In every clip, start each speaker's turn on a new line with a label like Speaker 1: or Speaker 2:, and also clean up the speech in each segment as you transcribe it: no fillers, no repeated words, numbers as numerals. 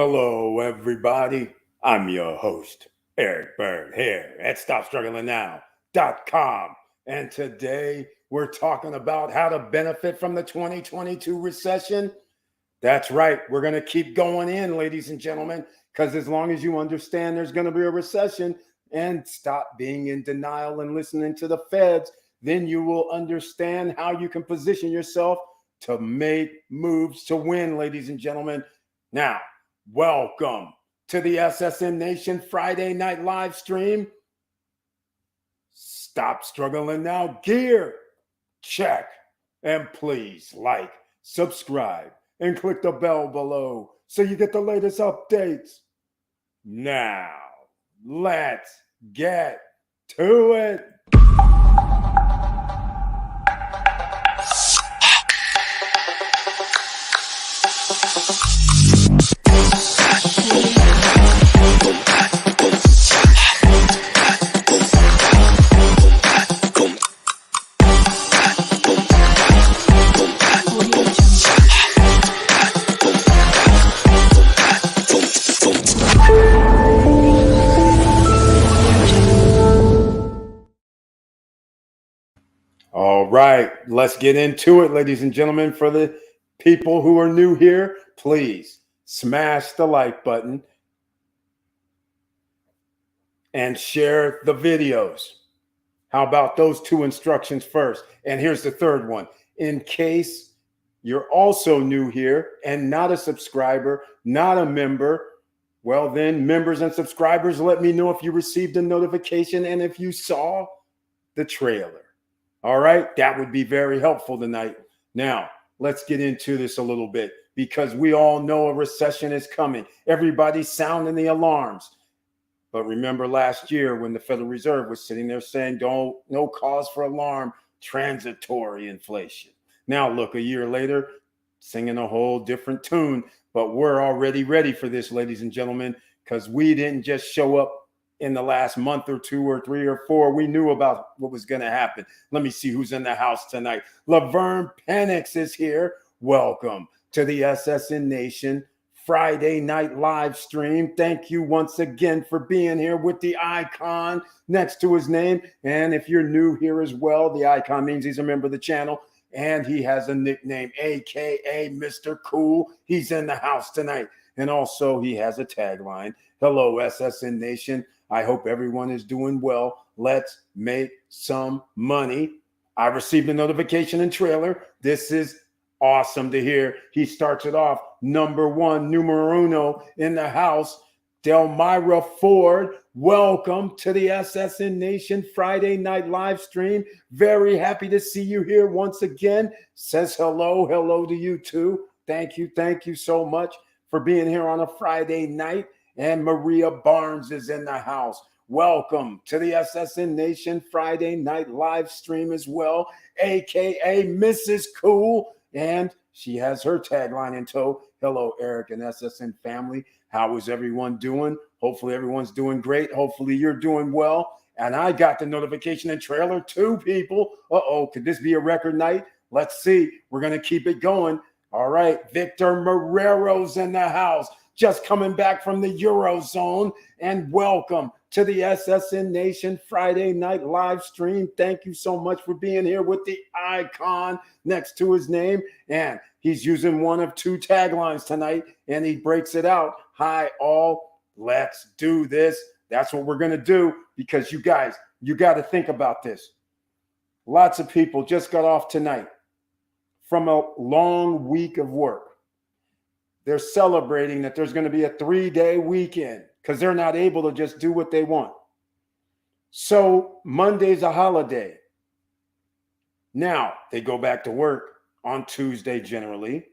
Speaker 1: Hello, everybody. I'm your host, Eric Bird, here at StopStrugglingNow.com. And today we're talking about how to benefit from the 2022 recession. That's right. We're going to keep going in, ladies and gentlemen, because as long as you understand there's going to be a recession and stop being in denial and listening to the feds, then you will understand how you can position yourself to make moves to win, ladies and gentlemen. Now, welcome to the SSN Nation Friday night live stream. Stop struggling now. Gear, check, and please like, subscribe, and click the bell below so you get the latest updates. Now, let's get to it. All right, let's get into it, ladies and gentlemen. For the people who are new here, please smash the like button and share the videos. How about those two instructions first? And here's the third one. In case you're also new here and not a subscriber, not a member, well then, members and subscribers, let me know if you received a notification and if you saw the trailer. All right, that would be very helpful tonight. Now, let's get into this a little bit because we all know a recession is coming. Everybody's sounding the alarms. But remember last year when the Federal Reserve was sitting there saying, no cause for alarm, transitory inflation. Now, look, a year later, singing a whole different tune. But we're already ready for this, ladies and gentlemen, because we didn't just show up in the last month or two or three or four. We knew about what was going to happen. Let me see who's in the house tonight. Laverne Penix is here. Welcome to the SSN Nation Friday night live stream. Thank you once again for being here with the icon next to his name. And if you're new here as well, the icon means he's a member of the channel. And he has a nickname, AKA Mr. Cool. He's in the house tonight. And also he has a tagline. Hello, SSN Nation. I hope everyone is doing well. Let's make some money. I received a notification and trailer. This is awesome to hear. He starts it off. Number one, numero uno in the house. Delmira Ford, welcome to the SSN Nation Friday night live stream. Very happy to see you here once again. Says hello to you too. Thank you so much for being here on a Friday night. And Maria Barnes is in the house. Welcome to the SSN Nation Friday night live stream as well, aka Mrs. Cool. And she has her tagline in tow. Hello, Eric and SSN family. How is everyone doing? Hopefully everyone's doing great. Hopefully you're doing well. And I got the notification and trailer too, people. Could this be a record night? Let's see. We're going to keep it going. All right. Victor Marrero's in the house. Just coming back from the Eurozone. And welcome to the SSN Nation Friday night live stream. Thank you so much for being here with the icon next to his name. And he's using one of two taglines tonight, and he breaks it out. Hi, all. Let's do this. That's what we're going to do because you guys, you got to think about this. Lots of people just got off tonight from a long week of work. They're celebrating that there's going to be a 3-day weekend because they're not able to just do what they want. So Monday's a holiday. Now they go back to work on Tuesday generally.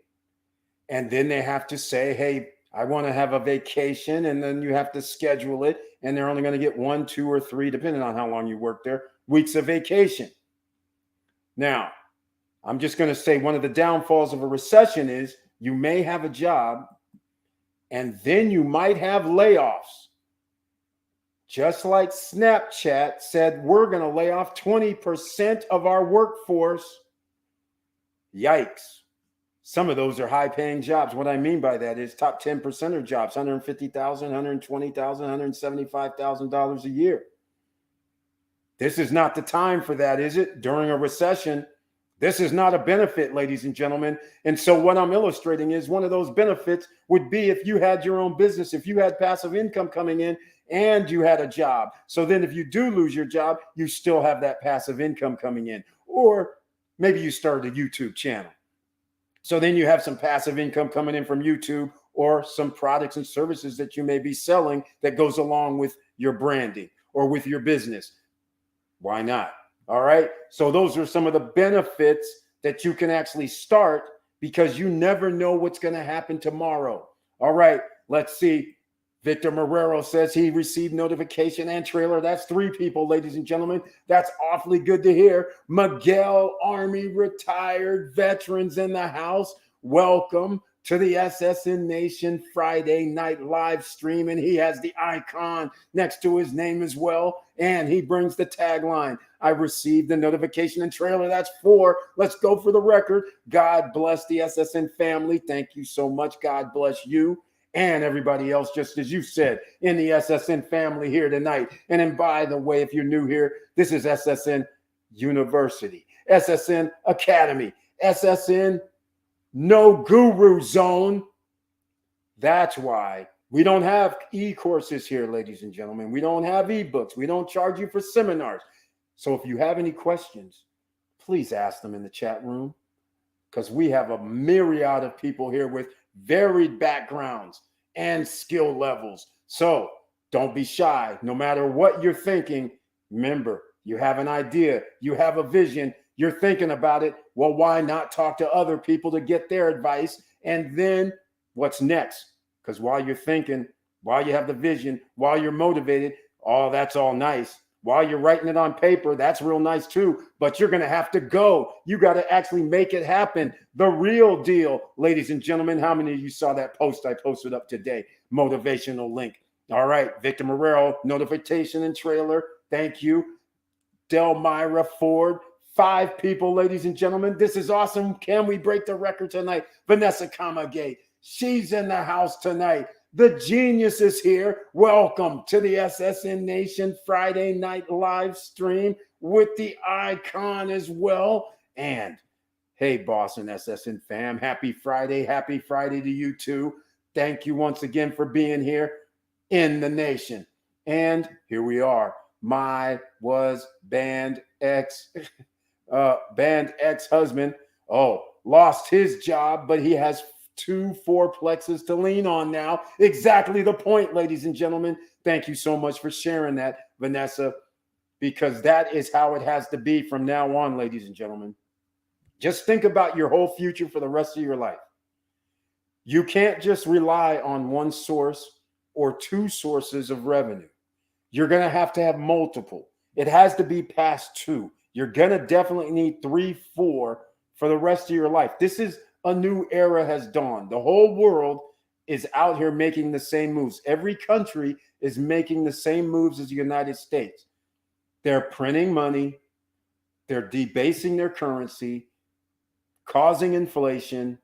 Speaker 1: And then they have to say, hey, I want to have a vacation. And then you have to schedule it. And they're only going to get 1, 2, or 3, depending on how long you work there, weeks of vacation. Now, I'm just going to say one of the downfalls of a recession is you may have a job and then you might have layoffs. Just like Snapchat said, we're going to lay off 20% of our workforce. Yikes. Some of those are high paying jobs. What I mean by that is top 10% of jobs, $150,000, $120,000, $175,000 a year. This is not the time for that, is it? During a recession, this is not a benefit, ladies and gentlemen. And so what I'm illustrating is one of those benefits would be if you had your own business, if you had passive income coming in and you had a job. So then if you do lose your job, you still have that passive income coming in. Or maybe you started a YouTube channel. So then you have some passive income coming in from YouTube or some products and services that you may be selling that goes along with your branding or with your business. Why not? All right. So those are some of the benefits that you can actually start because you never know what's going to happen tomorrow. All right. Let's see. Victor Marrero says he received notification and trailer. That's 3 people, ladies and gentlemen. That's awfully good to hear. Miguel, Army retired veterans in the house. Welcome to the SSN Nation Friday night live stream. And he has the icon next to his name as well. And he brings the tagline. I received the notification and trailer. That's 4. Let's go for the record. God bless the SSN family. Thank you so much. God bless you and everybody else, just as you said, in the SSN family here tonight. And then, by the way, if you're new here, this is SSN University, SSN Academy, SSN No Guru Zone. That's why we don't have e-courses here, ladies and gentlemen. We don't have e-books. We don't charge you for seminars. So if you have any questions, please ask them in the chat room, because we have a myriad of people here with varied backgrounds and skill levels. So don't be shy. No matter what you're thinking, remember, you have an idea, you have a vision, you're thinking about it. Well, why not talk to other people to get their advice? And then what's next? Because while you're thinking, while you have the vision, while you're motivated, oh, that's all nice. While you're writing it on paper, that's real nice too, but you're going to have to go. You got to actually make it happen. The real deal, ladies and gentlemen. How many of you saw that post I posted up today? Motivational link. All right. Victor Marrero, notification and trailer. Thank you. Delmira Ford. 5 people, ladies and gentlemen. This is awesome. Can we break the record tonight? Vanessa Kamagate. She's in the house tonight. The genius is here. Welcome to the SSN Nation Friday night live stream with the icon as well. And hey, Boston SSN fam, happy Friday. Happy Friday to you too. Thank you once again for being here in the nation. And here we are. My was band ex-husband. Lost his job, but he has 2 fourplexes to lean on now. Exactly the point, ladies and gentlemen. Thank you so much for sharing that, Vanessa, because that is how it has to be from now on, ladies and gentlemen. Just think about your whole future for the rest of your life. You can't just rely on one source or 2 sources of revenue. You're going to have multiple. It has to be past 2. You're going to definitely need 3, 4 for the rest of your life. This is a new era has dawned. The whole world is out here making the same moves. Every country is making the same moves as the United States. They're printing money. They're debasing their currency, causing inflation.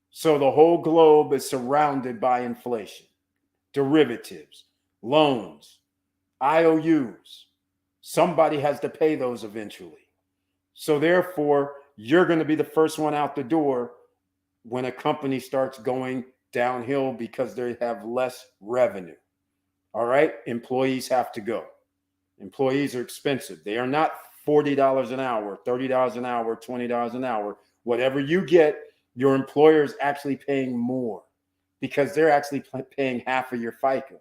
Speaker 1: So the whole globe is surrounded by inflation, derivatives, loans, IOUs. Somebody has to pay those eventually. So therefore, you're going to be the first one out the door when a company starts going downhill because they have less revenue. All right. Employees have to go. Employees are expensive. They are not $40 an hour, $30 an hour, $20 an hour. Whatever you get, your employer is actually paying more because they're actually paying half of your FICA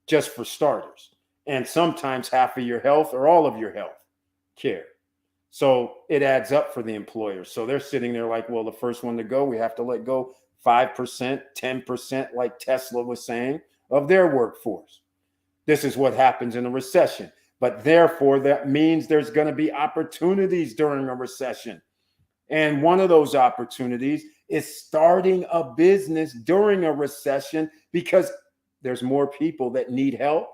Speaker 1: just for starters, and sometimes half of your health or all of your health care. So it adds up for the employer. So they're sitting there like, well, the first one to go, we have to let go 5%, 10%, like Tesla was saying, of their workforce. This is what happens in a recession. But therefore, that means there's going to be opportunities during a recession. And one of those opportunities is starting a business during a recession because there's more people that need help.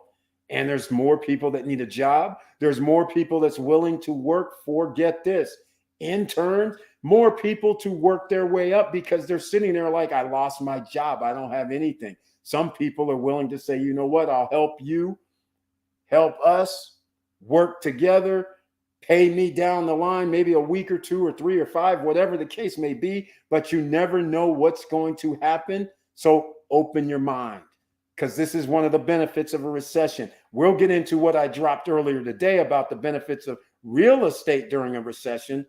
Speaker 1: And there's more people that need a job. There's more people that's willing to work for, get this, interns, more people to work their way up because they're sitting there like, I lost my job. I don't have anything. Some people are willing to say, you know what, I'll help you, help us work together, pay me down the line, maybe a week or 2 or 3 or 5, whatever the case may be, but you never know what's going to happen. So open your mind, because this is one of the benefits of a recession. We'll get into what I dropped earlier today about the benefits of real estate during a recession,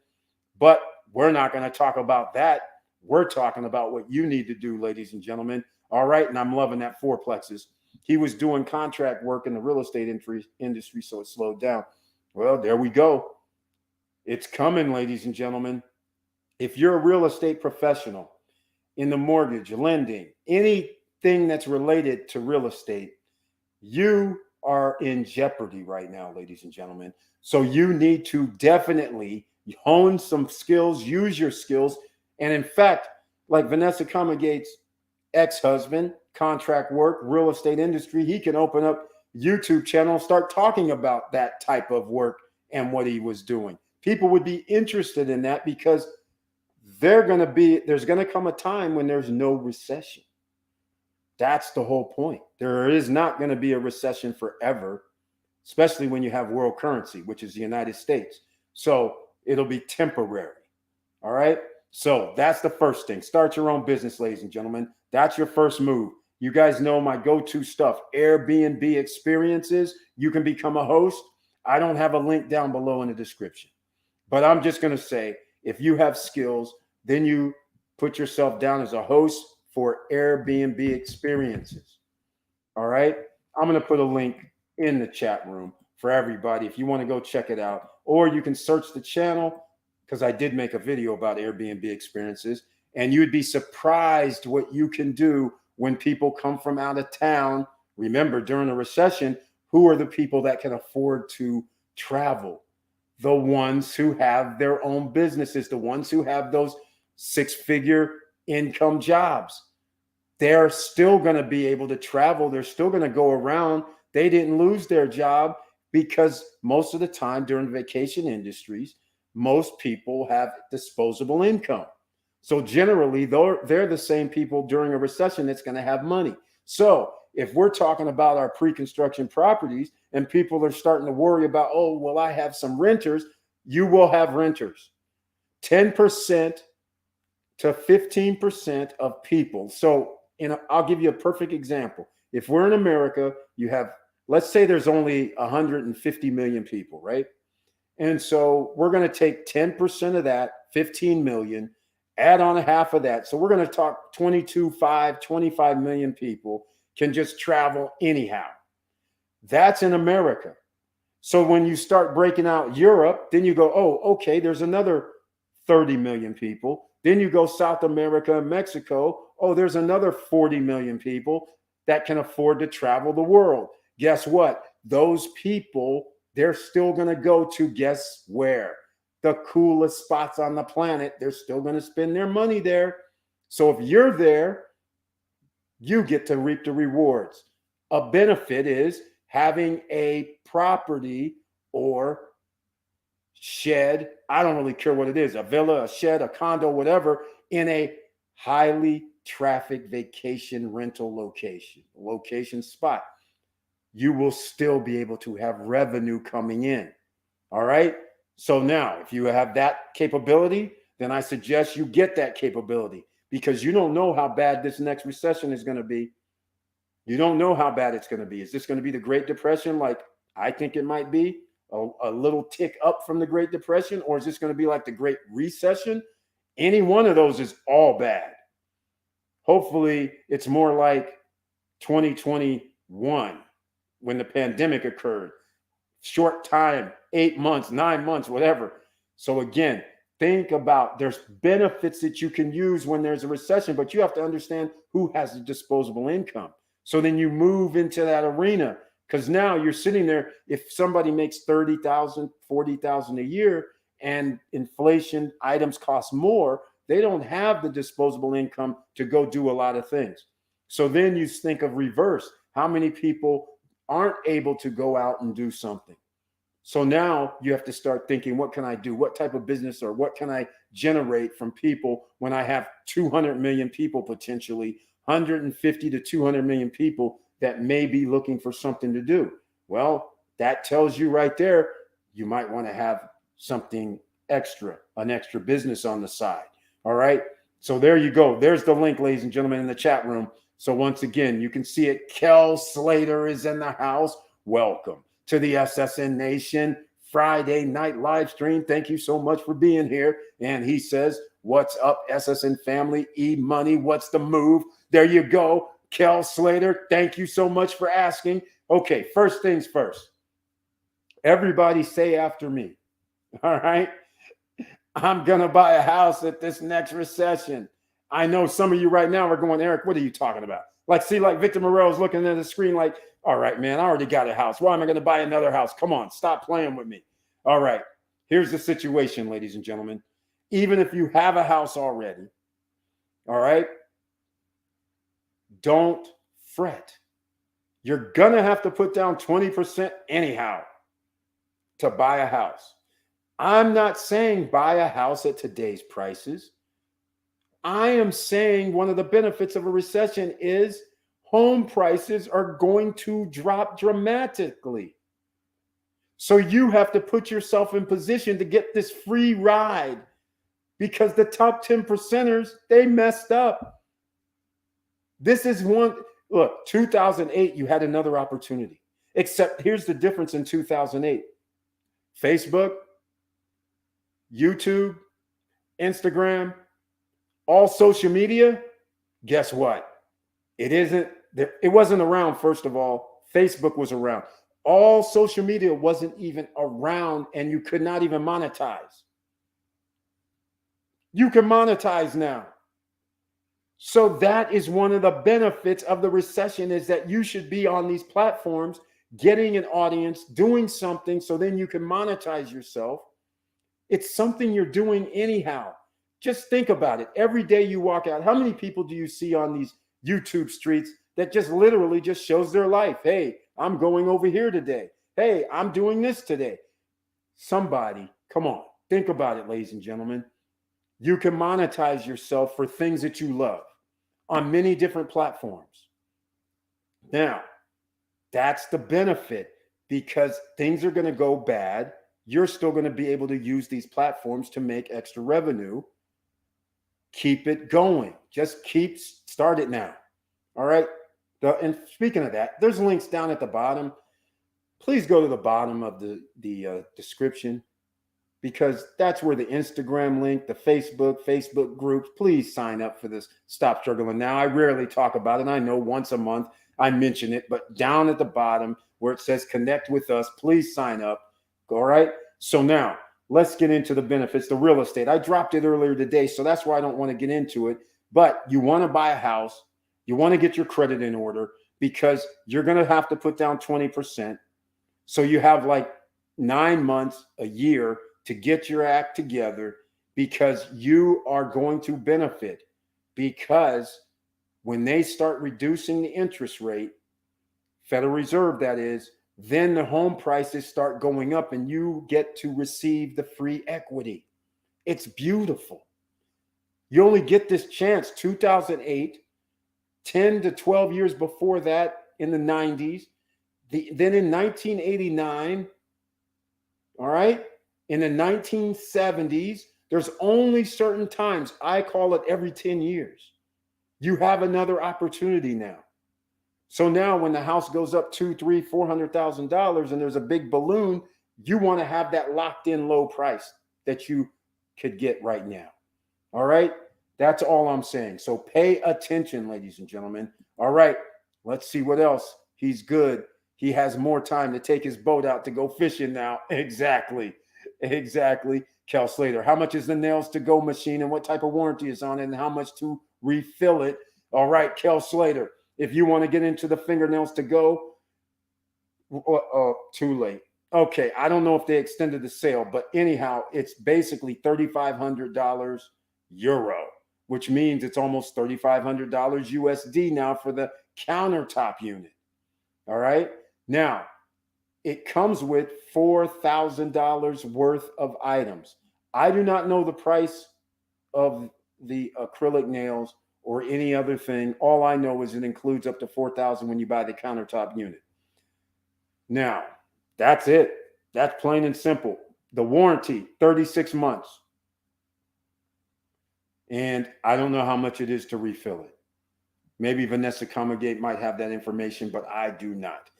Speaker 1: but we're not going to talk about that. We're talking about what you need to do, ladies and gentlemen. All right. And I'm loving that fourplexes. He was doing contract work in the real estate industry, so it slowed down. Well, there we go. It's coming, ladies and gentlemen. If you're a real estate professional in the mortgage, lending, anything that's related to real estate, you are in jeopardy right now, ladies and gentlemen. So you need to definitely hone some skills, use your skills. And in fact, like Vanessa Comagate's ex-husband, contract work, real estate industry, he can open up YouTube channel, start talking about that type of work and what he was doing. People would be interested in that because there's going to come a time when there's no recession. That's the whole point. There is not going to be a recession forever, especially when you have world currency, which is the United States. So it'll be temporary. All right. So that's the first thing. Start your own business, ladies and gentlemen. That's your first move. You guys know my go-to stuff, Airbnb experiences. You can become a host. I don't have a link down below in the description, but I'm just going to say, if you have skills, then you put yourself down as a host for Airbnb experiences. All right. I'm going to put a link in the chat room for everybody if you want to go check it out, or you can search the channel, because I did make a video about Airbnb experiences, and you'd be surprised what you can do when people come from out of town. Remember, during a recession, who are the people that can afford to travel? The ones who have their own businesses, the ones who have those 6-figure income jobs. They're still going to be able to travel. They're still going to go around. They didn't lose their job, because most of the time during vacation industries, most people have disposable income. So generally, they're the same people during a recession that's going to have money. So if we're talking about our pre-construction properties and people are starting to worry about, oh, well, I have some renters, you will have renters. 10% to 15% of people. So I'll give you a perfect example. If we're in America, you have, let's say there's only 150 million people, right? And so we're going to take 10% of that, 15 million, add on a half of that. So we're going to talk 25 million people can just travel anyhow. That's in America. So when you start breaking out Europe, then you go, oh, okay, there's another 30 million people. Then you go South America and Mexico. Oh, there's another 40 million people that can afford to travel the world. Guess what? Those people, they're still going to go to, guess where? The coolest spots on the planet. They're still going to spend their money there. So if you're there, you get to reap the rewards. A benefit is having a property or shed, I don't really care what it is, a villa, a shed, a condo, whatever, in a highly trafficked vacation rental location spot. You will still be able to have revenue coming in. All right. So now, if you have that capability, then I suggest you get that capability, because you don't know how bad this next recession is going to be. You don't know how bad it's going to be. Is this going to be the Great Depression, like I think it might be, a little tick up from the Great Depression? Or is this going to be like the Great Recession? Any one of those is all bad. Hopefully, it's more like 2021 when the pandemic occurred. Short time, 8 months, 9 months, whatever. So again, think about, there's benefits that you can use when there's a recession, but you have to understand who has the disposable income. So then you move into that arena, because now you're sitting there. If somebody makes $30,000, $40,000 a year and inflation, items cost more, they don't have the disposable income to go do a lot of things. So then you think of reverse. How many people aren't able to go out and do something? So now you have to start thinking, what can I do? What type of business or what can I generate from people when I have 200 million people potentially, 150 to 200 million people that may be looking for something to do? Well, that tells you right there, you might want to have something extra, an extra business on the side. All right. So there you go. There's the link, ladies and gentlemen, in the chat room. So once again, you can see it. Kel Slater is in the house. Welcome to the SSN Nation Friday night live stream. Thank you so much for being here. And he says, what's up, SSN family? E-Money, what's the move? There you go. Kel Slater, thank you so much for asking. Okay, first things first. Everybody say after me. All right. I'm going to buy a house at this next recession. I know some of you right now are going, Eric, what are you talking about? Like, see, like Victor Morel's looking at the screen like, all right, man, I already got a house. Why am I going to buy another house? Come on, stop playing with me. All right, here's the situation, ladies and gentlemen. Even if you have a house already, all right, don't fret. You're going to have to put down 20% anyhow to buy a house. I'm not saying buy a house at today's prices. I am saying one of the benefits of a recession is home prices are going to drop dramatically. So you have to put yourself in position to get this free ride because the top 10%ers, they messed up. This is one, look, 2008, you had another opportunity. Except here's the difference in 2008. Facebook, YouTube, Instagram, all social media, guess what? It wasn't around, first of all. Facebook was around. All social media wasn't even around, and you could not even monetize. You can monetize now. So that is one of the benefits of the recession, is that you should be on these platforms, getting an audience, doing something, so then you can monetize yourself. It's something you're doing anyhow. Just think about it. Every day you walk out, how many people do you see on these YouTube streets that just literally just shows their life? Hey, I'm going over here today. Hey, I'm doing this today. Somebody, come on, think about it, ladies and gentlemen. You can monetize yourself for things that you love on many different platforms. Now, that's the benefit, because things are going to go bad. You're still going to be able to use these platforms to make extra revenue. Keep it going. Just start it now. All right. And speaking of that, there's links down at the bottom. Please go to the bottom of the description, because that's where the Instagram link, the Facebook groups, please sign up for this Stop Struggling Now. I rarely talk about it. I know once a month I mention it, but down at the bottom where it says connect with us, please sign up. All right. So now let's get into the benefits, the real estate. I dropped it earlier today, so that's why I don't want to get into it. But you want to buy a house. You want to get your credit in order, because you're going to have to put down 20%. So you have like 9 months, a year to get your act together, because you are going to benefit. Because when they start reducing the interest rate, Federal Reserve that is, then the home prices start going up and you get to receive the free equity. It's beautiful. You only get this chance 2008, 10 to 12 years before that in the 90s. Then in 1989, all right, in the 1970s, there's only certain times, I call it every 10 years. You have another opportunity now. So now when the house goes up $200,000, $300,000, $400,000 and there's a big balloon, you want to have that locked in low price that you could get right now. All right. That's all I'm saying. So pay attention, ladies and gentlemen. All right. Let's see what else. He's good. He has more time to take his boat out to go fishing now. Exactly. Kel Slater. How much is the nails to go machine and what type of warranty is on it and how much to refill it? All right, Kel Slater. If you want to get into the fingernails to go, too late. Okay, I don't know if they extended the sale, but anyhow, it's basically $3,500 euro, which means it's almost $3,500 USD now for the countertop unit. All right. Now, It comes with $4,000 worth of items. I do not know the price of the acrylic nails or any other thing. All I know is it includes up to $4,000 when you buy the countertop unit. Now, that's it. That's plain and simple. The warranty, 36 months. And I don't know how much it is to refill it. Maybe Vanessa Comegate might have that information, but I do not.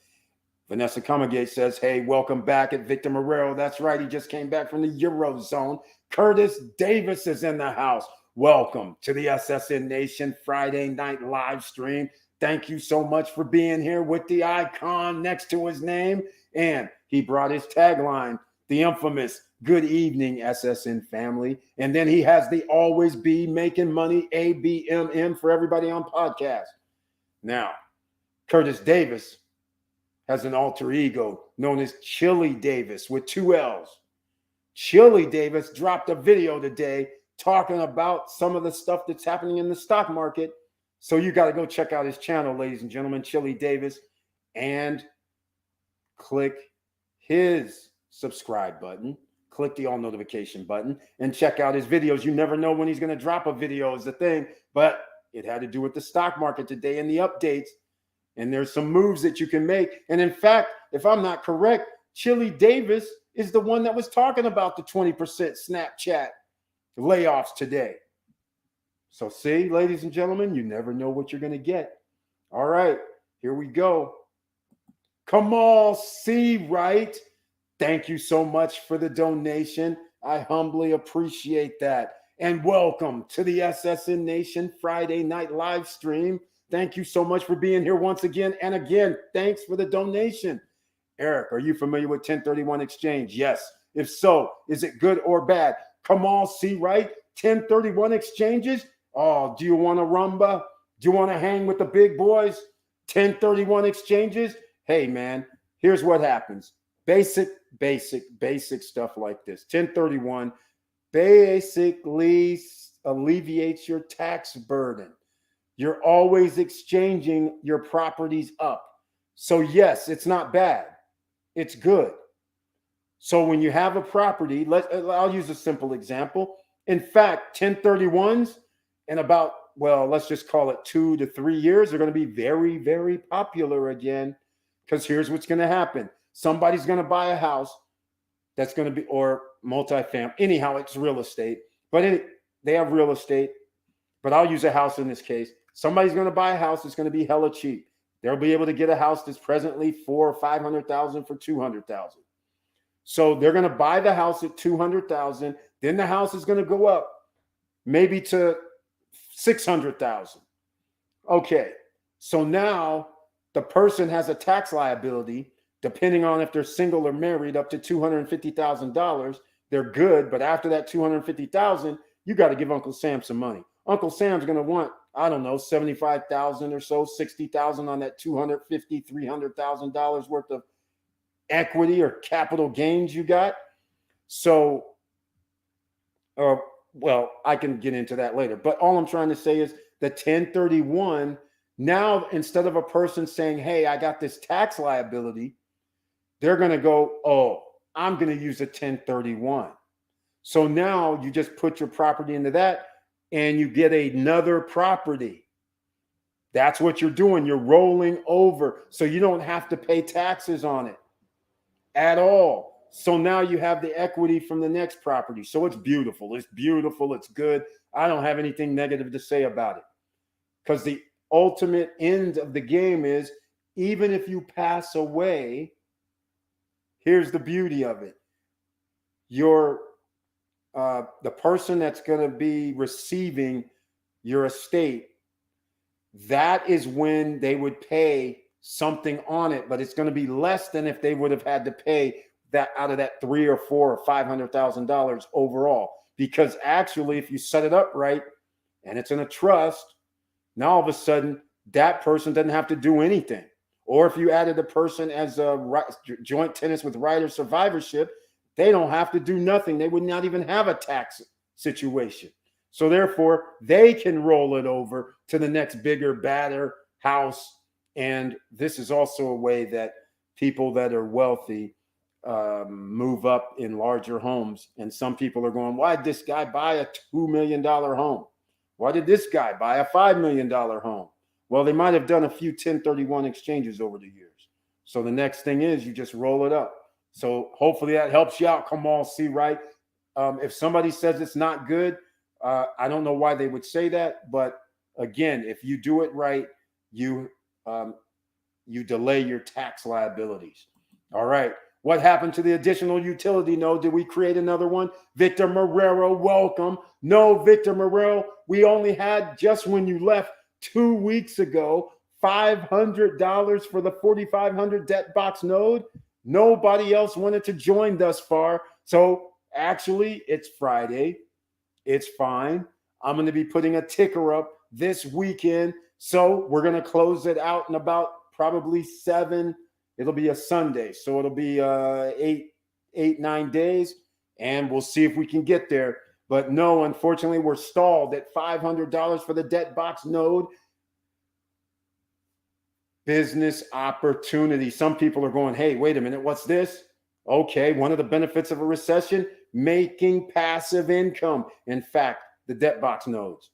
Speaker 1: Vanessa Comegate says, hey, welcome back at Victor Marrero. That's right. He just came back from the Eurozone. Curtis Davis is in the house. Welcome to the SSN Nation Friday night live stream. Thank you so much for being here with the icon next to his name. And he brought his tagline, the infamous good evening, SSN family. And then he has the always be making money ABMM for everybody on podcast. Now, Curtis Davis has an alter ego known as Chili Davis with 2 L's. Chili Davis dropped a video today talking about some of the stuff that's happening in the stock market. So you got to go check out his channel, ladies and gentlemen, Chili Davis, and click his subscribe button. Click the all notification button and check out his videos. You never know when he's going to drop a video is the thing, but it had to do with the stock market today and the updates. And there's some moves that you can make. And in fact, if I'm not correct, Chili Davis is the one that was talking about the 20% Snapchat layoffs today. So see, ladies and gentlemen, you never know what you're going to get. All right, here we go. Kamal C. Wright, thank you so much for the donation. I humbly appreciate that. And welcome to the SSN Nation Friday night live stream. Thank you so much for being here once again. And again, thanks for the donation. Eric, are you familiar with 1031 exchange? Yes. If so, is it good or bad? Kamal C. Wright, 1031 exchanges? Oh, do you want a rumba? Do you want to hang with the big boys? 1031 exchanges? Hey, man, here's what happens. Basic stuff like this. 1031 basically alleviates your tax burden. You're always exchanging your properties up. So yes, it's not bad. It's good. So when you have a property, I'll use a simple example. In fact, 1031s in about, well, let's just call it 2 to 3 years, are going to be very, very popular again. Because here's what's going to happen. Somebody's going to buy a house that's going to be, or multifamily. Anyhow, it's real estate. But they have real estate. But I'll use a house in this case. Somebody's going to buy a house that's going to be hella cheap. They'll be able to get a house that's presently $400,000 or $500,000 for $200,000. So they're going to buy the house at $200,000. Then the house is going to go up maybe to $600,000. Okay. So now the person has a tax liability, depending on if they're single or married, up to $250,000. They're good. But after that $250,000, you got to give Uncle Sam some money. Uncle Sam's going to want, I don't know, $75,000 or so, $60,000 on that $250,000, $300,000 worth of equity or capital gains you got. So, well, I can get into that later. But all I'm trying to say is the 1031, now instead of a person saying, hey, I got this tax liability, they're going to go, oh, I'm going to use a 1031. So now you just put your property into that and you get another property. That's what you're doing. You're rolling over. So you don't have to pay taxes on it at all. So now you have the equity from the next property. So it's beautiful. It's beautiful. It's good. I don't have anything negative to say about it. Because the ultimate end of the game is, even if you pass away, here's the beauty of it. The person that's going to be receiving your estate, that is when they would pay something on it, but it's going to be less than if they would have had to pay that out of that $300,000 or $400,000 or $500,000 overall. Because actually, if you set it up right and it's in a trust, now all of a sudden that person doesn't have to do anything. Or if you added a person as a joint tenants with right of survivorship, they don't have to do nothing. They would not even have a tax situation. So therefore, they can roll it over to the next bigger, badder house. And this is also a way that people that are wealthy move up in larger homes. And some people are going, why did this guy buy a $2 million home? Why did this guy buy a $5 million home? Well, they might have done a few 1031 exchanges over the years. So the next thing is you just roll it up. So hopefully that helps you out. Come on, see, right? If somebody says it's not good, I don't know why they would say that. But again, if you do it right, you delay your tax liabilities. All right. What happened to the additional utility node? Did we create another one? Victor Marrero, welcome. No, Victor Marrero, we only had, just when you left 2 weeks ago, $500 for the 4500 debt box node. Nobody else wanted to join thus far. So actually, it's Friday. It's fine. I'm going to be putting a ticker up this weekend. So we're going to close it out in about probably 7. It'll be a Sunday. So it'll be 9 days. And we'll see if we can get there. But no, unfortunately, we're stalled at $500 for the debt box node. Business opportunity. Some people are going, hey, wait a minute, what's this? Okay, one of the benefits of a recession, making passive income. In fact, the debt box nodes.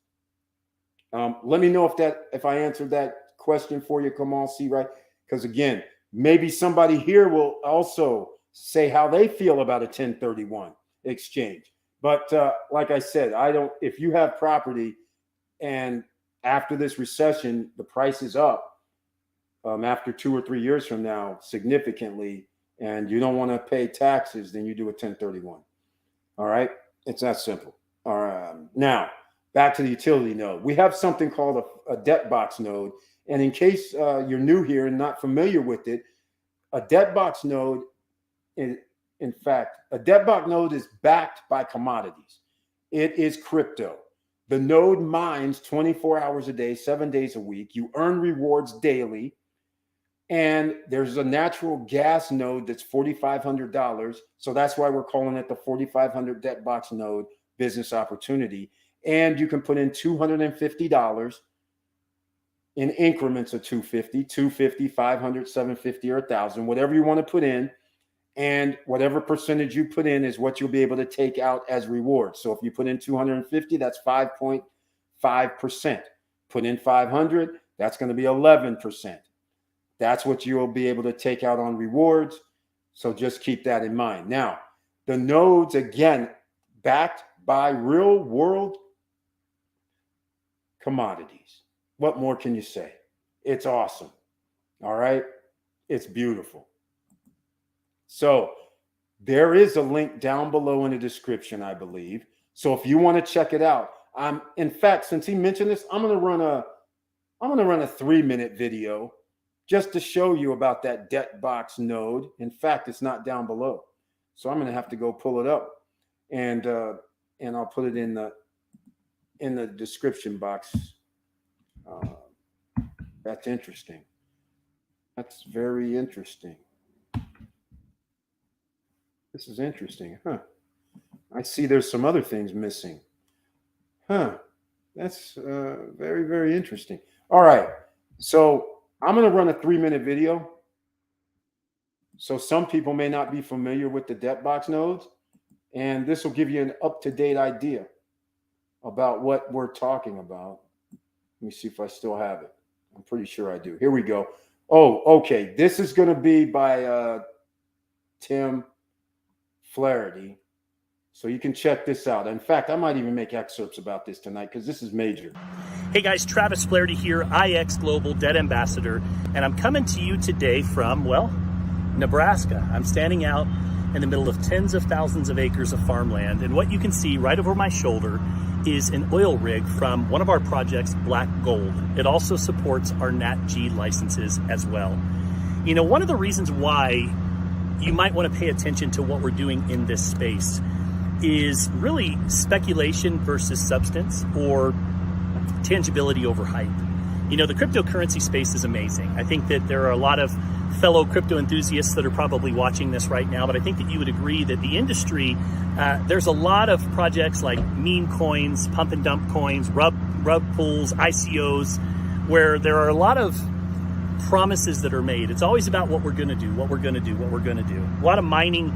Speaker 1: Let me know if I answered that question for you. Come on, see, right? Because again, maybe somebody here will also say how they feel about a 1031 exchange. But like I said, if you have property and after this recession, the price is up after 2 or 3 years from now, significantly, and you don't want to pay taxes, then you do a 1031. All right. It's that simple. All right. Now, back to the utility node. We have something called a debt box node. And in case you're new here and not familiar with it, a debt box node, in fact, a debt box node is backed by commodities. It is crypto. The node mines 24 hours a day, 7 days a week. You earn rewards daily. And there's a natural gas node that's $4,500. So that's why we're calling it the 4500 debt box node business opportunity. And you can put in $250 in increments of $250, $250, $500, $750, or $1,000, whatever you want to put in. And whatever percentage you put in is what you'll be able to take out as rewards. So if you put in 250, that's 5.5%. Put in 500, that's going to be 11%. That's what you will be able to take out on rewards. So just keep that in mind. Now, the nodes, again, backed by real world commodities. What more can you say? It's awesome. All right. It's beautiful. So there is a link down below in the description, I believe. So if you want to check it out, in fact, since he mentioned this, I'm going to run a 3-minute video just to show you about that debt box node. In fact, it's not down below. So I'm going to have to go pull it up and I'll put it in the description box. That's interesting. That's very interesting. This is interesting, huh? I see there's some other things missing. Huh. That's very, very interesting. All right. So I'm going to run a 3-minute video. So some people may not be familiar with the debt box nodes, and this will give you an up-to-date idea about what we're talking about. Let me see if I still have it. I'm pretty sure I do. Here we go. Oh, okay. This is going to be by Tim Flaherty. So you can check this out. In fact, I might even make excerpts about this tonight because this is major.
Speaker 2: Hey guys, Travis Flaherty here, IX Global Debt Ambassador, and I'm coming to you today from, well, Nebraska. I'm standing out in the middle of tens of thousands of acres of farmland, and what you can see right over my shoulder is an oil rig from one of our projects, Black Gold. It also supports our Nat G licenses as well. You know, one of the reasons why you might want to pay attention to what we're doing in this space is really speculation versus substance, or tangibility over hype. You know, the cryptocurrency space is amazing. I think that there are a lot of fellow crypto enthusiasts that are probably watching this right now, but I think that you would agree that the industry, there's a lot of projects like meme coins, pump and dump coins, rug pools, ICOs, where there are a lot of promises that are made. It's always about what we're going to do, what we're going to do, what we're going to do. A lot of mining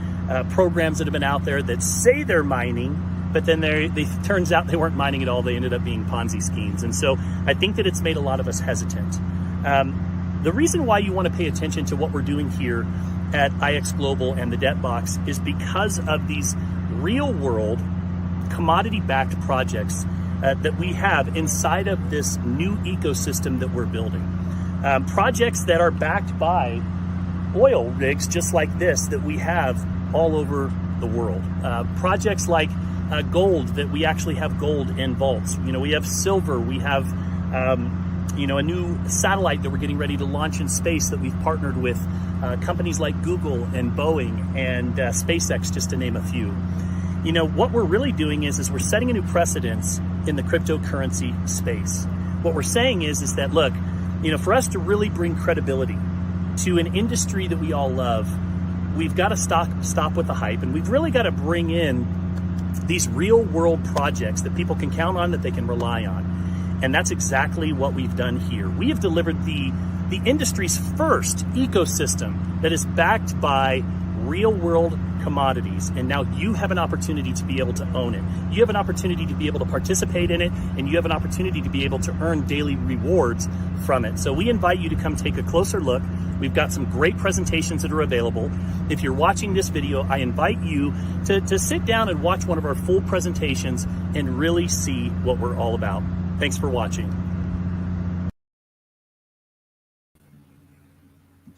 Speaker 2: programs that have been out there that say they're mining, but then they turns out they weren't mining at all. They ended up being Ponzi schemes. And so I think that it's made a lot of us hesitant. The reason why you want to pay attention to what we're doing here at IX Global and the Debt Box is because of these real world commodity-backed projects that we have inside of this new ecosystem that we're building. Projects that are backed by oil rigs just like this that we have all over the world. Projects like gold, that we actually have gold in vaults. You know, we have silver, we have you know, a new satellite that we're getting ready to launch in space that we've partnered with companies like Google and Boeing and SpaceX, just to name a few. You know, what we're really doing is we're setting a new precedence in the cryptocurrency space. What we're saying is that, look, you know, for us to really bring credibility to an industry that we all love, we've got to stop with the hype, and we've really got to bring in these real world projects that people can count on, that they can rely on. And that's exactly what we've done here. We have delivered the industry's first ecosystem that is backed by real world commodities. And now you have an opportunity to be able to own it. You have an opportunity to be able to participate in it, and you have an opportunity to be able to earn daily rewards from it. So we invite you to come take a closer look. We've got some great presentations that are available. If you're watching this video, I invite you to sit down and watch one of our full presentations and really see what we're all about. Thanks for watching.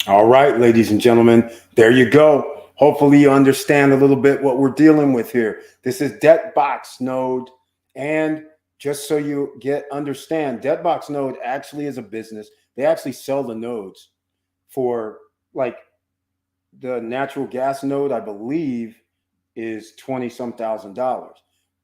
Speaker 1: All right, ladies and gentlemen, there you go. Hopefully you understand a little bit what we're dealing with here. This is Debt Box Node. And just so you understand, Debt Box Node actually is a business. They actually sell the nodes for, like, the natural gas node, I believe, is $20-some thousand.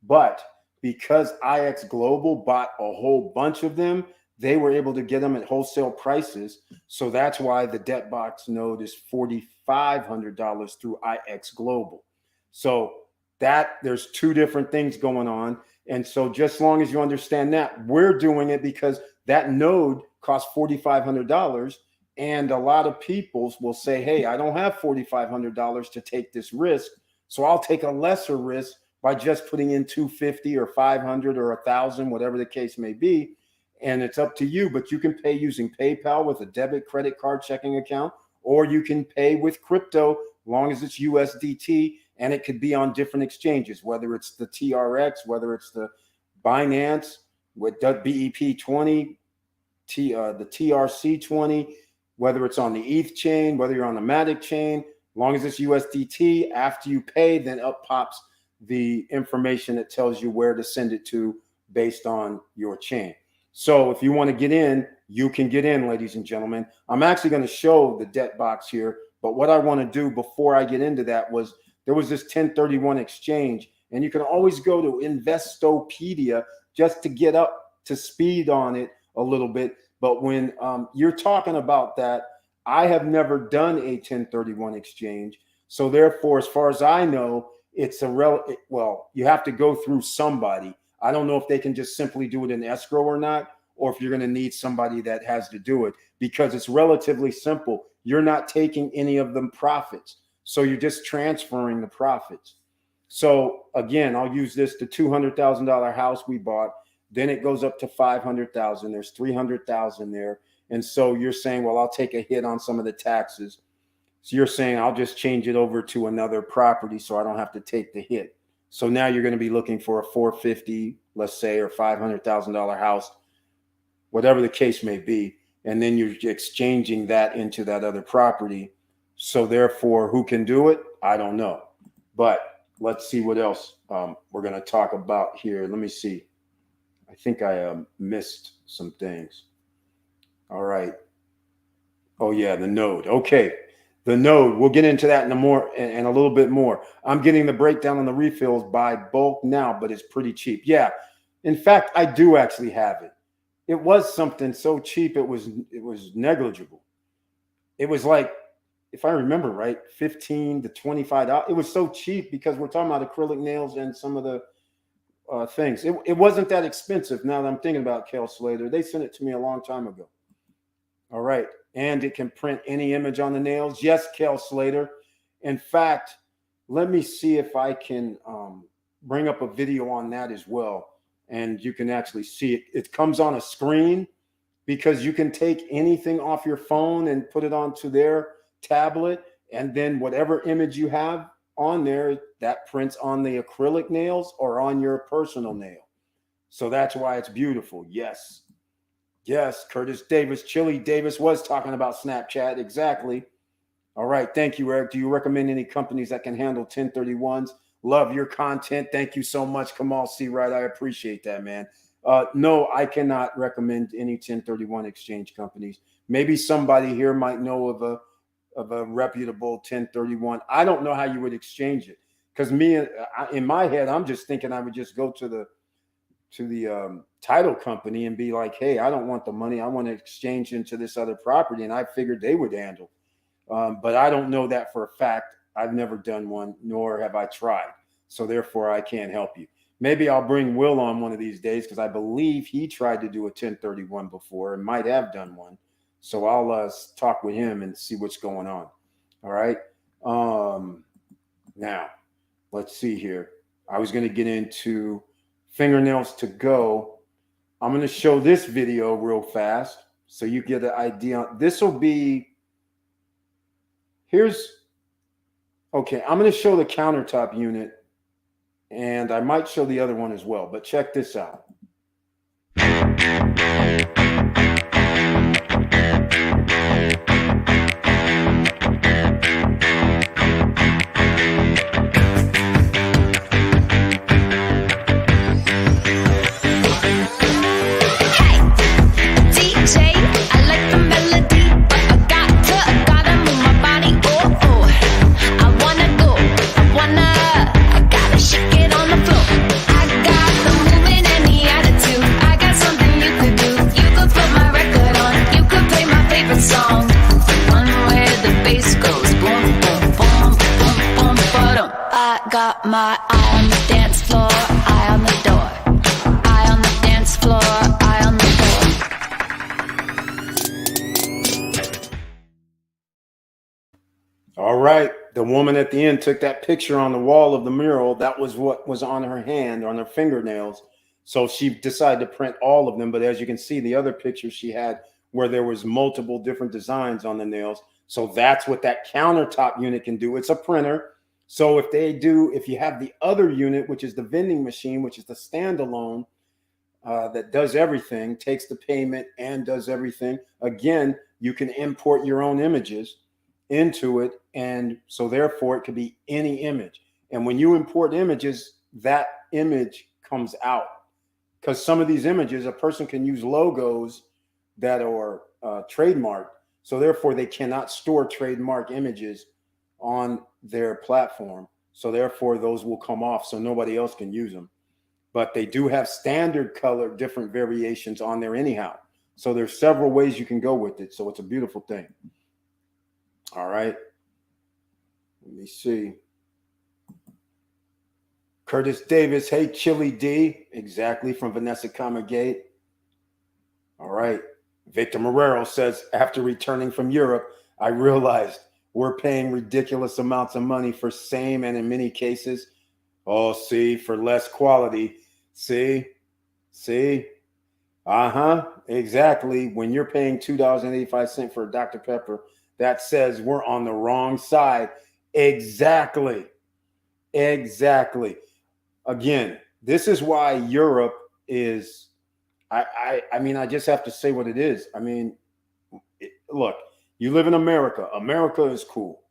Speaker 1: But because IX Global bought a whole bunch of them, they were able to get them at wholesale prices. So that's why the Debt Box node is $4,500 through IX Global. So that there's two different things going on. And so just as long as you understand that, we're doing it because that node costs $4,500. And a lot of people will say, hey, I don't have $4,500 to take this risk, so I'll take a lesser risk by just putting in $250 or $500 or $1,000, whatever the case may be. And it's up to you, but you can pay using PayPal with a debit, credit card, checking account, or you can pay with crypto, long as it's USDT, and it could be on different exchanges, whether it's the TRX, whether it's the Binance with BEP20, the TRC20, whether it's on the ETH chain, whether you're on the Matic chain, long as it's USDT. After you pay, then up pops the information that tells you where to send it to based on your chain. So if you want to get in, you can get in, ladies and gentlemen. I'm actually going to show the Debt Box here, but what I want to do before I get into that was there was this 1031 exchange, and you can always go to Investopedia just to get up to speed on it a little bit. But when you're talking about that, I have never done a 1031 exchange. So therefore, as far as I know, it's well, you have to go through somebody. I don't know if they can just simply do it in escrow or not, or if you're going to need somebody that has to do it, because it's relatively simple. You're not taking any of them profits. So you're just transferring the profits. So again, I'll use this, the $200,000 house we bought. Then it goes up to 500,000. There's 300,000 there. And so you're saying, well, I'll take a hit on some of the taxes. So you're saying I'll just change it over to another property so I don't have to take the hit. So now you're going to be looking for a 450, let's say, or $500,000 house, whatever the case may be. And then you're exchanging that into that other property. So therefore, who can do it? I don't know. But let's see what else we're going to talk about here. Let me see. I think I missed some things. All right. Oh, yeah, the node. Okay. The node, we'll get into that in a little bit more. I'm getting the breakdown on the refills by bulk now, but it's pretty cheap. Yeah. In fact, I do actually have it. It was something so cheap, it was negligible. It was like, if I remember right, $15 to $25. It was so cheap because we're talking about acrylic nails and some of the things. It wasn't that expensive. Now that I'm thinking about Kel Slater, they sent it to me a long time ago. All right. And it can print any image on the nails. Yes, Kel Slater. In fact, let me see if I can bring up a video on that as well. And you can actually see it. It comes on a screen because you can take anything off your phone and put it onto their tablet. And then whatever image you have on there, that prints on the acrylic nails or on your personal nail. So that's why it's beautiful. Yes. Yes, Curtis Davis. Chili Davis was talking about Snapchat. Exactly. All right. Thank you, Eric. Do you recommend any companies that can handle 1031s? Love your content. Thank you so much, Kamal C. Wright. I appreciate that, man. No, I cannot recommend any 1031 exchange companies. Maybe somebody here might know of a reputable 1031. I don't know how you would exchange it because in my head, I'm just thinking I would just go to the title company and be like, hey, I don't want the money. I want to exchange into this other property. And I figured they would handle. But I don't know that for a fact. I've never done one, nor have I tried. So therefore, I can't help you. Maybe I'll bring Will on one of these days because I believe he tried to do a 1031 before and might have done one. So I'll talk with him and see what's going on. All right. Now, let's see here. I was going to get into fingernails to go. I'm going to show this video real fast so you get an idea. This will be, okay, I'm going to show the countertop unit and I might show the other one as well, but check this out.
Speaker 3: Got my eye on the dance floor, eye on the door, eye on the dance floor, eye on the door.
Speaker 1: All right. The woman at the end took that picture on the wall of the mural. That was what was on her hand, on her fingernails. So she decided to print all of them. But as you can see, the other picture she had where there was multiple different designs on the nails. So that's what that countertop unit can do. It's a printer. So if you have the other unit, which is the vending machine, which is the standalone that does everything, takes the payment and does everything, again, you can import your own images into it. And so therefore it could be any image. And when you import images, that image comes out because some of these images, a person can use logos that are trademarked. So therefore they cannot store trademark images on their platform. So therefore those will come off so nobody else can use them. But they do have standard color, different variations on there anyhow. So there's several ways you can go with it. So it's a beautiful thing. All right. Let me see. Curtis Davis. Hey, Chili D. Exactly, from Vanessa Gate. All right. Victor Marrero says, after returning from Europe, I realized we're paying ridiculous amounts of money for same and in many cases, see, for less quality. See, exactly. When you're paying $2.85 for a Dr. Pepper, that says we're on the wrong side. Exactly. Again, this is why Europe is, I mean, I just have to say what it is. I mean, look, you live in America. America is cool.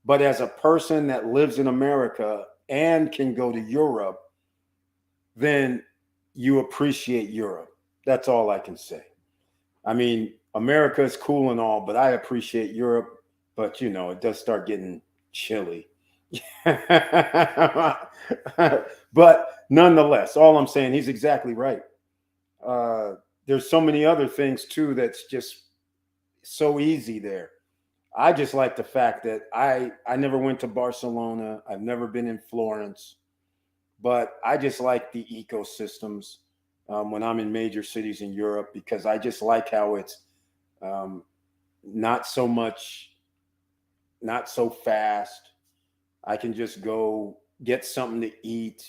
Speaker 1: But as a person that lives in America and can go to Europe, then you appreciate Europe. That's all I can say. I mean, America is cool and all, but I appreciate Europe. But, you know, it does start getting chilly. But nonetheless, all I'm saying, he's exactly right. There's so many other things, too, that's just so easy there. I just like the fact that I never went to Barcelona. I've never been in Florence, but I just like the ecosystems when I'm in major cities in Europe because I just like how it's Not so much, not so fast. I can just go get something to eat.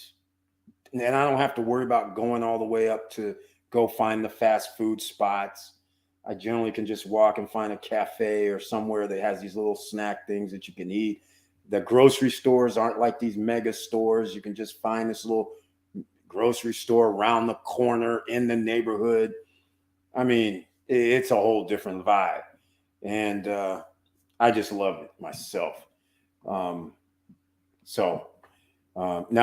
Speaker 1: And I don't have to worry about going all the way up to go find the fast food spots. I generally can just walk and find a cafe or somewhere that has these little snack things that you can eat. The grocery stores aren't like these mega stores. You can just find this little grocery store around the corner in the neighborhood. I mean, it's a whole different vibe. And I just love it myself. Now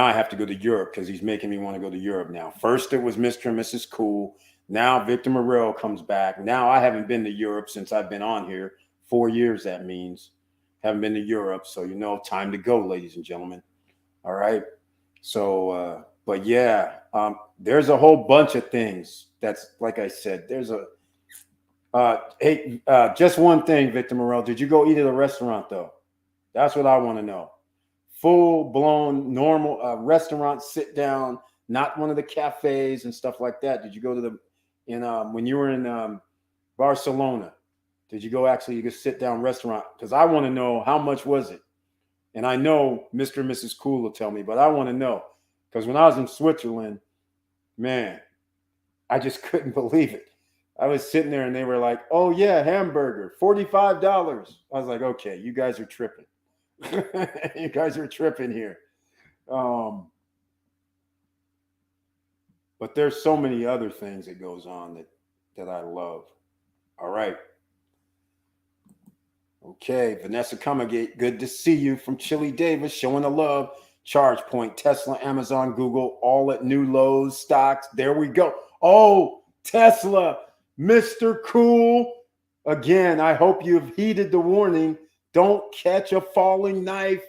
Speaker 1: I have to go to Europe because he's making me want to go to Europe now. First it was Mr. and Mrs. Cool. Now Victor Morel comes back. Now I haven't been to Europe since I've been on here. 4 years, that means. Haven't been to Europe. So, time to go, ladies and gentlemen. All right. So, but yeah, there's a whole bunch of things. That's, like I said, there's just one thing, Victor Morel. Did you go eat at a restaurant, though? That's what I want to know. Full-blown, normal restaurant, sit down, not one of the cafes and stuff like that. Did you go to when you were in Barcelona, did you go actually a sit-down restaurant? Because I want to know how much was it. And I know Mr. and Mrs. Cool will tell me, but I want to know. Because when I was in Switzerland, man, I just couldn't believe it. I was sitting there and they were like, oh, yeah, hamburger, $45. I was like, okay, you guys are tripping. You guys are tripping here. But there's so many other things that goes on that I love. All right. Okay, Vanessa Comegate, good to see you from Chili Davis, showing the love. ChargePoint, Tesla, Amazon, Google, all at new lows, stocks. There we go. Oh, Tesla, Mr. Cool. Again, I hope you've heeded the warning. Don't catch a falling knife.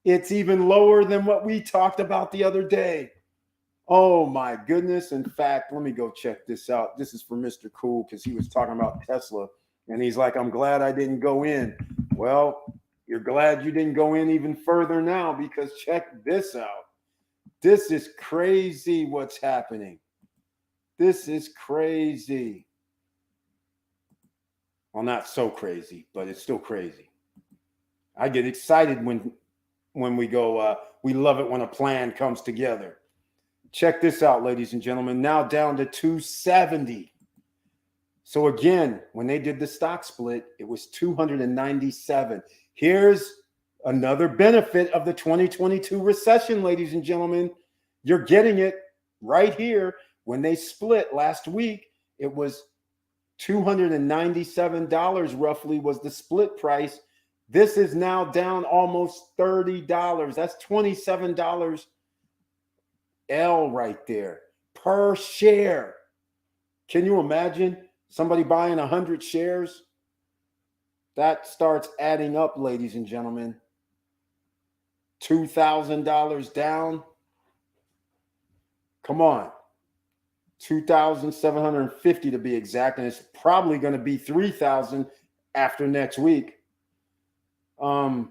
Speaker 1: It's even lower than what we talked about the other day. Oh, my goodness. In fact, let me go check this out. This is for Mr. Cool because he was talking about Tesla. And he's like, I'm glad I didn't go in. Well, you're glad you didn't go in even further now because check this out. This is crazy what's happening. This is crazy. Well, not so crazy, but it's still crazy. I get excited when we go, we love it when a plan comes together. Check this out, ladies and gentlemen. Now down to 270. So again, when they did the stock split, it was 297. Here's another benefit of the 2022 recession, ladies and gentlemen. You're getting it right here. When they split last week, it was $297 roughly was the split price. This is now down almost $30. That's $27 L right there per share. Can you imagine somebody buying 100 shares? That starts adding up, ladies and gentlemen. $2,000 down. Come on. 2,750 to be exact, and it's probably going to be 3,000 after next week. All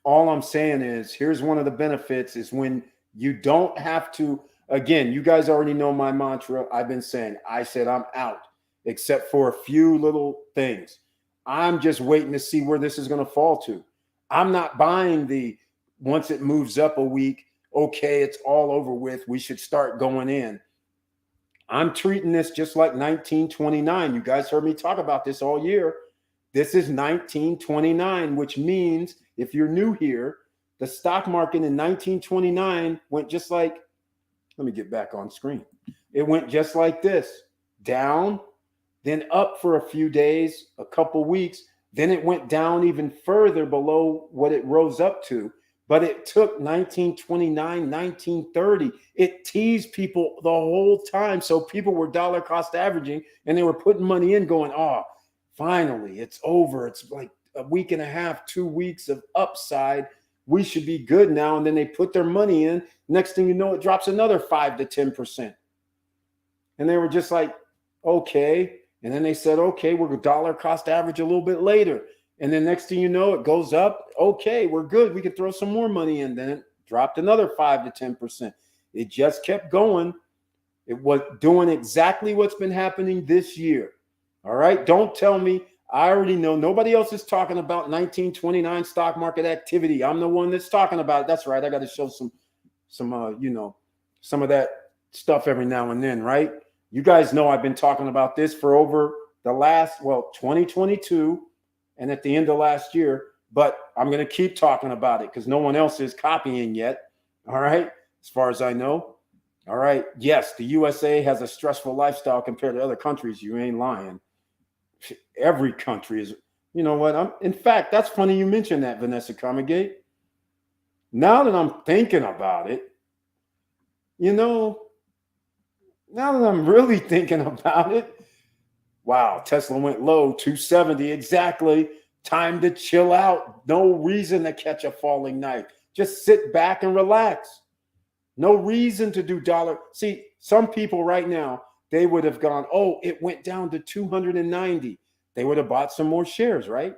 Speaker 1: I'm saying is, here's one of the benefits is when you don't have to, again, you guys already know my mantra. I've been saying, I said I'm out, except for a few little things. I'm just waiting to see where this is going to fall to. I'm not buying once it moves up a week, okay, it's all over with, we should start going in. I'm treating this just like 1929. You guys heard me talk about this all year. This is 1929, which means if you're new here, the stock market in 1929 went just like, let me get back on screen. It went just like this, down, then up for a few days, a couple weeks. Then it went down even further below what it rose up to. But it took 1929, 1930. It teased people the whole time. So people were dollar cost averaging and they were putting money in going, oh, finally, it's over. It's like a week and a half, 2 weeks of upside. We should be good now. And then they put their money in. Next thing you know, it drops another 5 to 10%. And they were just like, okay. And then they said, okay, we're dollar cost average a little bit later. And then next thing you know, it goes up. Okay, we're good. We could throw some more money in. Then it dropped another 5 to 10%. It just kept going. It was doing exactly what's been happening this year. All right. Don't tell me. I already know. Nobody else is talking about 1929 stock market activity. I'm the one that's talking about it. That's right. I got to show some some of that stuff every now and then, right? You guys know I've been talking about this for over the last, 2022 and at the end of last year, but I'm going to keep talking about it because no one else is copying yet. All right. As far as I know. All right. Yes, the USA has a stressful lifestyle compared to other countries. You ain't lying. Every country is, you know what? In fact, that's funny you mentioned that, Vanessa Comegate. Now that I'm thinking about it, now that I'm really thinking about it, wow, Tesla went low, 270 exactly. Time to chill out. No reason to catch a falling knife. Just sit back and relax. No reason to do dollar. See, some people right now, they would have gone, oh, it went down to 290. They would have bought some more shares, right?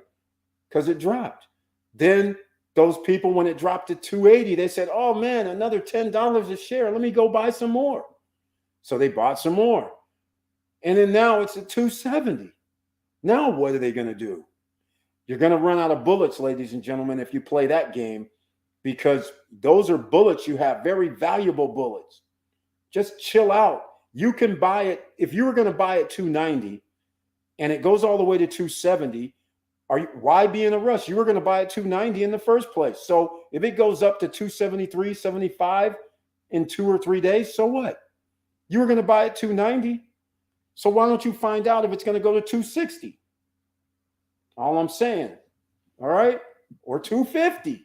Speaker 1: Because it dropped. Then those people, when it dropped to 280, they said, oh man, another $10 a share. Let me go buy some more. So they bought some more. And then now it's at 270. Now what are they going to do? You're going to run out of bullets, ladies and gentlemen, if you play that game, because those are bullets you have, very valuable bullets. Just chill out. You can buy it. If you were going to buy it 290 and it goes all the way to 270, why be in a rush? You were going to buy it 290 in the first place. So if it goes up to 273, 75 in 2 or 3 days, so what? You were going to buy it 290. So why don't you find out if it's going to go to 260? All I'm saying. All right? Or 250.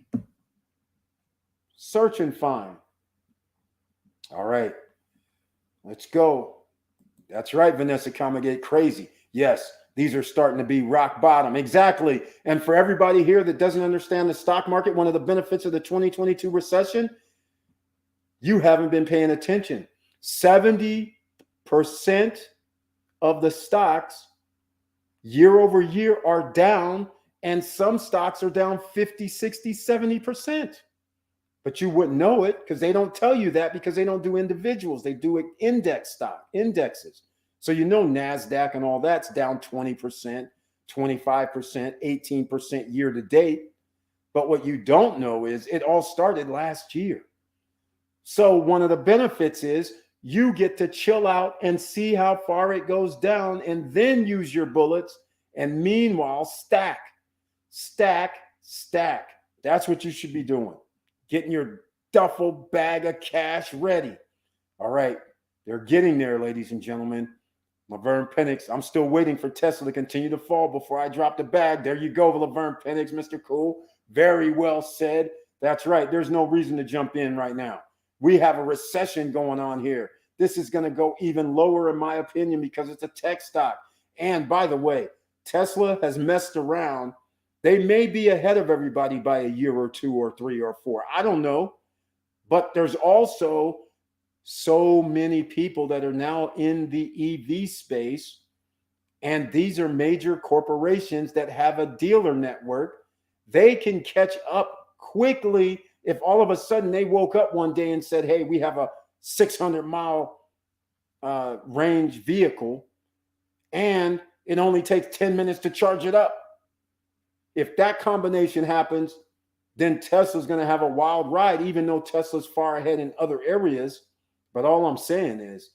Speaker 1: Search and find. All right. Let's go. That's right, Vanessa Comegate. Crazy. Yes, these are starting to be rock bottom. Exactly. And for everybody here that doesn't understand the stock market, one of the benefits of the 2022 recession, you haven't been paying attention. 70% of the stocks year over year are down, and some stocks are down 50, 60, 70%. But you wouldn't know it because they don't tell you that because they don't do individuals. They do indexes. So NASDAQ and all that's down 20%, 25%, 18% year to date. But what you don't know is it all started last year. So one of the benefits is you get to chill out and see how far it goes down and then use your bullets. And meanwhile, stack. That's what you should be doing. Getting your duffel bag of cash ready. All right. They're getting there, ladies and gentlemen. Laverne Penix, I'm still waiting for Tesla to continue to fall before I drop the bag. There you go, Laverne Penix, Mr. Cool. Very well said. That's right. There's no reason to jump in right now. We have a recession going on here. This is going to go even lower, in my opinion, because it's a tech stock. And by the way, Tesla has messed around. They may be ahead of everybody by a year or 2 or 3 or 4. I don't know. But there's also so many people that are now in the EV space. And these are major corporations that have a dealer network. They can catch up quickly if all of a sudden they woke up one day and said, hey, we have a 600-mile range vehicle and it only takes 10 minutes to charge it up. If that combination happens, then Tesla's going to have a wild ride, even though Tesla's far ahead in other areas. But all I'm saying is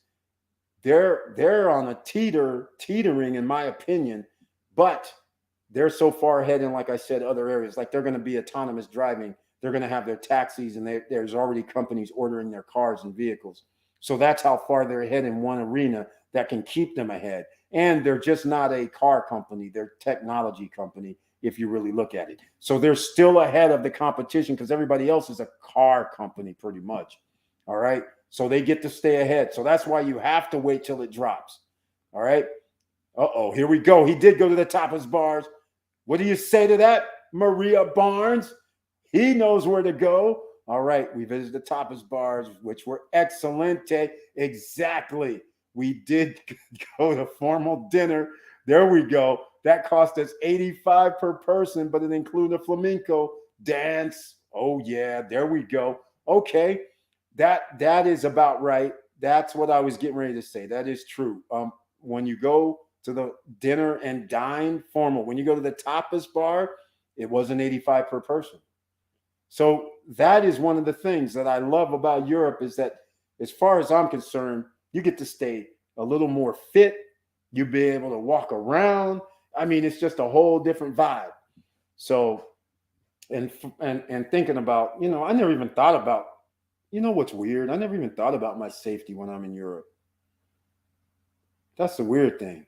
Speaker 1: they're on a teetering, in my opinion, but they're so far ahead in, like I said, other areas. Like they're going to be autonomous driving. They're going to have their taxis, and there's already companies ordering their cars and vehicles. So that's how far they're ahead in one arena that can keep them ahead. And they're just not a car company. They're a technology company, if you really look at it. So they're still ahead of the competition because everybody else is a car company pretty much. All right. So they get to stay ahead. So that's why you have to wait till it drops. All right. Uh-oh, here we go. He did go to the tapas bars. What do you say to that, Maria Barnes? He knows where to go. All right. We visited the tapas bars, which were excelente. Exactly. We did go to formal dinner. There we go. That cost us $85 per person, but it included a flamenco dance. Oh, yeah. There we go. Okay. That is about right. That's what I was getting ready to say. That is true. When you go to the dinner and dine formal. When you go to the tapas bar, it wasn't 85 per person. So that is one of the things that I love about Europe, is that as far as I'm concerned, you get to stay a little more fit. You'll be able to walk around. I mean, it's just a whole different vibe. So, and thinking about, I never even thought about, what's weird? I never even thought about my safety when I'm in Europe. That's the weird thing.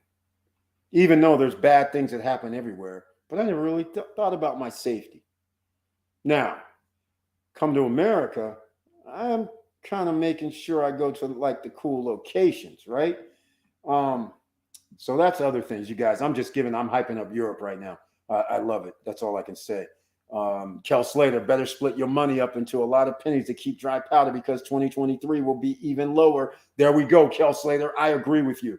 Speaker 1: Even though there's bad things that happen everywhere, but I never really thought about my safety. Now, come to America, I'm kind of making sure I go to like the cool locations, right? So that's other things, you guys. I'm hyping up Europe right now. I love it. That's all I can say. Kel Slater, better split your money up into a lot of pennies to keep dry powder, because 2023 will be even lower. There we go, Kel Slater. I agree with you.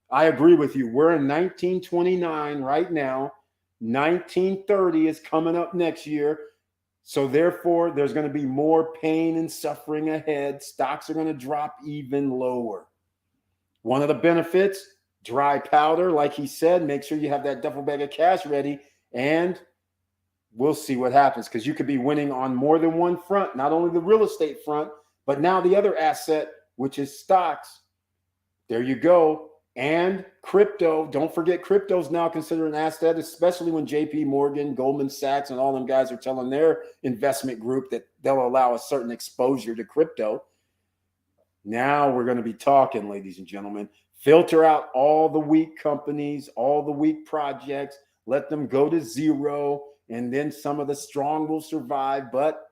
Speaker 1: We're in 1929 right now. 1930 is coming up next year. So therefore, there's going to be more pain and suffering ahead. Stocks are going to drop even lower. One of the benefits, dry powder, like he said, make sure you have that duffel bag of cash ready, and we'll see what happens, because you could be winning on more than one front, not only the real estate front, but now the other asset, which is stocks. There you go. And crypto. Don't forget, crypto is now considered an asset, especially when JP Morgan, Goldman Sachs, and all them guys are telling their investment group that they'll allow a certain exposure to crypto. Now we're going to be talking, ladies and gentlemen. Filter out all the weak companies, all the weak projects, let them go to zero, and then some of the strong will survive, but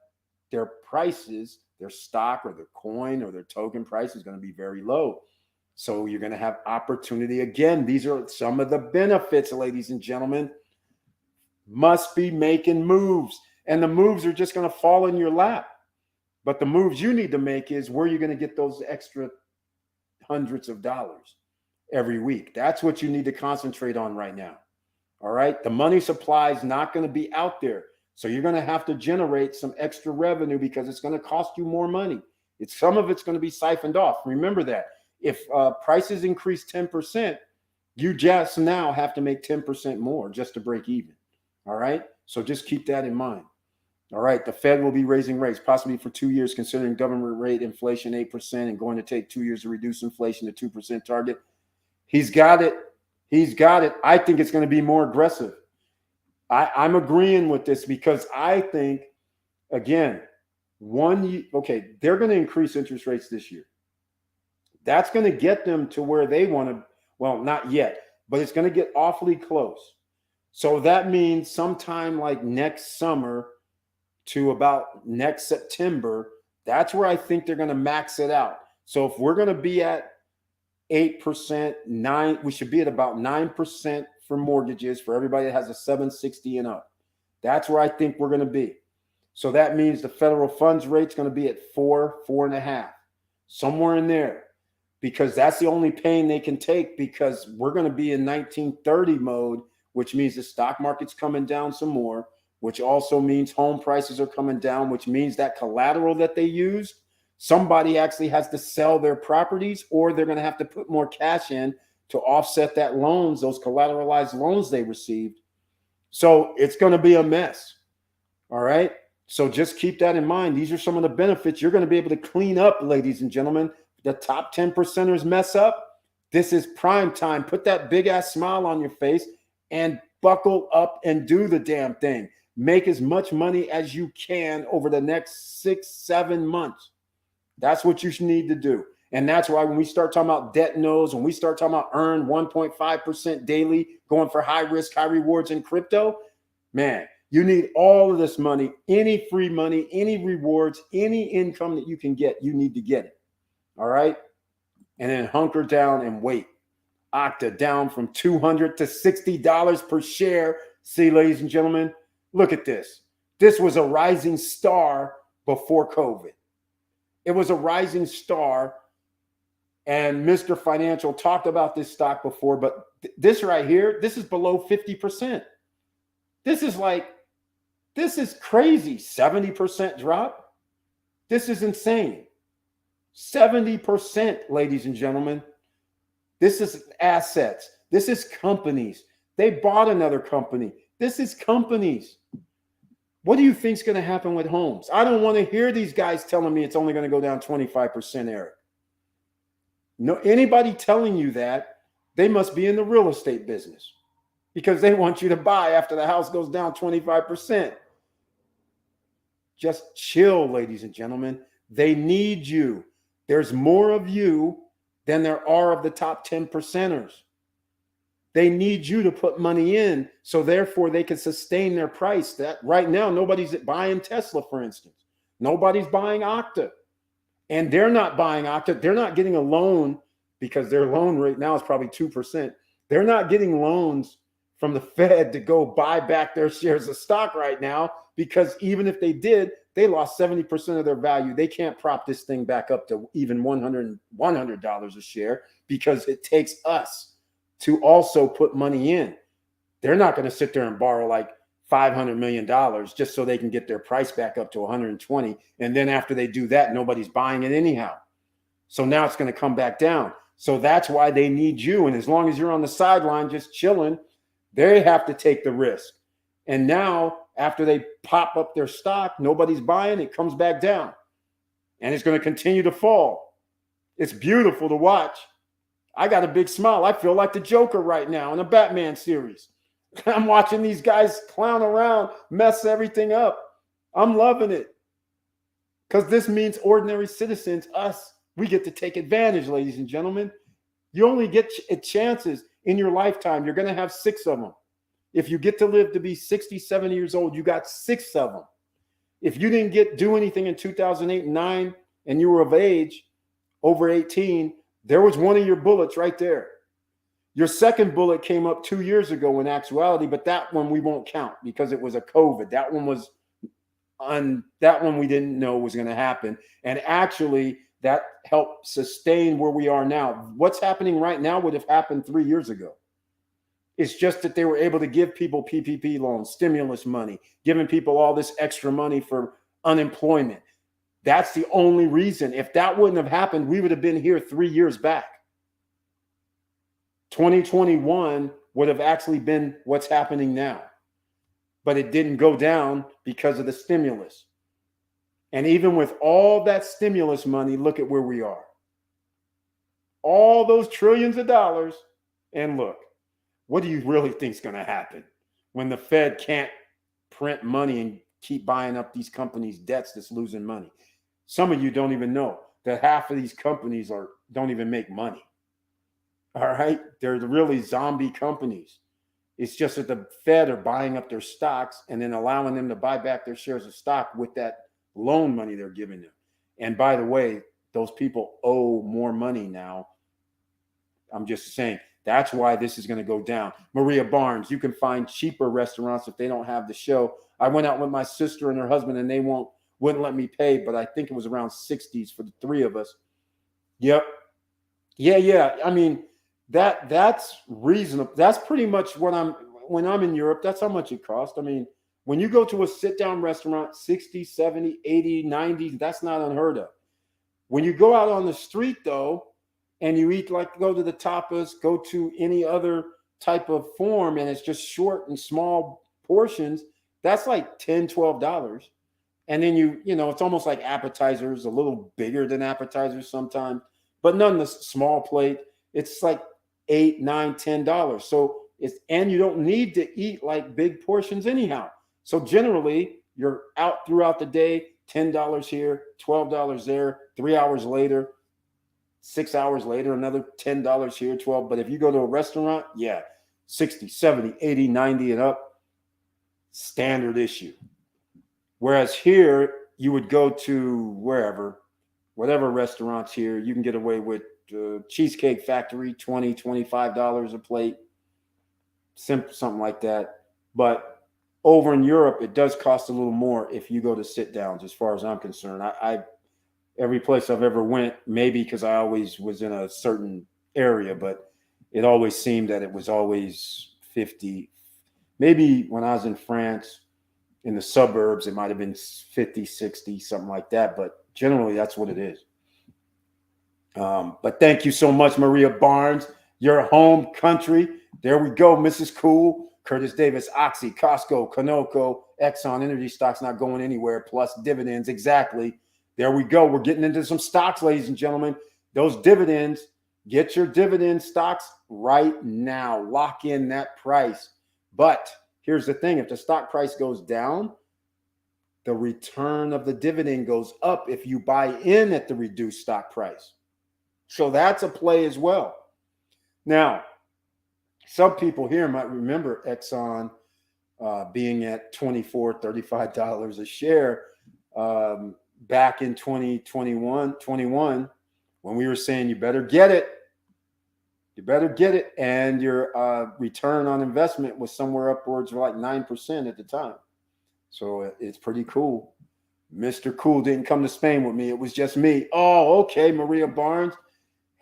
Speaker 1: their prices, their stock or their coin or their token price is going to be very low. So you're going to have opportunity. Again, these are some of the benefits, ladies and gentlemen. Must be making moves. And the moves are just going to fall in your lap. But the moves you need to make is where you're going to get those extra hundreds of dollars every week. That's what you need to concentrate on right now. All right. The money supply is not going to be out there. So you're going to have to generate some extra revenue, because it's going to cost you more money. Some of it's going to be siphoned off. Remember that. If prices increase 10%, you just now have to make 10% more just to break even. All right. So just keep that in mind. All right. The Fed will be raising rates possibly for 2 years, considering government rate inflation 8% and going to take 2 years to reduce inflation to 2% target. He's got it. I think it's going to be more aggressive. I'm agreeing with this, because I think, again, they're going to increase interest rates this year. That's going to get them to where they want to. Well, not yet, but it's going to get awfully close. So that means sometime like next summer to about next September, that's where I think they're going to max it out. So if we're going to be at 8%, we should be at about 9% for mortgages for everybody that has a 760 and up. That's where I think we're going to be. So that means the federal funds rate's going to be at 4.5, somewhere in there. Because that's the only pain they can take, because we're going to be in 1930 mode, which means the stock market's coming down some more, which also means home prices are coming down, which means that collateral that they use, somebody actually has to sell their properties, or they're going to have to put more cash in to offset that loans, those collateralized loans they received. So it's going to be a mess. All right. So just keep that in mind. These are some of the benefits you're going to be able to clean up, ladies and gentlemen. The top 10 percenters mess up. This is prime time. Put that big ass smile on your face and buckle up and do the damn thing. Make as much money as you can over the next 6-7 months. That's what you should need to do. And that's why when we start talking about debt no's, when we start talking about earn 1.5% daily, going for high risk, high rewards in crypto, man, you need all of this money, any free money, any rewards, any income that you can get, you need to get it. All right. And then hunker down and wait. Okta down from $200 to $60 per share. See, ladies and gentlemen, look at this. This was a rising star before COVID. It was a rising star. And Mr. Financial talked about this stock before, but this right here, this is below 50%. This is crazy. 70% drop. This is insane. 70%, ladies and gentlemen. This is assets. This is companies. They bought another company. This is companies. What do you think is going to happen with homes? I don't want to hear these guys telling me it's only going to go down 25%, Eric. No, anybody telling you that, they must be in the real estate business because they want you to buy after the house goes down 25%. Just chill, ladies and gentlemen. They need you. There's more of you than there are of the top 10 percenters. They need you to put money in, so therefore they can sustain their price. That right now, nobody's buying Tesla, for instance. Nobody's buying Okta. And they're not buying Okta. They're not getting a loan because their loan rate now is probably 2%. They're not getting loans from the Fed to go buy back their shares of stock right now because even if they did, they lost 70% of their value. They can't prop this thing back up to even $100 a share because it takes us to also put money in. They're not going to sit there and borrow like $500 million just so they can get their price back up to 120. And then after they do that, nobody's buying it anyhow. So now it's going to come back down. So that's why they need you. And as long as you're on the sideline just chilling, they have to take the risk. And now after they pop up their stock, nobody's buying, it comes back down. And it's going to continue to fall. It's beautiful to watch. I got a big smile. I feel like the Joker right now in a Batman series. I'm watching these guys clown around, mess everything up. I'm loving it. Because this means ordinary citizens, us, we get to take advantage, ladies and gentlemen. You only get chances in your lifetime. You're going to have 6 of them. If you get to live to be 60, 70 years old, you got 6 of them. If you didn't do anything in 2008 and 9 and you were of age, over 18, there was one of your bullets right there. Your second bullet came up 2 years ago in actuality, but that one we won't count because it was a COVID. That one we didn't know was going to happen. And actually, that helped sustain where we are now. What's happening right now would have happened 3 years ago. It's just that they were able to give people PPP loans, stimulus money, giving people all this extra money for unemployment. That's the only reason. If that wouldn't have happened, we would have been here 3 years back. 2021 would have actually been what's happening now. But it didn't go down because of the stimulus. And even with all that stimulus money, look at where we are. All those trillions of dollars. And look, what do you really think is going to happen when the Fed can't print money and keep buying up these companies' debts that's losing money? Some of you don't even know that half of these companies don't even make money. All right? They're really zombie companies. It's just that the Fed are buying up their stocks and then allowing them to buy back their shares of stock with that loan money they're giving them. And by the way, those people owe more money now. I'm just saying, that's why this is going to go down. Maria Barnes, you can find cheaper restaurants if they don't have the show. I went out with my sister and her husband and they wouldn't let me pay, but I think it was around 60s for the 3 of us. Yep. Yeah. I mean, that's reasonable. That's pretty much when I'm in Europe, that's how much it costs. I mean, when you go to a sit-down restaurant, 60, 70, 80, 90, that's not unheard of. When you go out on the street, though, and you eat, like go to the tapas, go to any other type of form, and it's just short and small portions, that's like $10, $12. And then you know, it's almost like appetizers, a little bigger than appetizers sometimes, but none the small plate, it's like $8, $9, $10. So and you don't need to eat like big portions anyhow. So generally, you're out throughout the day, $10 here, $12 there, 3 hours later, 6 hours later, another $10 here, 12. But if you go to a restaurant, yeah, 60, 70, 80, 90 and up, standard issue. Whereas here, you would go to whatever restaurants here, you can get away with Cheesecake Factory, $20, $25 a plate, something like that. But over in Europe, it does cost a little more if you go to sit downs, as far as I'm concerned. Every place I've ever went, maybe because I always was in a certain area, but it always seemed that it was always 50. Maybe when I was in France, in the suburbs, it might have been 50, 60, something like that. But generally, that's what it is. But thank you so much, Maria Barnes. your home country. There we go, Mrs. Cool, Curtis Davis, Oxy, Costco, Conoco, Exxon Energy stocks not going anywhere, plus dividends. Exactly. There we go. We're getting into some stocks, ladies and gentlemen. Those dividends, get your dividend stocks right now. Lock in that price. But here's the thing. If the stock price goes down, the return of the dividend goes up if you buy in at the reduced stock price. So that's a play as well. Now, some people here might remember Exxon being at $24, $35 a share back in 2021, when we were saying you better get it. You better get it. And your return on investment was somewhere upwards of like 9% at the time. So it's pretty cool. Mr. Cool didn't come to Spain with me. It was just me. Oh, okay, Maria Barnes,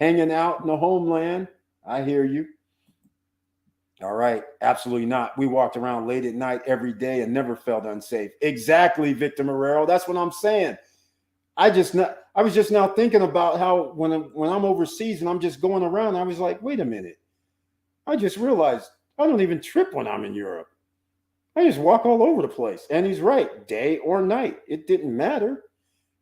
Speaker 1: hanging out in the homeland. I hear you. All right, absolutely not. We walked around late at night every day and never felt unsafe. Exactly, Victor Marrero. That's what I'm saying. I was just now thinking about how when I'm overseas and I'm just going around, I was like, wait a minute. I just realized I don't even trip when I'm in Europe. I just walk all over the place. And he's right, day or night. It didn't matter.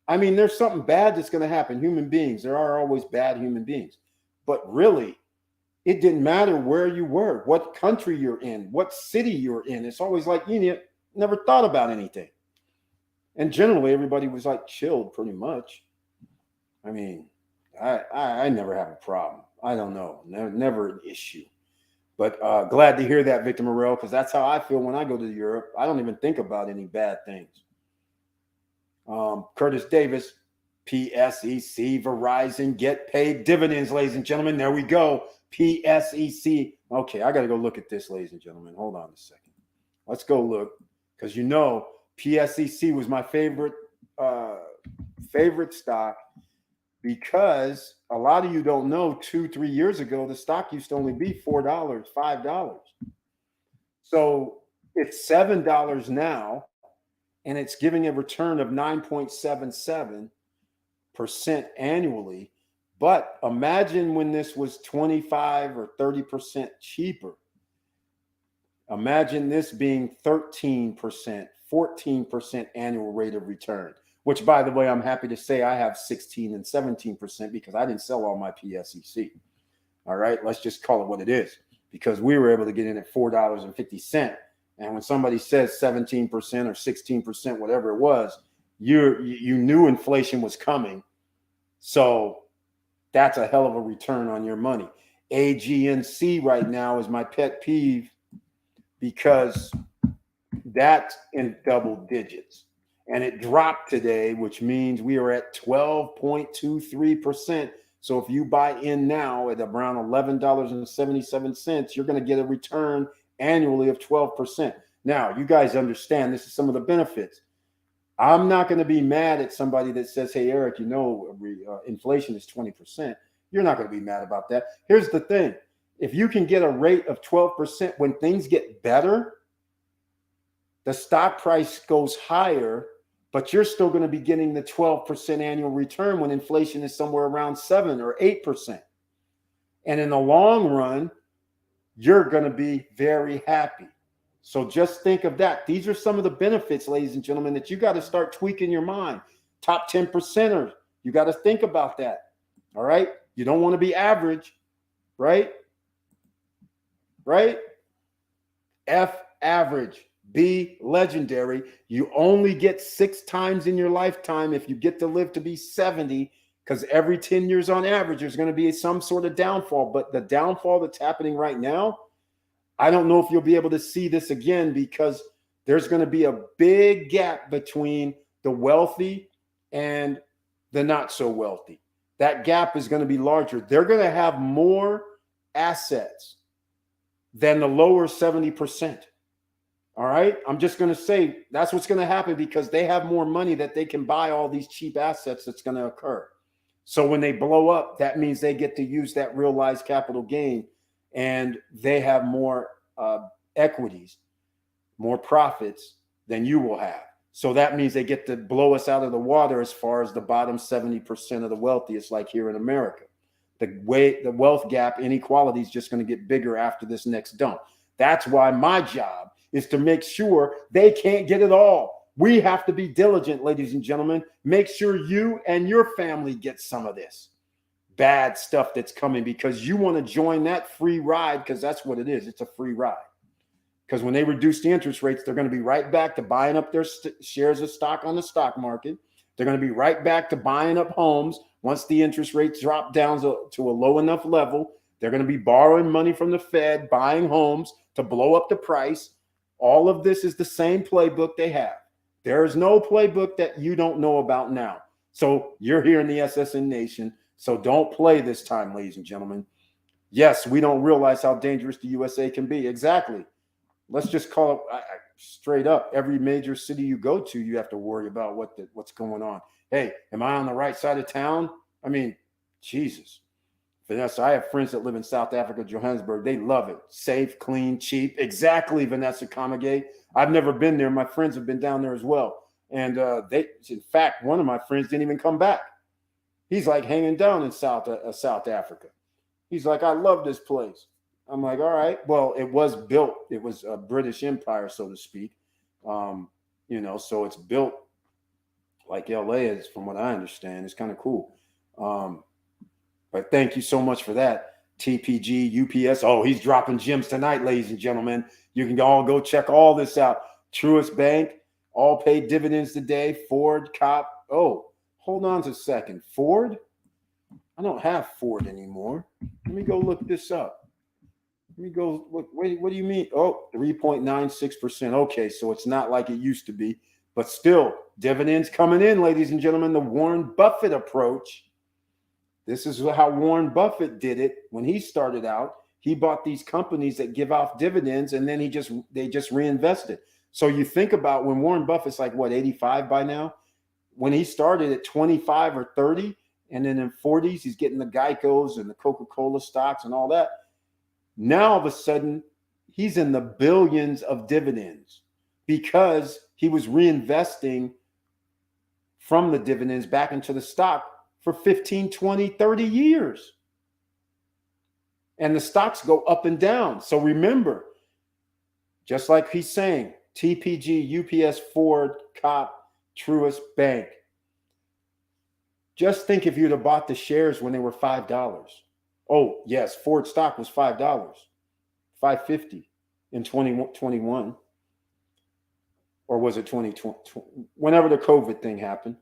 Speaker 1: I mean, there's something bad that's going to happen. Human beings, there are always bad human beings. But really, it didn't matter where you were, what country you're in, what city you're in. It's always like you never thought about anything. And generally, everybody was like chilled pretty much. I mean, I never have a problem. I don't know. Never an issue. But glad to hear that, Victor Morel, because that's how I feel when I go to Europe. I don't even think about any bad things. Curtis Davis, PSEC, Verizon, get paid dividends, ladies and gentlemen. There we go. PSEC. Okay, I got to go look at this, ladies and gentlemen. Hold on a second. Let's go look, because you know PSEC was my favorite stock, because a lot of you don't know 2-3 years ago the stock used to only be $4, $5. So it's $7 now, and it's giving a return of 9.77% annually. But imagine when this was 25 or 30% cheaper. Imagine this being 13%, 14% annual rate of return, which, by the way, I'm happy to say I have 16 and 17% because I didn't sell all my PSEC. All right, let's just call it what it is, because we were able to get in at $4.50. And when somebody says 17% or 16%, whatever it was, you knew inflation was coming. So that's a hell of a return on your money. AGNC right now is my pet peeve, because that's in double digits. And it dropped today, which means we are at 12.23%. So if you buy in now at around $11.77, you're going to get a return annually of 12%. Now, you guys understand this is some of the benefits. I'm not going to be mad at somebody that says, hey, Eric, inflation is 20%. You're not going to be mad about that. Here's the thing. If you can get a rate of 12% when things get better, the stock price goes higher, but you're still going to be getting the 12% annual return when inflation is somewhere around 7 or 8%. And in the long run, you're going to be very happy. So just think of that. These are some of the benefits, ladies and gentlemen, that you got to start tweaking your mind. Top 10%ers, you got to think about that. All right? You don't want to be average, right? Right? F average. Be legendary. You only get 6 times in your lifetime if you get to live to be 70, because every 10 years on average, there's going to be some sort of downfall. But the downfall that's happening right now, I don't know if you'll be able to see this again, because there's going to be a big gap between the wealthy and the not so wealthy. That gap is going to be larger. They're going to have more assets than the lower 70%. All right. I'm just going to say that's what's going to happen, because they have more money that they can buy all these cheap assets that's going to occur. So when they blow up, that means they get to use that realized capital gain, and they have more equities, more profits than you will have. So that means they get to blow us out of the water as far as the bottom 70% of the wealthiest, like here in America. the wealth gap inequality is just going to get bigger after this next dump. That's why my job is to make sure they can't get it all. We have to be diligent, ladies and gentlemen. Make sure you and your family get some of this bad stuff that's coming, because you want to join that free ride, because that's what it is. It's a free ride. Because when they reduce the interest rates, they're going to be right back to buying up their shares of stock on the stock market. They're going to be right back to buying up homes once the interest rates drop down to a low enough level. They're going to be borrowing money from the Fed, buying homes to blow up the price. All of this is the same playbook they have. There is no playbook that you don't know about now. So you're here in the SSN Nation. So don't play this time, ladies and gentlemen. Yes, we don't realize how dangerous the USA can be. Exactly. Let's just call it straight up. Every major city you go to, you have to worry about what's going on. Hey, am I on the right side of town? I mean, Jesus. Vanessa, I have friends that live in South Africa, Johannesburg. They love it. Safe, clean, cheap. Exactly, Vanessa Comegay. I've never been there. My friends have been down there as well. And in fact, one of my friends didn't even come back. He's like hanging down in South Africa. He's like, I love this place. I'm like, all right. Well, it was built. It was a British Empire, so to speak. So it's built like LA is, from what I understand. It's kind of cool. But thank you so much for that. TPG, UPS. Oh, he's dropping gems tonight, ladies and gentlemen. You can all go check all this out. Truist Bank, all paid dividends today. Ford, COP. Oh, hold on a second. Ford? I don't have Ford anymore. Let me go look this up. Let me go look. Wait, what do you mean? Oh, 3.96%. Okay, so it's not like it used to be. But still, dividends coming in, ladies and gentlemen. The Warren Buffett approach. This is how Warren Buffett did it when he started out. He bought these companies that give off dividends, and then they just reinvested. So you think about when Warren Buffett's like, what, 85 by now? When he started at 25 or 30, and then in 40s, he's getting the Geicos and the Coca-Cola stocks and all that. Now, all of a sudden, he's in the billions of dividends because he was reinvesting from the dividends back into the stock for 15, 20, 30 years. And the stocks go up and down. So remember, just like he's saying, TPG, UPS, Ford, COP, Truist Bank. Just think if you'd have bought the shares when they were $5. Oh, yes, Ford stock was $5, $5.50 in 2021. Or was it 2020? Whenever the COVID thing happened.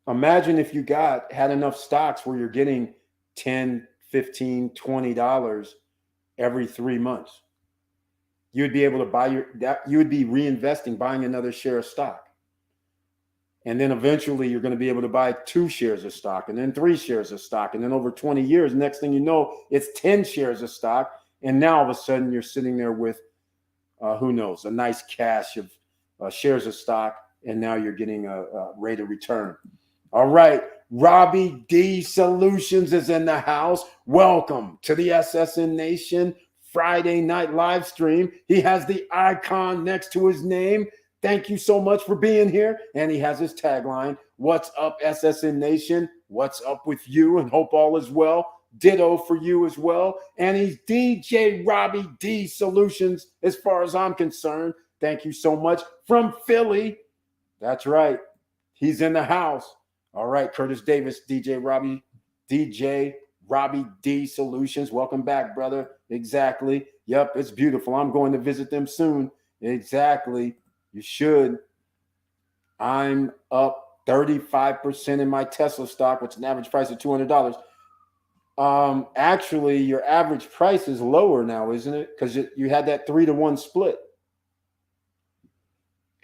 Speaker 1: Imagine if you had enough stocks where you're getting $10, $15, $20 every 3 months. You'd be able to buy you would be reinvesting, buying another share of stock. And then eventually you're going to be able to buy 2 shares of stock, and then 3 shares of stock. And then over 20 years, next thing you know, it's 10 shares of stock. And now all of a sudden you're sitting there with, who knows, a nice cache of shares of stock. And now you're getting a rate of return. All right. Robbie D Solutions is in the house. Welcome to the SSN Nation Friday night live stream. He has the icon next to his name. Thank you so much for being here. And he has his tagline, what's up, SSN Nation? What's up with you? And hope all is well. Ditto for you as well. And he's DJ Robbie D Solutions as far as I'm concerned. Thank you so much. From Philly. That's right. He's in the house. All right, Curtis Davis, DJ Robbie D Solutions. Welcome back, brother. Exactly. Yep, it's beautiful. I'm going to visit them soon. Exactly. You should. I'm up 35% in my Tesla stock, which is an average price of $200. Actually, your average price is lower now, isn't it? Because you had that 3-to-1 split.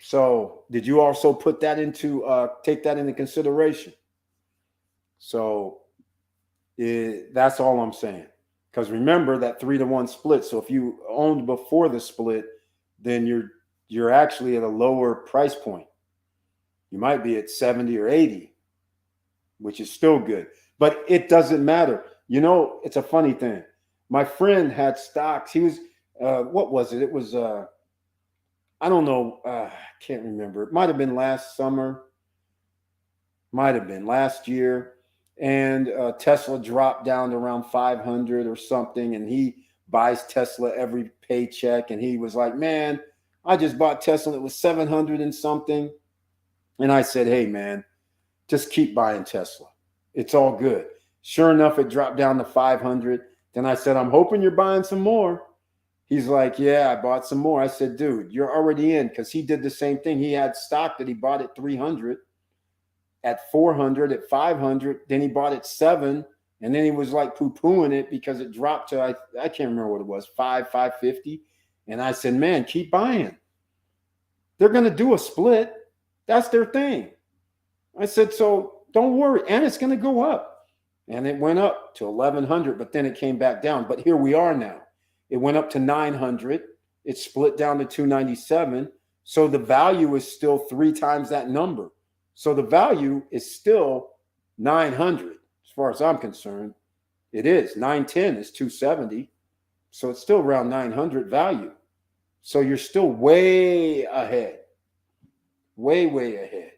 Speaker 1: So did you also put that take that into consideration? So that's all I'm saying. Because remember that 3-to-1 split. So if you owned before the split, then you're actually at a lower price point. You might be at 70 or 80, which is still good. But it doesn't matter. You know, it's a funny thing. My friend had stocks. He was, what was it? It was, I don't know. I can't remember. It might have been last summer. Might have been last year. and Tesla dropped down to around 500 or something, and he buys Tesla every paycheck, and he was like, man, I just bought Tesla, it was 700 and something. And I said, hey, man, just keep buying Tesla. It's all good. Sure enough, it dropped down to 500. Then I said, I'm hoping you're buying some more. He's like, yeah, I bought some more. I said, dude, you're already in, because he did the same thing. He had stock that he bought at 300, at 400, at 500. Then he bought at 7. And then he was like poo-pooing it because it dropped to, I can't remember what it was, 550. And I said, man, keep buying. They're going to do a split. That's their thing. I said, so don't worry. And it's going to go up. And it went up to 1,100, but then it came back down. But here we are now. It went up to 900. It split down to 297. So the value is still 3 times that number. So the value is still 900. As far as I'm concerned, it is. 910 is 270. So it's still around 900 value. So you're still way ahead. Way, way ahead.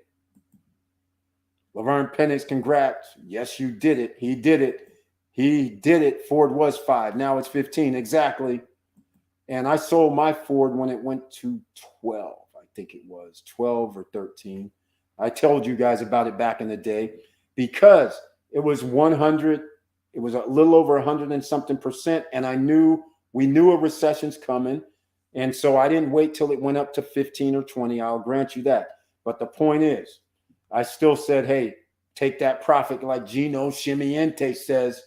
Speaker 1: Laverne Penix, congrats. Yes, you did it. He did it. He did it. Ford was 5. Now it's 15. Exactly. And I sold my Ford when it went to 12. I think it was 12 or 13. I told you guys about it back in the day because it was 100. It was a little over 100 and something percent. And we knew a recession's coming. And so I didn't wait till it went up to 15 or 20. I'll grant you that. But the point is, I still said, hey, take that profit like Gino Shimiente says.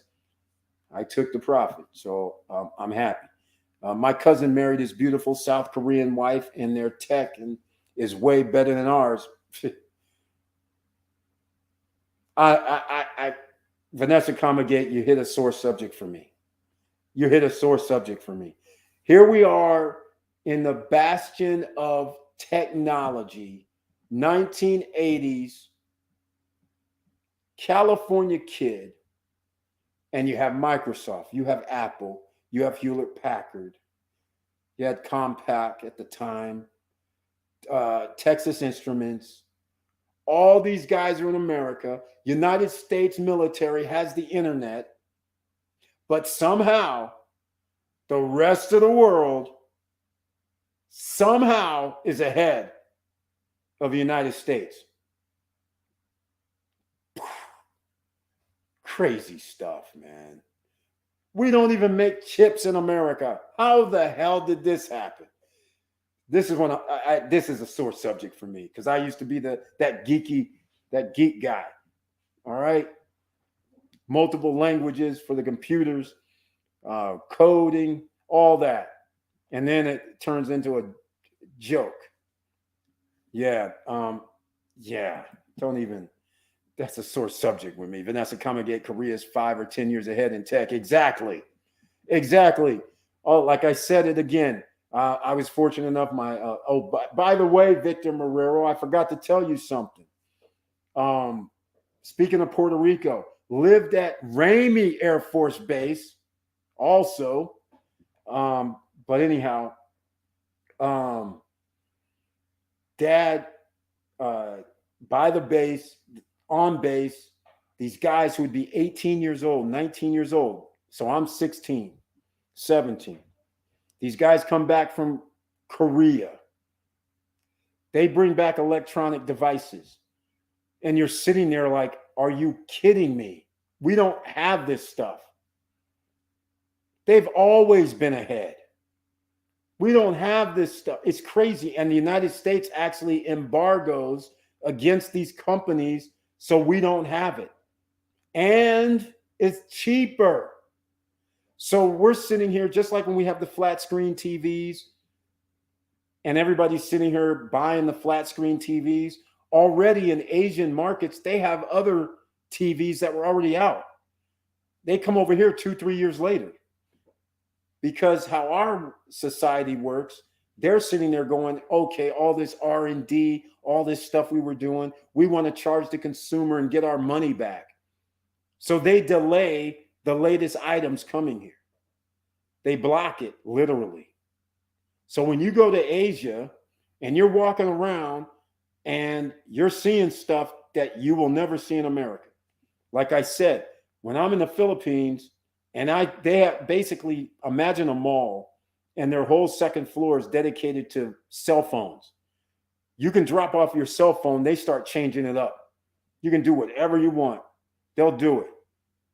Speaker 1: I took the profit. So I'm happy. My cousin married his beautiful South Korean wife, and their tech is way better than ours. Vanessa Comagate, you hit a sore subject for me. You hit a sore subject for me. Here we are in the bastion of technology, 1980s, California kid, and you have Microsoft, you have Apple, you have Hewlett Packard, you had Compaq at the time, Texas Instruments. All these guys are in America. United States military has the internet, but somehow the rest of the world somehow is ahead of the United States. Crazy stuff, man. We don't even make chips in America. How the hell did this happen? This is this is a sore subject for me because I used to be that geek guy. All right, multiple languages for the computers, coding, all that, and then it turns into a joke. Yeah, don't even. That's a sore subject with me. Vanessa Comagate, Korea is 5 or 10 years ahead in tech. Exactly. Oh, like I said it again. I was fortunate enough. By the way, Victor Marrero, I forgot to tell you something. Speaking of Puerto Rico, lived at Ramey Air Force Base also. But anyhow, Dad, by the base, on base, these guys who would be 18 years old, 19 years old. So I'm 16, 17. These guys come back from Korea. They bring back electronic devices. And you're sitting there like, are you kidding me? We don't have this stuff. They've always been ahead. We don't have this stuff. It's crazy. And the United States actually embargoes against these companies so we don't have it. And it's cheaper. So we're sitting here just like when we have the flat screen TVs and everybody's sitting here buying the flat screen TVs. Already in Asian markets, they have other TVs that were already out. They come over here 2-3 years later. Because how our society works, they're sitting there going, okay, all this R&D, all this stuff we were doing, we want to charge the consumer and get our money back. So they delay the latest items coming here. They block it, literally. So when you go to Asia and you're walking around and you're seeing stuff that you will never see in America, Like I said, when I'm in the Philippines and they have basically, imagine a mall and their whole second floor is dedicated to cell phones. You can drop off your cell phone. They start changing it up. You can do whatever you want. They'll do it.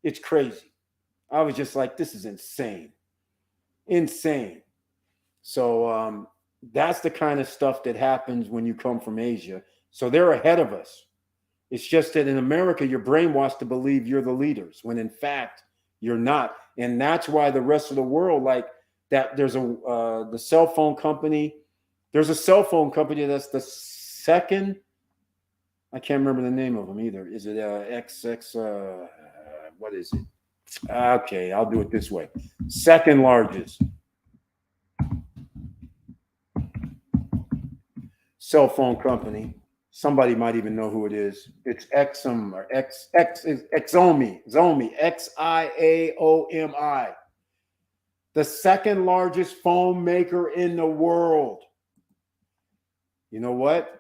Speaker 1: It's crazy. I was just like, this is insane. Insane. So that's the kind of stuff that happens when you come from Asia. So they're ahead of us. It's just that in America, you're brainwashed to believe you're the leaders, when in fact, you're not. And that's why the rest of the world, like that, there's the cell phone company. There's a cell phone company that's the second. I can't remember the name of them either. Is it XX? What is it? Okay, I'll do it this way. Second largest cell phone company. Somebody might even know who it is. It's Exum or Xomi, Xiaomi. The second largest phone maker in the world. You know what?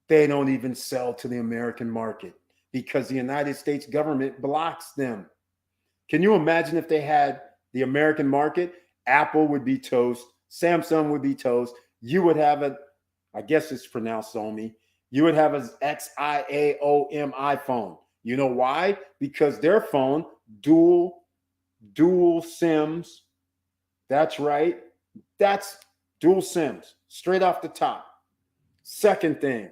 Speaker 1: They don't even sell to the American market because the United States government blocks them. Can you imagine if they had the American market? Apple would be toast. Samsung would be toast. You would have I guess it's pronounced Xiaomi. You would have an Xiaomi phone. You know why? Because their phone, dual SIMs. That's right. That's dual SIMs, straight off the top. Second thing,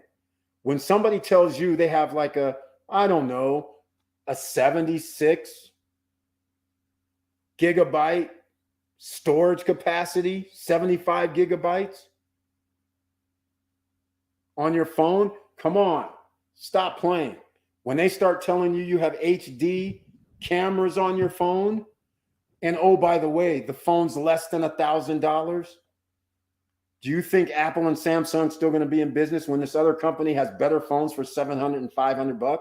Speaker 1: when somebody tells you they have like a 76 gigabyte storage capacity, 75 gigabytes on your phone, come on, stop playing. When they start telling you have HD cameras on your phone, and oh, by the way, the phone's less than $1,000, do you think Apple and Samsung still going to be in business when this other company has better phones for $700 and $500?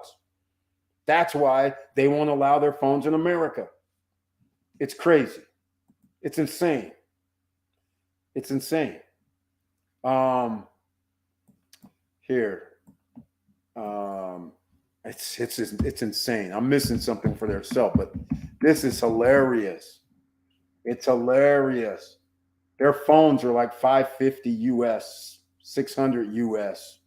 Speaker 1: That's why they won't allow their phones in America. It's crazy. It's insane. It's insane. It's insane. I'm missing something for their self, but this is hilarious. It's hilarious. Their phones are like $550 US, $600 US.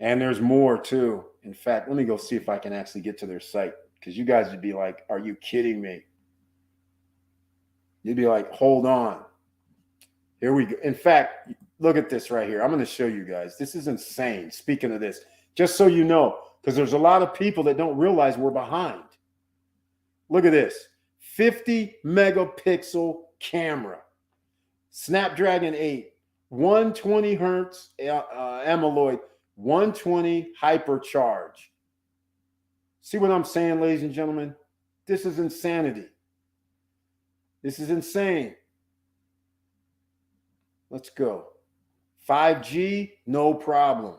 Speaker 1: And there's more too. In fact, let me go see if I can actually get to their site, because you guys would be like, are you kidding me? You'd be like, hold on. Here we go. In fact, look at this right here. I'm going to show you guys. This is insane. Speaking of this, just so you know, because there's a lot of people that don't realize we're behind. Look at this. 50 megapixel camera. Snapdragon 8, 120 hertz AMOLED, 120 hypercharge. See what I'm saying, ladies and gentlemen? This is insanity. This is insane. Let's go. 5G, no problem.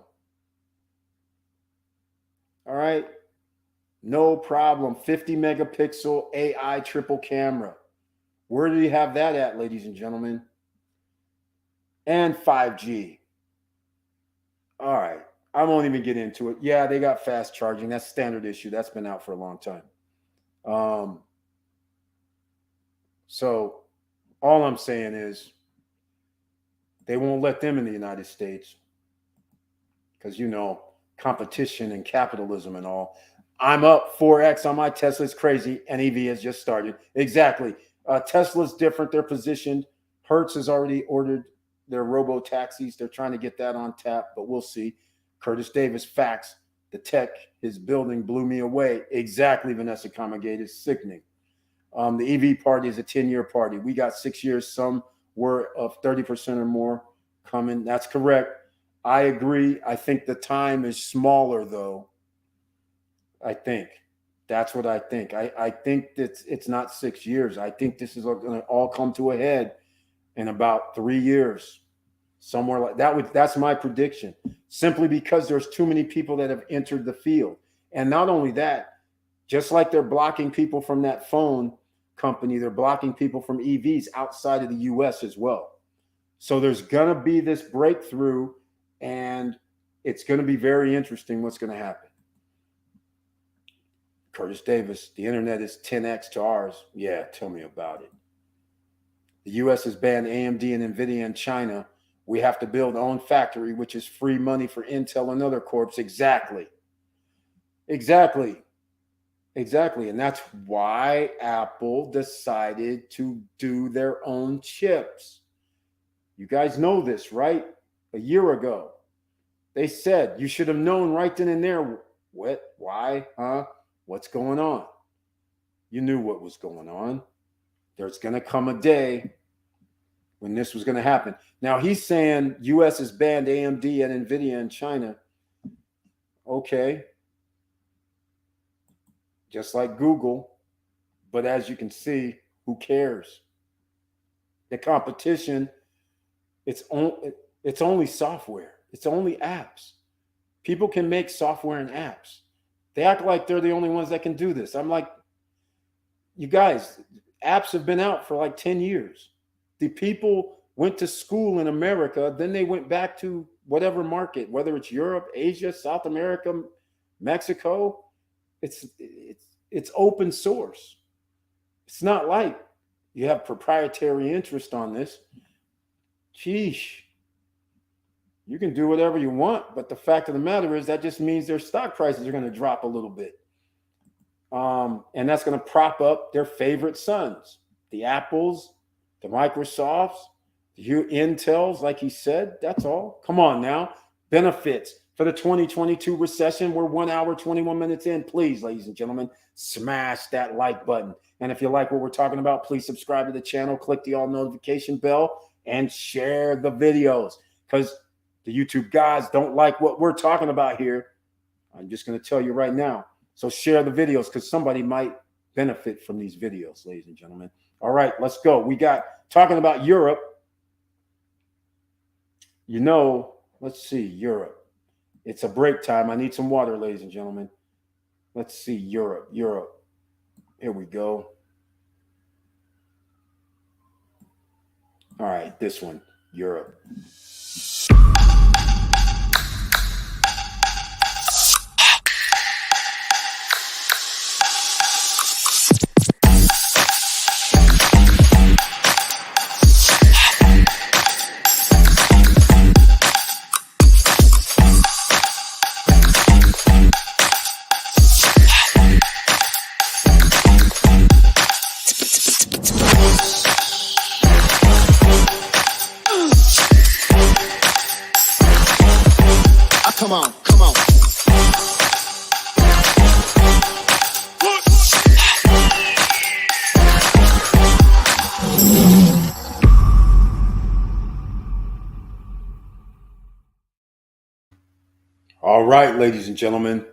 Speaker 1: All right. No problem. 50 megapixel AI triple camera. Where do you have that at, ladies and gentlemen? And 5G. All right. I won't even get into it. Yeah, they got fast charging. That's standard issue. That's been out for a long time. So all I'm saying is they won't let them in the United States because, competition and capitalism and all. I'm up 4X on my Tesla. It's crazy. And EV has just started. Exactly. Tesla's different. They're positioned. Hertz has already ordered their robo-taxis. They're trying to get that on tap, but we'll see. Curtis Davis, facts. The tech his building blew me away. Exactly, Vanessa Comagate is sickening. The EV party is a 10-year party. We got 6 years. Some were of 30% or more coming. That's correct. I agree. I think the time is smaller, though. I think. That's what I think. I think that it's not 6 years. I think this is going to all come to a head in about 3 years. Somewhere like that. That's my prediction. Simply because there's too many people that have entered the field. And not only that, just like they're blocking people from that phone company, they're blocking people from EVs outside of the US as well. So there's going to be this breakthrough, and it's going to be very interesting what's going to happen. Curtis Davis, the internet is 10x to ours. Yeah, tell me about it. The US has banned AMD and NVIDIA in China. We have to build our own factory, which is free money for Intel and other corps. Exactly. And that's why Apple decided to do their own chips. You guys know this, right? A year ago, they said you should have known right then and there. What? Why? Huh? What's going on? You knew what was going on. There's going to come a day when this was going to happen. Now, he's saying U.S. has banned AMD and NVIDIA in China. Okay. Just like Google. But as you can see, who cares? The competition, it's only software. It's only apps. People can make software and apps. They act like they're the only ones that can do this. I'm like, you guys, apps have been out for like 10 years. The people went to school in America, then they went back to whatever market, whether it's Europe, Asia, South America, Mexico. It's open source. It's not like you have proprietary interest on this. Sheesh. You can do whatever you want, but the fact of the matter is that just means their stock prices are going to drop a little bit. And that's going to prop up their favorite sons, the Apples, the Microsofts, the Intels, like he said. That's all. Come on now. Benefits for the 2022 recession. We're 1 hour, 21 minutes in. Please, ladies and gentlemen, smash that like button. And if you like what we're talking about, please subscribe to the channel, click the all notification bell, and share the videos. Because the YouTube guys don't like what we're talking about here. I'm just going to tell you right now. So share the videos because somebody might benefit from these videos, ladies and gentlemen. All right, let's go. We got talking about Europe. You know, let's see, Europe. It's a break time. I need some water, ladies and gentlemen. Let's see, Europe. Here we go. All right, this one, Europe.
Speaker 4: Come on.
Speaker 1: All right, ladies and gentlemen,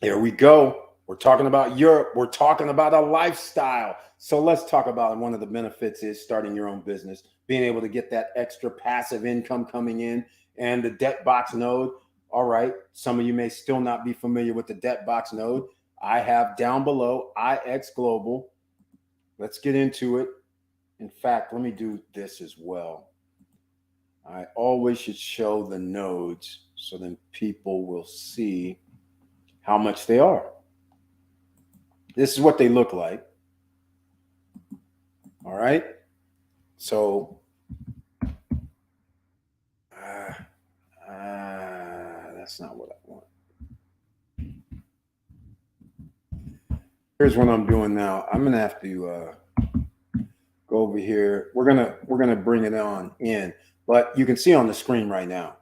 Speaker 1: here we go. We're talking about Europe. We're talking about a lifestyle. So let's talk about one of the benefits is starting your own business, being able to get that extra passive income coming in and the debt box node. All right, some of you may still not be familiar with the debt box node. I have down below IX Global. Let's get into it. In fact, let me do this as well. I always should show the nodes so then people will see how much they are. This is what they look like. All right. So that's not what I want. Here's what I'm doing now. I'm gonna have to go over here. We're gonna bring it on in, but you can see on the screen right now.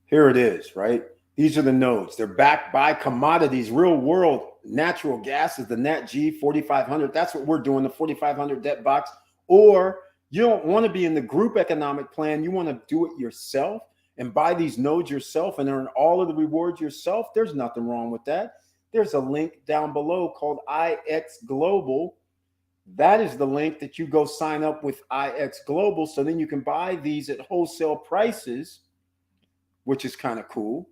Speaker 1: Here it is, right? These are the nodes. They're backed by commodities, real world natural gas is the Nat G 4500. That's what we're doing, the 4500 debt box. Or you don't want to be in the group economic plan. You want to do it yourself and buy these nodes yourself and earn all of the rewards yourself. There's nothing wrong with that. There's a link down below called IX Global. That is the link that you go sign up with IX Global. So then you can buy these at wholesale prices, which is kind of cool.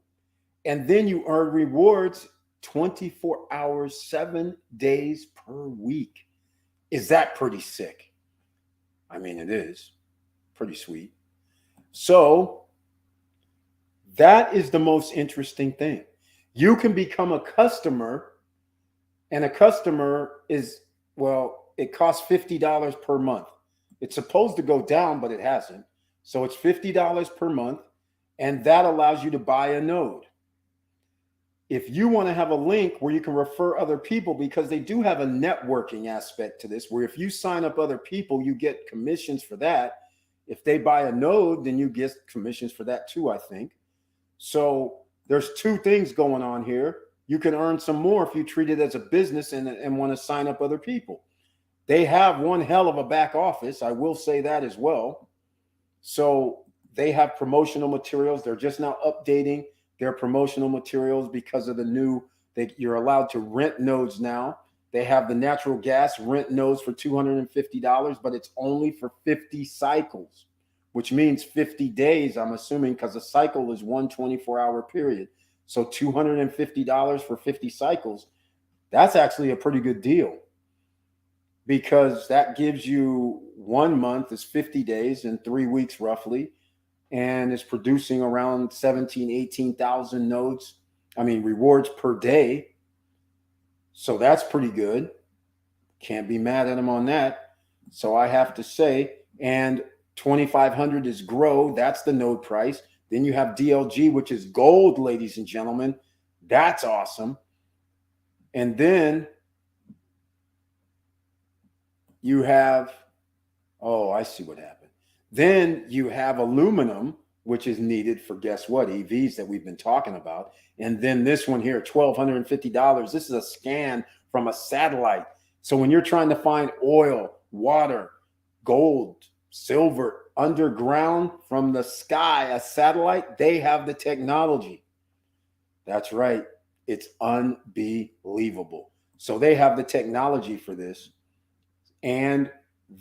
Speaker 1: And then you earn rewards 24 hours, 7 days per week. Is that pretty sick? I mean, it is pretty sweet. So that is the most interesting thing. You can become a customer And a customer is, well, it costs $50 per month. It's supposed to go down, but it hasn't. So it's $50 per month, and that allows you to buy a node. If you want to have a link where you can refer other people, because they do have a networking aspect to this, where if you sign up other people, you get commissions for that. If they buy a node, then you get commissions for that too, I think. So there's two things going on here. You can earn some more if you treat it as a business and want to sign up other people. They have one hell of a back office. I will say that as well. So they have promotional materials. They're just now updating their promotional materials because of the new, you're allowed to rent nodes now. They have the natural gas rent nodes for $250, but it's only for 50 cycles, which means 50 days, I'm assuming, because a cycle is one 24-hour period. So $250 for 50 cycles, that's actually a pretty good deal, because that gives you 1 month is 50 days and 3 weeks roughly, and is producing around 17, 18,000 nodes, rewards per day. So that's pretty good. Can't be mad at them on that. So I have to say, and 2,500 is grow. That's the node price. Then you have DLG, which is gold, ladies and gentlemen. That's awesome. And then you have, oh, I see what happened. Then you have aluminum, which is needed for, guess what, EVs that we've been talking about. And then this one here, $1,250. This is a scan from a satellite. So when you're trying to find oil, water, gold, silver, underground from the sky, a satellite, they have the technology. That's right. It's unbelievable. So they have the technology for this. And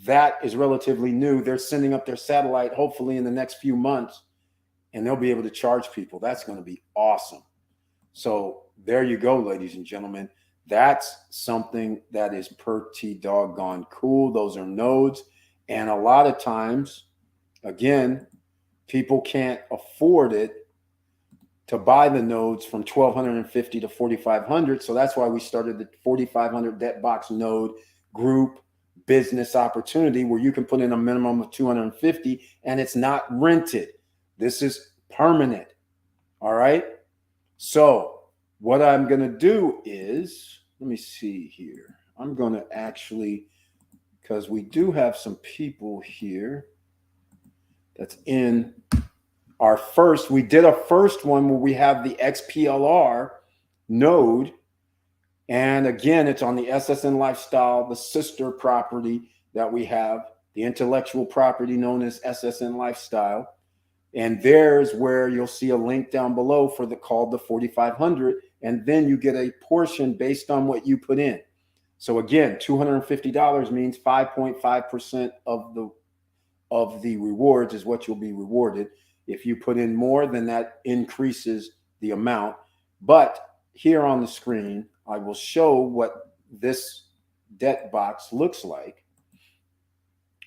Speaker 1: that is relatively new. They're sending up their satellite, hopefully in the next few months, and they'll be able to charge people. That's going to be awesome. So there you go, ladies and gentlemen. That's something that is pretty doggone cool. Those are nodes. And a lot of times, again, people can't afford it to buy the nodes from $1,250 to $4,500. So that's why we started the 4,500 debt box node group business opportunity, where you can put in a minimum of 250 and it's not rented. This is permanent. All right. So what I'm going to do is, let me see here. I'm going to actually, because we do have some people here that's in our first, we did a first one where we have the XPLR node. And again, it's on the SSN Lifestyle, the sister property that we have, the intellectual property known as SSN Lifestyle. And there's where you'll see a link down below for the called the 4,500. And then you get a portion based on what you put in. So again, $250 means 5.5% of the rewards is what you'll be rewarded. If you put in more, then that increases the amount. But here on the screen, I will show what this debt box looks like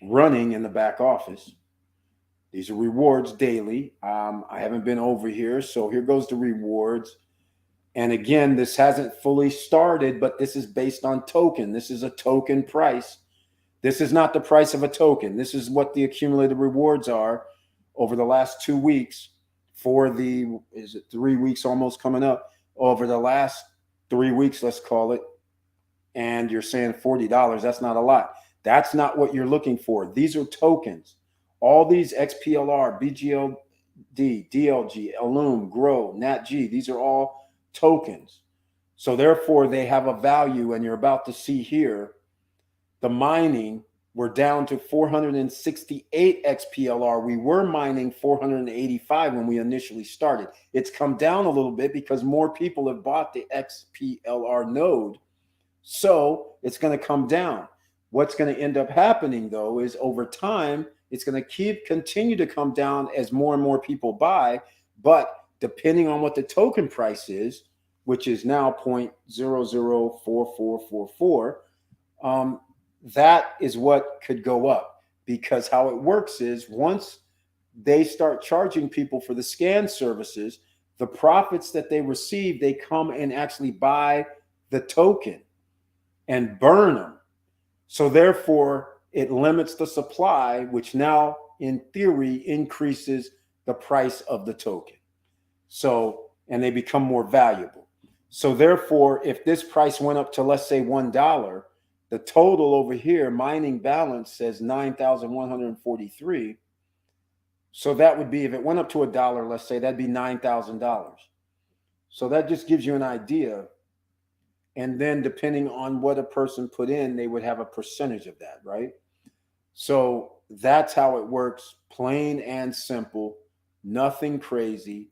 Speaker 1: running in the back office. These are rewards daily. I haven't been over here, so here goes the rewards. And again, this hasn't fully started, but this is based on token. This is a token price. This is not the price of a token. This is what the accumulated rewards are over the last 2 weeks for the, is it 3 weeks almost coming up? Over the last 3 weeks, let's call it. And you're saying $40. That's not a lot. That's not what you're looking for. These are tokens. All these XPLR, BGLD, DLG, Illum, Grow, NatG, these are all tokens. So therefore, they have a value, and you're about to see here, the mining, we're down to 468 XPLR. We were mining 485 when we initially started. It's come down a little bit because more people have bought the XPLR node. So it's going to come down. What's going to end up happening, though, is over time, it's going to continue to come down as more and more people buy. But depending on what the token price is, which is now 0.004444, that is what could go up. Because how it works is once they start charging people for the scan services, the profits that they receive, they come and actually buy the token. and burn them. So therefore, it limits the supply, which now, in theory, increases the price of the token. So, and they become more valuable. So therefore, if this price went up to, let's say, $1, the total over here, mining balance, says 9,143. So that would be, if it went up to $1, let's say, that'd be $9,000. So that just gives you an idea. And then depending on what a person put in, they would have a percentage of that, right? So that's how it works, plain and simple, nothing crazy.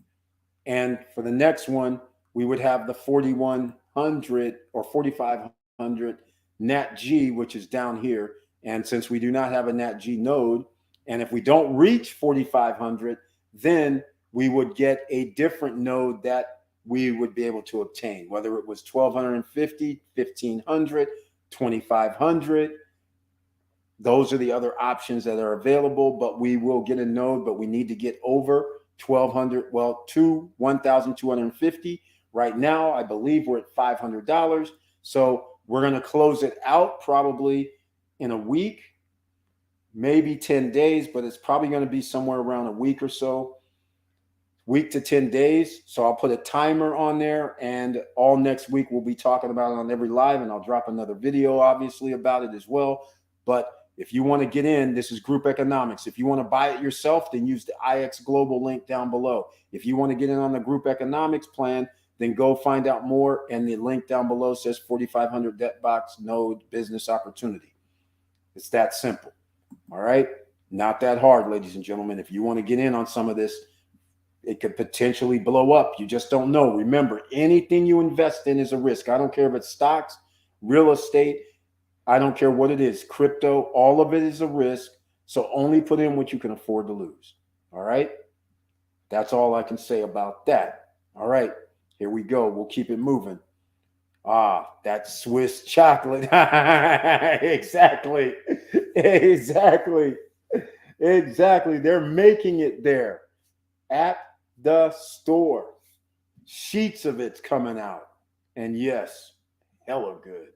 Speaker 1: And for the next one, we would have the 4,100 or 4,500 NatG, which is down here. And since we do not have a NatG node, and if we don't reach 4,500, then we would get a different node that we would be able to obtain, whether it was 1,250, 1,500, 2,500. Those are the other options that are available, but we will get a node, but we need to get over 1,200, well, to 1,250. Right now, I believe we're at $500. So we're going to close it out probably in a week, maybe 10 days, but it's probably going to be somewhere around a week or so, week to 10 days. So I'll put a timer on there, and all next week we'll be talking about it on every live, and I'll drop another video obviously about it as well. But if you want to get in, this is group economics. If you want to buy it yourself, then use the IX Global link down below. If you want to get in on the group economics plan, then go find out more. And the link down below says 4,500 debt box node business opportunity. It's that simple. All right. Not that hard, ladies and gentlemen. If you want to get in on some of this, it could potentially blow up. You just don't know. Remember, anything you invest in is a risk. I don't care if it's stocks, real estate, I don't care what it is, crypto, all of it is a risk. So only put in what you can afford to lose. All right. That's all I can say about that. All right. Here we go. We'll keep it moving. Ah, that Swiss chocolate. Exactly. Exactly. Exactly. They're making it there at the store. Sheets of it's coming out. And yes, hella good.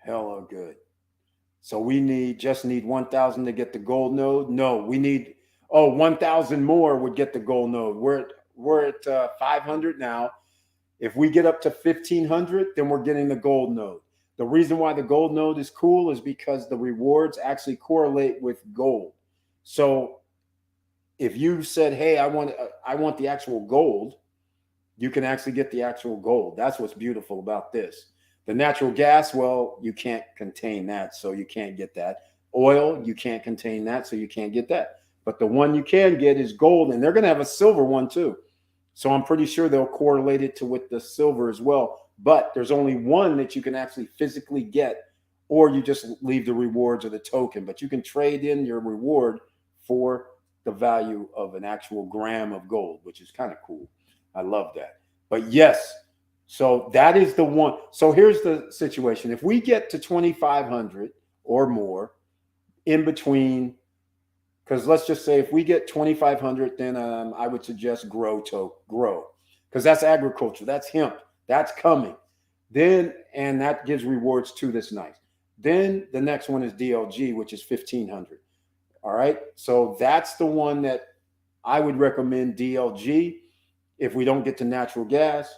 Speaker 1: Hella good. So we just need 1,000 to get the gold node. No, we need 1,000 more would get the gold node. We're at 500 now. If we get up to 1,500, then we're getting the gold node. The reason why the gold node is cool is because the rewards actually correlate with gold. So if you said, hey, I want the actual gold, you can actually get the actual gold. That's what's beautiful about this. The natural gas, well, you can't contain that, so you can't get that. Oil, you can't contain that, so you can't get that. But the one you can get is gold, and they're going to have a silver one too. So I'm pretty sure they'll correlate it with the silver as well. But there's only one that you can actually physically get, or you just leave the rewards or the token. But you can trade in your reward for the value of an actual gram of gold, which is kind of cool. I love that. But yes, so that is the one. So here's the situation. If we get to 2,500 or more in between, because let's just say if we get 2,500, then I would suggest grow, because that's agriculture. That's hemp. That's coming. Then, and that gives rewards too. That's nice. Then the next one is DLG, which is 1,500. All right. So that's the one that I would recommend, DLG, if we don't get to natural gas.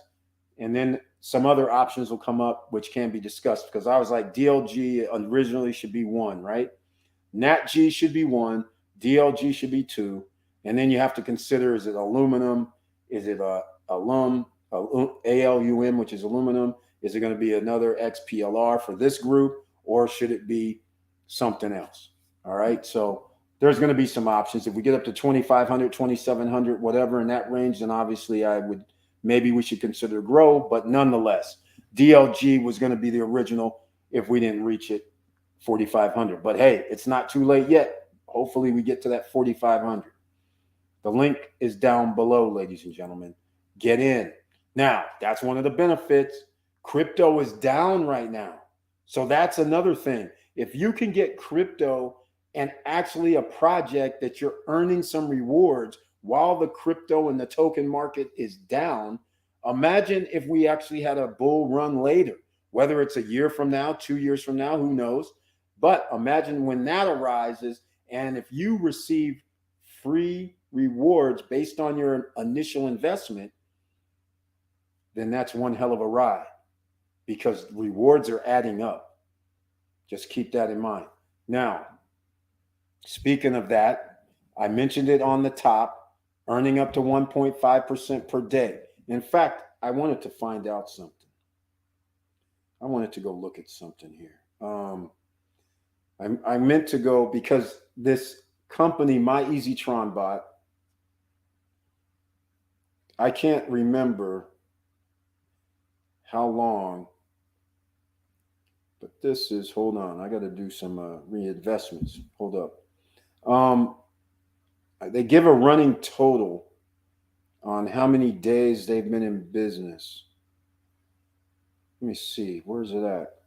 Speaker 1: And then some other options will come up, which can be discussed, because I was like, DLG originally should be 1, right? NatG should be 1. DLG should be 2. And then you have to consider, is it aluminum? Is it ALUM, which is aluminum? Is it going to be another XPLR for this group, or should it be something else? All right. So there's going to be some options. If we get up to 2,500, 2,700, whatever in that range, then obviously maybe we should consider grow, but nonetheless, DLG was going to be the original if we didn't reach it, 4,500. But hey, it's not too late yet. Hopefully we get to that 4,500. The link is down below, ladies and gentlemen. Get in. Now, that's one of the benefits. Crypto is down right now. So that's another thing. If you can get crypto and actually a project that you're earning some rewards while the crypto and the token market is down, imagine if we actually had a bull run later, Whether it's a year from now, 2 years from now, who knows? But imagine when that arises, and if you receive free rewards based on your initial investment, then that's one hell of a ride, because rewards are adding up. Just keep that in mind. Now, speaking of that, I mentioned it on the top, earning up to 1.5% per day. In fact, I wanted to find out something. I wanted to go look at something here. I meant to go, because this company, My EasyTron Bot, I can't remember how long, but this is, hold on, I got to do some reinvestments. Hold up. They give a running total on how many days they've been in business. Let me see, where's it at?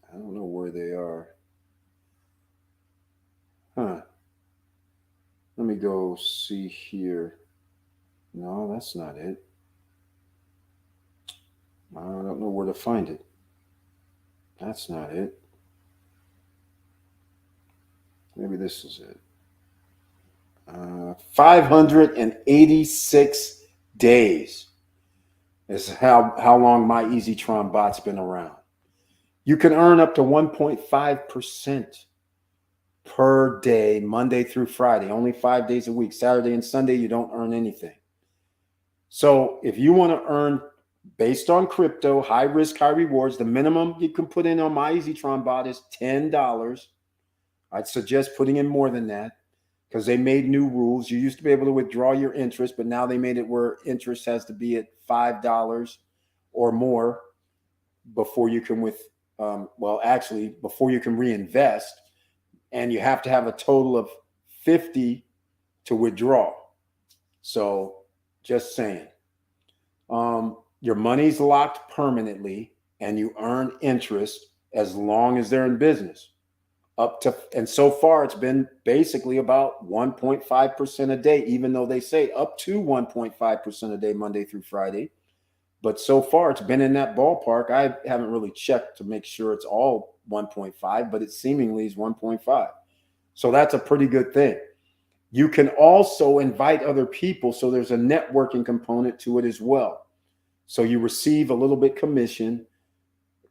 Speaker 1: I don't know where they are. Let me go see here. No, that's not it. I don't know where to find it. That's not it. Maybe this is it. 586 days is how long My EasyTron Bot's been around. You can earn up to 1.5% per day, Monday through Friday, only 5 days a week. Saturday and Sunday, you don't earn anything. So if you want to earn based on crypto, high risk, high rewards, the minimum you can put in on My EasyTron Bot is $10. I'd suggest putting in more than that, because they made new rules. You used to be able to withdraw your interest, but now they made it where interest has to be at $5 or more before you can before you can reinvest. And you have to have a total of 50 to withdraw. So just saying, your money's locked permanently, and you earn interest as long as they're in business. And so far it's been basically about 1.5% a day, even though they say up to 1.5% a day, Monday through Friday. But so far it's been in that ballpark. I haven't really checked to make sure it's all 1.5, but it seemingly is 1.5. So that's a pretty good thing. You can also invite other people, so there's a networking component to it as well. So you receive a little bit commission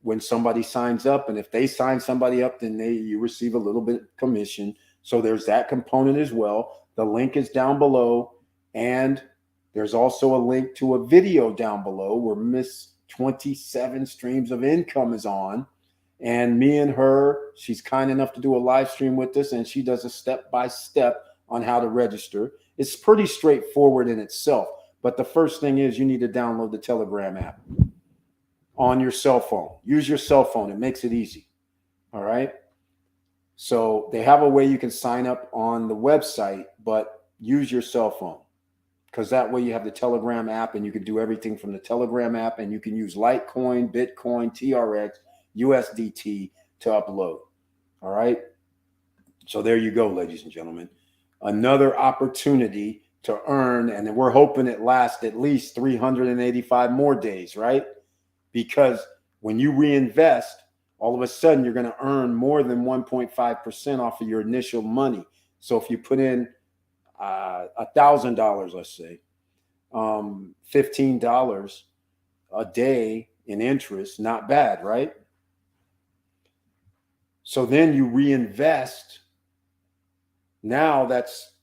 Speaker 1: when somebody signs up, and if they sign somebody up, then you receive a little bit commission. So there's that component as well. The link is down below, and there's also a link to a video down below where Miss 27 Streams of Income is on. And me and her, she's kind enough to do a live stream with us, and she does a step-by-step on how to register. It's pretty straightforward in itself. But the first thing is you need to download the Telegram app on your cell phone. Use your cell phone. It makes it easy. All right. So they have a way you can sign up on the website, but use your cell phone, because that way you have the Telegram app and you can do everything from the Telegram app, and you can use Litecoin, Bitcoin, TRX, USDT to upload. All right. So there you go, ladies and gentlemen. Another opportunity to earn, and we're hoping it lasts at least 385 more days, right? Because when you reinvest, all of a sudden you're going to earn more than 1.5% off of your initial money. So if you put in $1,000, let's say, $15 a day in interest, not bad, right? So then you reinvest. Now that's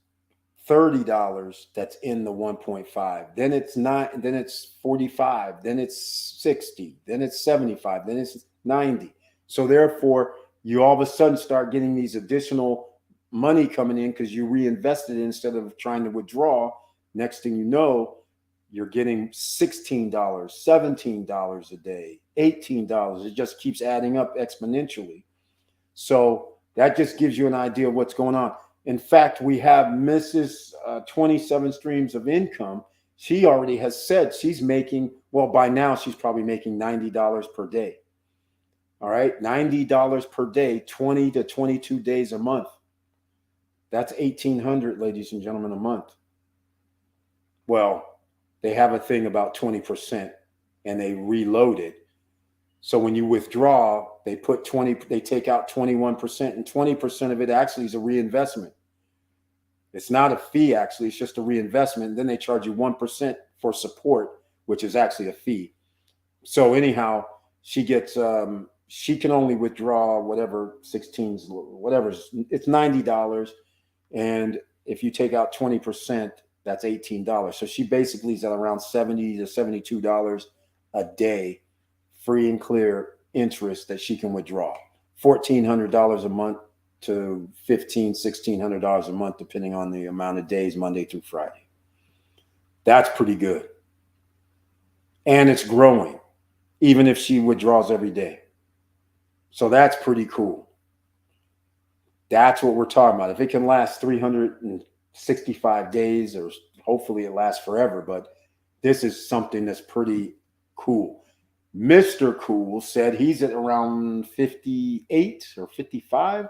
Speaker 1: $30 that's in the 1.5. Then it's not, then it's 45, then it's 60, then it's 75, then it's 90. So therefore, you all of a sudden start getting these additional money coming in because you reinvested it instead of trying to withdraw. Next thing you know, you're getting $16, $17 a day, $18. It just keeps adding up exponentially. So that just gives you an idea of what's going on. In fact, we have Mrs. 27 Streams of Income. She already has said she's making, well, by now she's probably making $90 per day. All right, $90 per day, 20 to 22 days a month. That's $1,800, ladies and gentlemen, a month. Well, they have a thing about 20% and they reload it. So when you withdraw, they take out 21%, and 20% of it actually is a reinvestment. It's not a fee, actually. It's just a reinvestment. And then they charge you 1% for support, which is actually a fee. So anyhow, she can only withdraw whatever 16s, whatever. It's $90. And if you take out 20%, that's $18. So she basically is at around $70 to $72 a day, free and clear interest that she can withdraw. $1,400 a month to $1,500, $1,600 a month, depending on the amount of days, Monday through Friday. That's pretty good. And it's growing, even if she withdraws every day. So that's pretty cool. That's what we're talking about. If it can last 365 days, or hopefully it lasts forever, but this is something that's pretty cool. Mr. Cool said he's at around 58 or 55.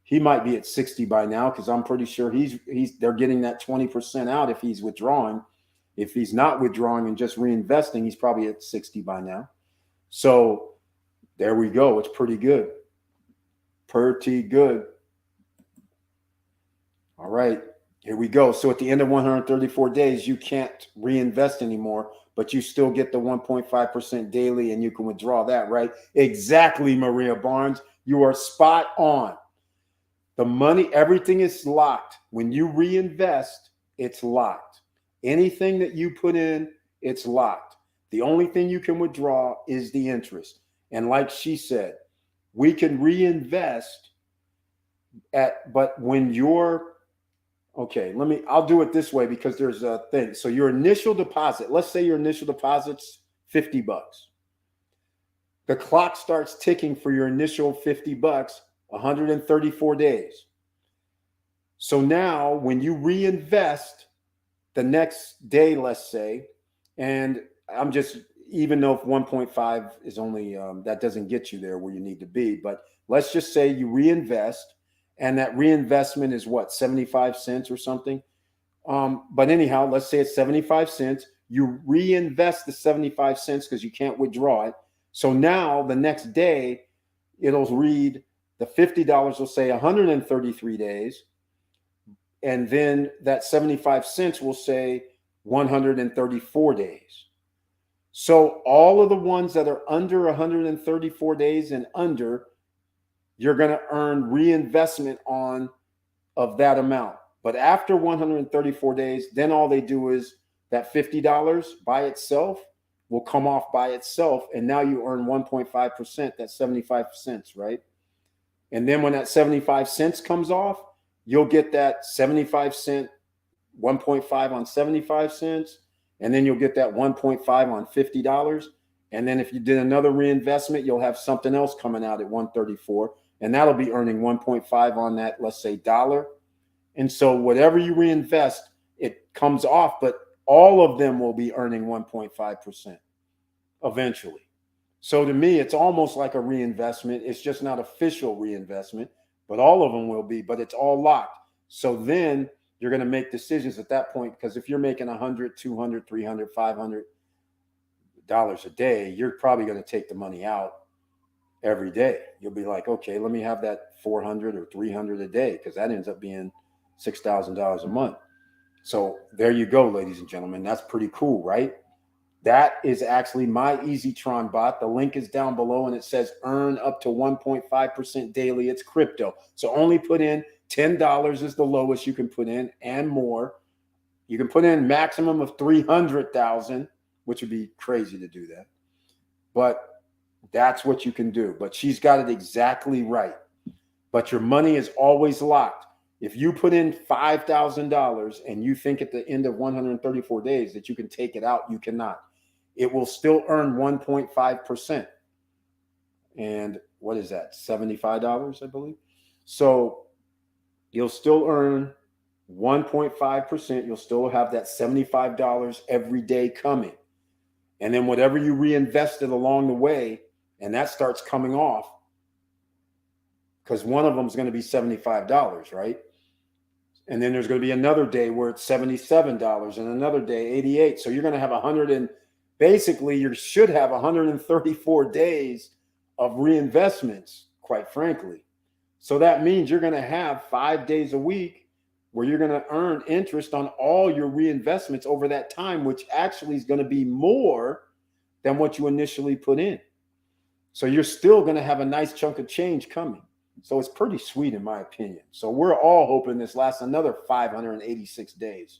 Speaker 1: He might be at 60 by now, because I'm pretty sure they're getting that 20% out if he's withdrawing. If he's not withdrawing and just reinvesting, he's probably at 60 by now. So there we go. It's pretty good. Pretty good. All right, here we go. So at the end of 134 days, you can't reinvest anymore, but you still get the 1.5% daily, and you can withdraw that, right? Exactly, Maria Barnes. You are spot on. The money, everything is locked. When you reinvest, it's locked. Anything that you put in, it's locked. The only thing you can withdraw is the interest. And like she said, we can reinvest but when I'll do it this way, because there's a thing. So your initial deposit, let's say your initial deposit's $50. The clock starts ticking for your initial $50, 134 days. So now when you reinvest the next day, let's say, and even though if 1.5 is only, that doesn't get you there where you need to be, but let's just say you reinvest, and that reinvestment is what, 75 cents or something? But anyhow, let's say it's 75 cents. You reinvest the 75 cents because you can't withdraw it. So now the next day, it'll read, the $50 will say 133 days. And then that 75 cents will say 134 days. So all of the ones that are under 134 days and under, you're going to earn reinvestment on of that amount. But after 134 days, then all they do is that $50 by itself will come off by itself. And now you earn 1.5%, that's 75 cents, right? And then when that 75 cents comes off, you'll get that 75 cent, 1.5 on 75 cents. And then you'll get that 1.5 on $50. And then if you did another reinvestment, you'll have something else coming out at 134. And that'll be earning 1.5 on that, let's say, dollar. And so whatever you reinvest, it comes off, but all of them will be earning 1.5% eventually. So to me, it's almost like a reinvestment. It's just not official reinvestment, but all of them will be, but it's all locked. So then you're going to make decisions at that point, because if you're making $100, $200, $300, $500 a day, you're probably going to take the money out every day. You'll be like, okay, let me have that $400 or $300 a day, because that ends up being $6,000 a month. So there you go, ladies and gentlemen. That's pretty cool, right? That is actually my EasyTron bot. The link is down below, and it says earn up to 1.5% daily. It's crypto. So only put in $10 is the lowest you can put in, and more. You can put in maximum of 300,000, which would be crazy to do that. But that's what you can do. But she's got it exactly right. But your money is always locked. If you put in $5,000 and you think at the end of 134 days that you can take it out, you cannot. It will still earn 1.5%. And what is that? $75, I believe. So you'll still earn 1.5%. You'll still have that $75 every day coming. And then whatever you reinvested along the way, and that starts coming off, because one of them is going to be $75, right? And then there's going to be another day where it's $77 and another day $88. So you're going to have basically you should have 134 days of reinvestments, quite frankly. So that means you're going to have 5 days a week where you're going to earn interest on all your reinvestments over that time, which actually is going to be more than what you initially put in. So you're still going to have a nice chunk of change coming. So it's pretty sweet in my opinion. So we're all hoping this lasts another 586 days.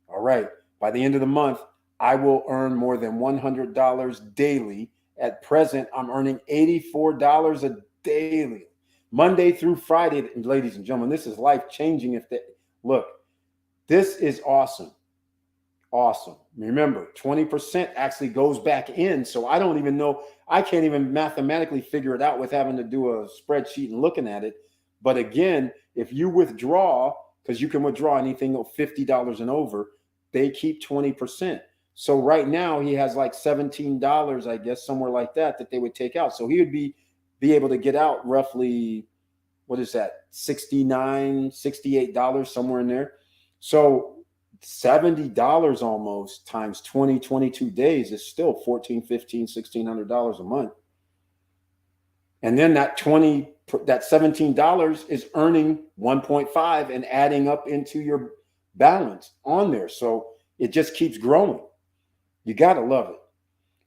Speaker 1: All right. By the end of the month, I will earn more than $100 daily. At present, I'm earning $84 a daily. Monday through Friday, ladies and gentlemen, this is life-changing. Look, this is awesome. Awesome. Remember, 20% actually goes back in. So I don't even know. I can't even mathematically figure it out with having to do a spreadsheet and looking at it. But again, if you withdraw, because you can withdraw anything of $50 and over, they keep 20%. So right now he has like $17, I guess, somewhere like that they would take out. So he would be able to get out roughly, what is that, $69, $68, somewhere in there. So $70 almost times 20, 22 days is still $1,400, $1,500, $1,600 a month. And then that $17 is earning 1.5 and adding up into your balance on there. So it just keeps growing. You got to love it.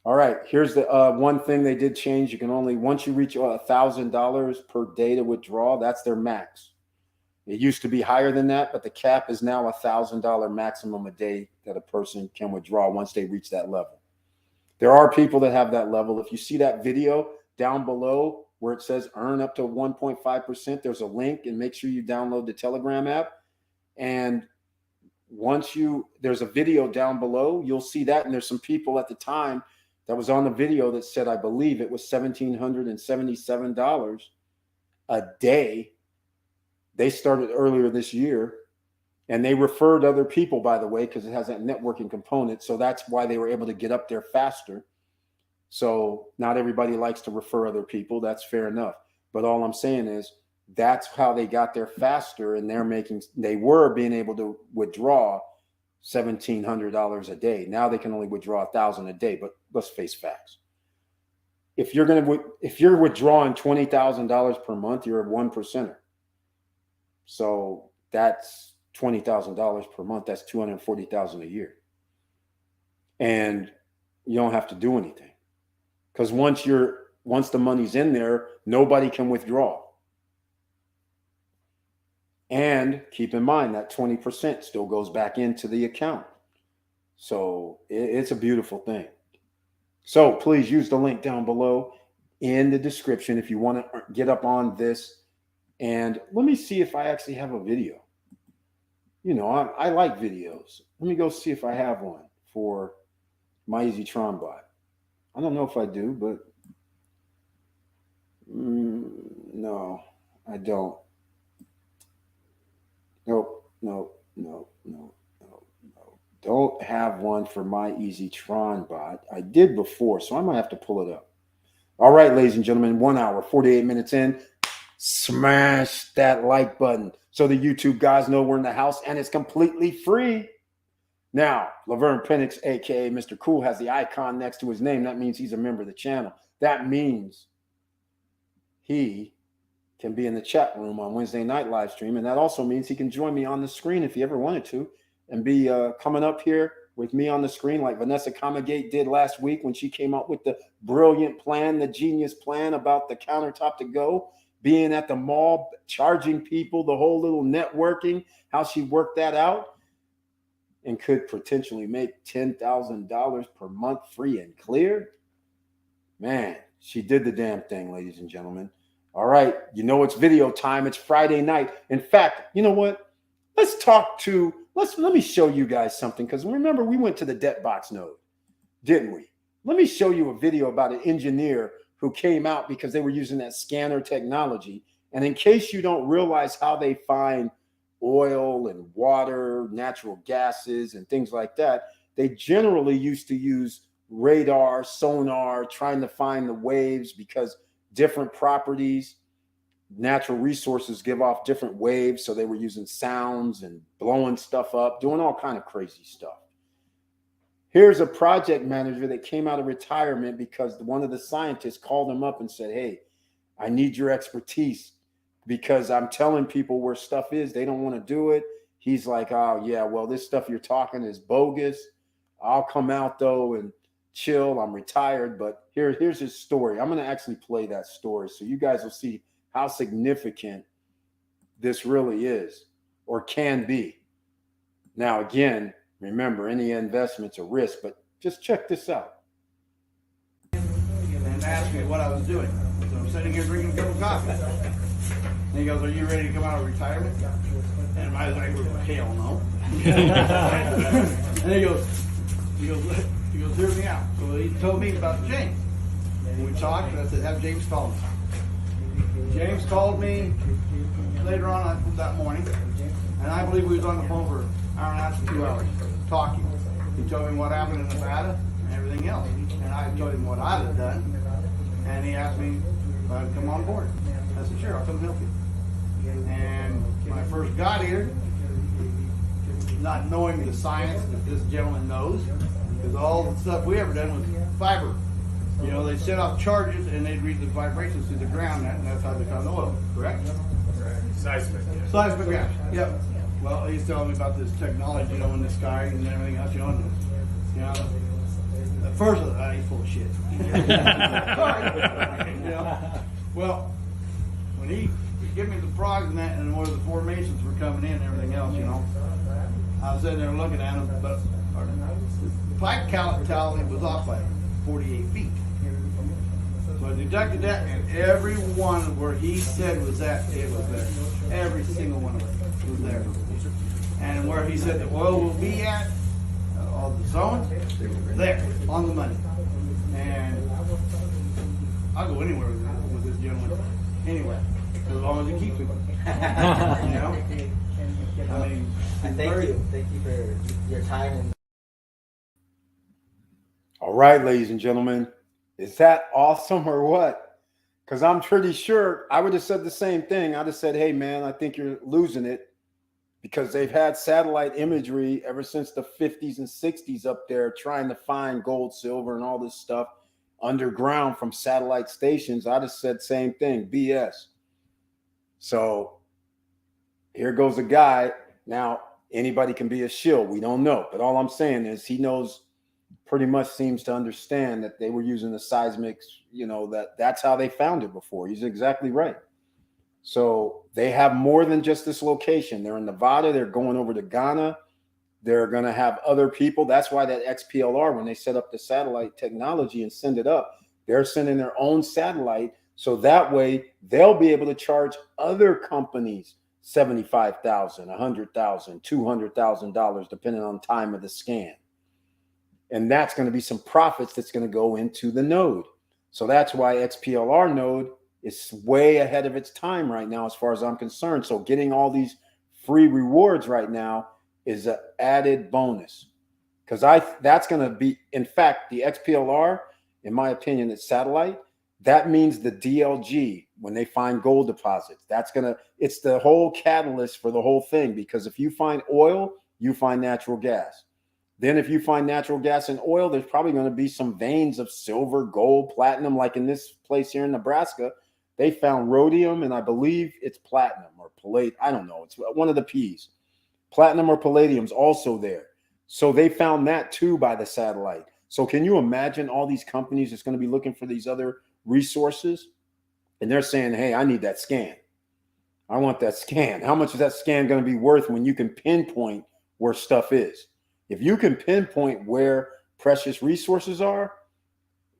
Speaker 1: All right, here's the one thing they did change. You can only, once you reach $1,000 per day to withdraw, that's their max. It used to be higher than that, but the cap is now $1,000 maximum a day that a person can withdraw once they reach that level. There are people that have that level. If you see that video down below where it says earn up to 1.5%, there's a link, and make sure you download the Telegram app. And there's a video down below, you'll see that. And there's some people at the time that was on the video that said, I believe it was $1,777 a day. They started earlier this year, and they referred other people, by the way, because it has that networking component. So that's why they were able to get up there faster. So not everybody likes to refer other people. That's fair enough. But all I'm saying is that's how they got there faster, and they were being able to withdraw $1,700 a day. Now they can only withdraw $1,000 a day. But let's face facts. If you're withdrawing $20,000 per month, you're a 1%er. So that's $20,000 per month. That's $240,000 a year. And you don't have to do anything. Because once the money's in there, nobody can withdraw. And keep in mind that 20% still goes back into the account. So it's a beautiful thing. So please use the link down below in the description if you want to get up on this. And let me see if I actually have a video. You know, I like videos. Let me go see if I have one for my EasyTron bot. I don't know if I do, but no, I don't. Nope. Don't have one for my EasyTron bot. I did before, so I might have to pull it up. All right, ladies and gentlemen, 1 hour, 48 minutes in. Smash that like button so the YouTube guys know we're in the house, and it's completely free. Now, Laverne Penix, aka Mr. Cool, has the icon next to his name. That means he's a member of the channel. That means he can be in the chat room on Wednesday night live stream, and that also means he can join me on the screen if he ever wanted to, and be coming up here with me on the screen like Vanessa Comegate did last week when she came up with the brilliant plan, the genius plan about the countertop to go. Being at the mall, charging people, the whole little networking, how she worked that out, and could potentially make $10,000 per month free and clear. Man, she did the damn thing, ladies and gentlemen. All right, you know it's video time. It's Friday night. In fact, you know what? Let me show you guys something, because remember we went to the debt box node, didn't we? Let me show you a video about an engineer who came out because they were using that scanner technology. And in case you don't realize how they find oil and water, natural gases, and things like that, they generally used to use radar, sonar, trying to find the waves, because different properties, natural resources give off different waves. So they were using sounds and blowing stuff up, doing all kind of crazy stuff. Here's a project manager that came out of retirement because one of the scientists called him up and said, hey, I need your expertise because I'm telling people where stuff is. They don't want to do it. He's like, oh, yeah, well, this stuff you're talking is bogus. I'll come out, though, and chill. I'm retired. But here's his story. I'm going to actually play that story so you guys will see how significant this really is or can be. Now, again, remember, any investment's a risk, but just check this out.
Speaker 5: And asked me what I was doing. So I'm sitting here drinking a cup of coffee. And he goes, are you ready to come out of retirement? And I was like, hell no. And he goes, hear me out. So he told me about James. And we talked, and I said, have James call me. James called me later on that morning, and I believe we was on the phone for an hour and a half to 2 hours talking. He told me what happened in Nevada and everything else. And I told him what I had done. And he asked me if I'd come on board. I said, sure, I'll come help you. And when I first got here, not knowing the science that this gentleman knows, because all the stuff we ever done was fiber. You know, they set off charges and they'd read the vibrations through the ground, and that's how they found oil, correct?
Speaker 6: Seismic.
Speaker 5: Seismic gas, yep. Well, he's telling me about this technology, you know, in the sky and everything else, you know. At first, he's full of shit. You know? Well, when he gave me the frogs and that, and where the formations were coming in and everything else, you know, I was sitting there looking at him, but the pipe tally was off by 48 feet. So I deducted that, and every one where he said was that, it was there. Every single one of it was there. And where he said the oil will be at, all the zones, there, on the money. And I'll go anywhere with this gentleman, anywhere, as long as he keeps it. You know? I mean,
Speaker 7: Thank you for your time. And
Speaker 1: All right, ladies and gentlemen, is that awesome or what? Because I'm pretty sure I would have said the same thing. I'd have said, hey, man, I think you're losing it, because they've had satellite imagery ever since the 50s and 60s up there trying to find gold, silver, and all this stuff underground from satellite stations. I'd have said same thing, BS. So here goes a guy. Now, anybody can be a shill. We don't know. But all I'm saying is he knows, pretty much seems to understand that they were using the seismics, you know, that's how they found it before. He's exactly right. So they have more than just this location. They're in Nevada. They're going over to Ghana. They're going to have other people. That's why that XPLR, when they set up the satellite technology and send it up, they're sending their own satellite. So that way they'll be able to charge other companies $75,000, $100,000, $200,000, depending on time of the scan. And that's going to be some profits that's going to go into the node. So that's why XPLR node is way ahead of its time right now, as far as I'm concerned. So getting all these free rewards right now is an added bonus, because that's going to be, in fact, the XPLR, in my opinion, it's satellite. That means the DLG, when they find gold deposits, it's the whole catalyst for the whole thing. Because if you find oil, you find natural gas. Then if you find natural gas and oil, there's probably going to be some veins of silver, gold, platinum, like in this place here in Nebraska. They found rhodium, and I believe it's platinum or palladium. I don't know. It's one of the P's. Platinum or palladium's also there. So they found that too by the satellite. So can you imagine all these companies that's going to be looking for these other resources? And they're saying, hey, I need that scan. I want that scan. How much is that scan going to be worth when you can pinpoint where stuff is? If you can pinpoint where precious resources are,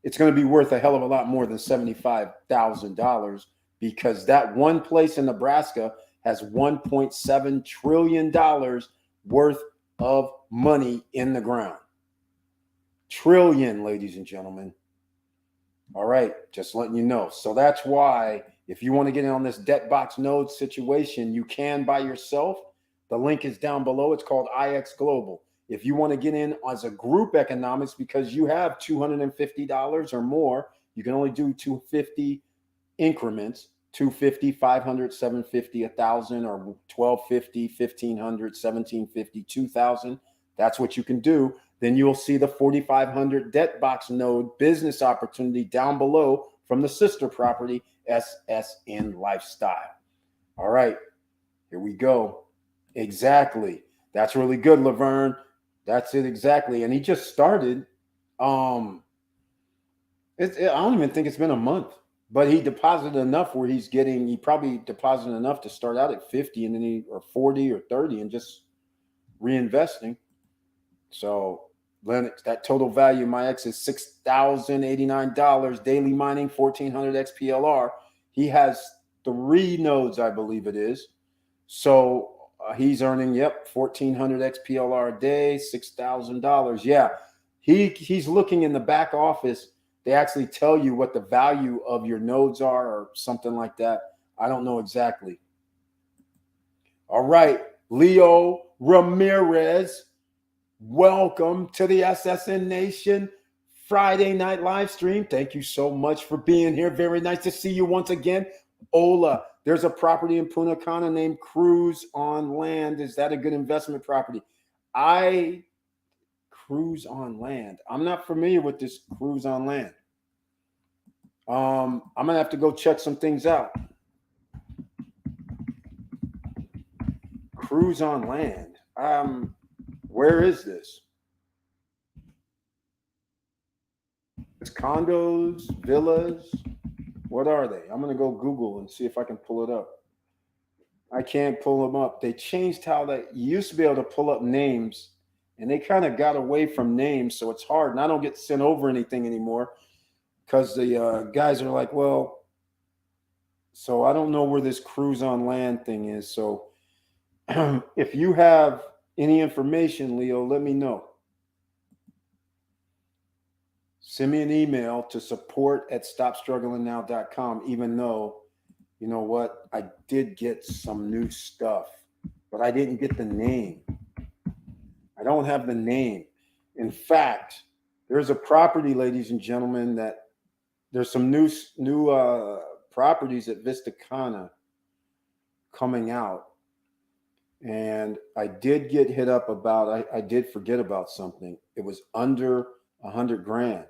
Speaker 1: it's going to be worth a hell of a lot more than $75,000, because that one place in Nebraska has $1.7 trillion worth of money in the ground. Trillion, ladies and gentlemen. All right, just letting you know. So that's why if you want to get in on this debt box node situation, you can by yourself. The link is down below. It's called IX Global. If you want to get in as a group economics, because you have $250 or more, you can only do 250 increments, 250, 500, 750, 1,000, or 1,250, 1,500, 1,750, 2,000. That's what you can do. then you'll see the 4,500 debt box node business opportunity down below from the sister property, SSN Lifestyle. All right, here we go. Exactly. That's really good, Laverne. That's it exactly. And he just started. I don't even think it's been a month, but he deposited enough where he probably deposited enough to start out at 50 and then or 40 or 30 and just reinvesting. So Lennox, that total value, my X is $6,089 daily mining, 1,400 XPLR. He has 3 nodes, I believe it is. So he's earning, 1,400 XPLR a day, $6,000. Yeah, he's looking in the back office. They actually tell you what the value of your nodes are or something like that. I don't know exactly. All right, Leo Ramirez, welcome to the SSN Nation Friday night live stream. Thank you so much for being here. Very nice to see you once again. Ola, there's a property in Punta Cana named Cruise on Land. Is that a good investment property? Cruise on Land. I'm not familiar with this Cruise on Land. I'm gonna have to go check some things out. Cruise on Land. Where is this? It's condos, villas. What are they? I'm gonna go Google and see if I can pull it up. I can't pull them up. They changed how you used to be able to pull up names, and they kind of got away from names, so it's hard. And I don't get sent over anything anymore because the guys are like, well, so I don't know where this Cruise on Land thing is. So if you have any information, Leo, let me know. Send me an email to support@stopstrugglingnow.com, even though, you know what, I did get some new stuff, but I didn't get the name. I don't have the name. In fact, there's a property, ladies and gentlemen, that there's some new properties at Vista Cana coming out. And I did get hit up about, I did forget about something. It was under 100 grand.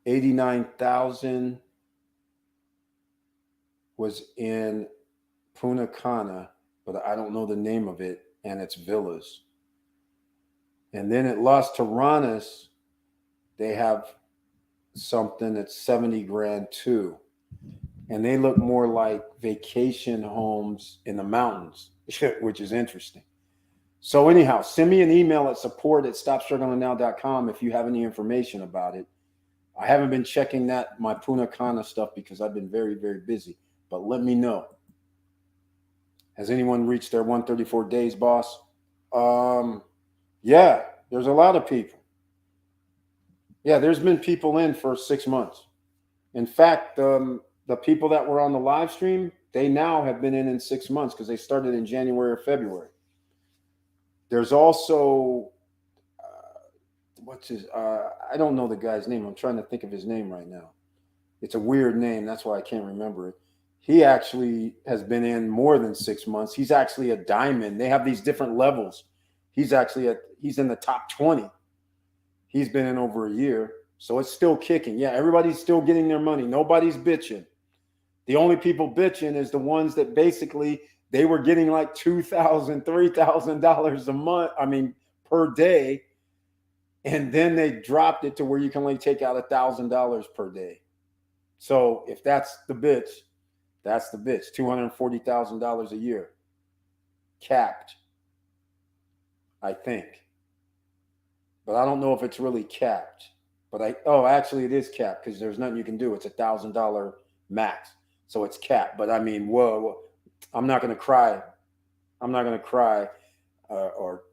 Speaker 1: 89,000 was in Punta Cana, but I don't know the name of it, and it's villas. And then at Las Terranas, they have something that's 70 grand too. And they look more like vacation homes in the mountains, which is interesting. So anyhow, send me an email at support@stopstrugglingnow.com if you have any information about it. I haven't been checking my Punta Cana stuff because I've been very, very busy. But let me know. Has anyone reached their 134 days, boss? Yeah, there's a lot of people. Yeah, there's been people in for 6 months. In fact, the people that were on the live stream, they now have been in 6 months because they started in January or February. There's also, I don't know the guy's name. I'm trying to think of his name right now. It's a weird name. That's why I can't remember it. He actually has been in more than 6 months. He's actually a diamond. They have these different levels. He's in the top 20. He's been in over a year. So it's still kicking. Yeah, everybody's still getting their money. Nobody's bitching. The only people bitching is the ones that basically they were getting like $2,000, $3,000 a month. Per day. And then they dropped it to where you can only take out $1,000 per day. So if that's the bitch, that's the bitch. $240,000 a year. Capped, I think. But I don't know if it's really capped. But actually it is capped because there's nothing you can do. It's $1,000 max. So it's capped. But whoa, I'm not going to cry. I'm not going to cry or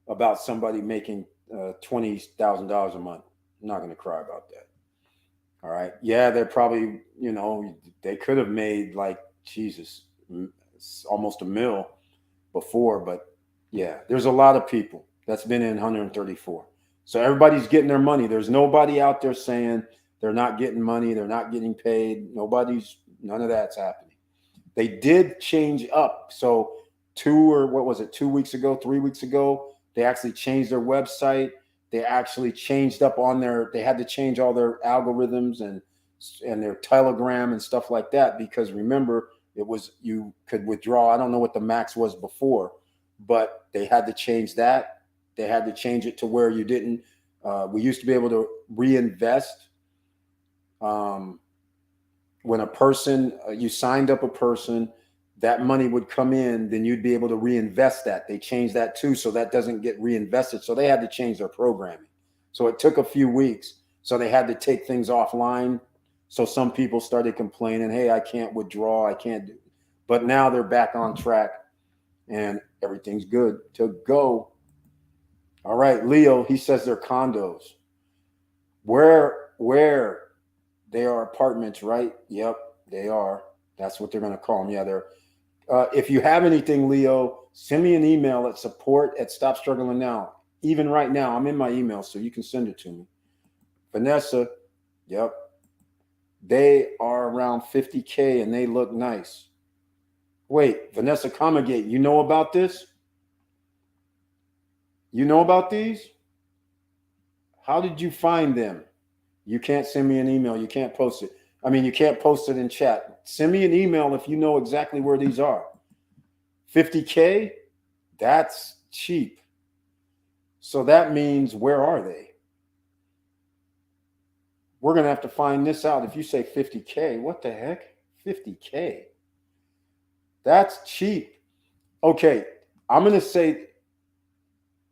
Speaker 1: about somebody making $20,000 a month. I'm not going to cry about that. All right. Yeah, they're probably, they could have made like, Jesus, almost $1 million before. But yeah, there's a lot of people that's been in 134. So everybody's getting their money. There's nobody out there saying they're not getting money. They're not getting paid. None of that's happening. They did change up. So 2 weeks ago, 3 weeks ago, they actually changed their website. They actually changed up on they had to change all their algorithms and their Telegram and stuff like that, because remember, it was, you could withdraw. I don't know what the max was before, but they had to change that. They had to change it to where you didn't, we used to be able to reinvest. When a person, you signed up a person, that money would come in, then you'd be able to reinvest that. They changed that too, so that doesn't get reinvested. So they had to change their programming. So it took a few weeks. So they had to take things offline. So some people started complaining, hey, I can't withdraw, I can't do it. But now they're back on track and everything's good to go. All right, Leo, he says they're condos. Where they are apartments, right? Yep, they are. That's what they're going to call them. Yeah, they're. If you have anything, Leo, send me an email at support@stopstrugglingnow. Even right now, I'm in my email, so you can send it to me. Vanessa, yep. They are around 50K and they look nice. Wait, Vanessa Comegate, you know about this? You know about these? How did you find them? You can't send me an email. You can't post it. I mean, you can't post it in chat. Send me an email if you know exactly where these are. 50K? That's cheap. So that means, where are they? We're going to have to find this out. If you say 50K, what the heck? 50K? That's cheap. Okay, I'm going to say,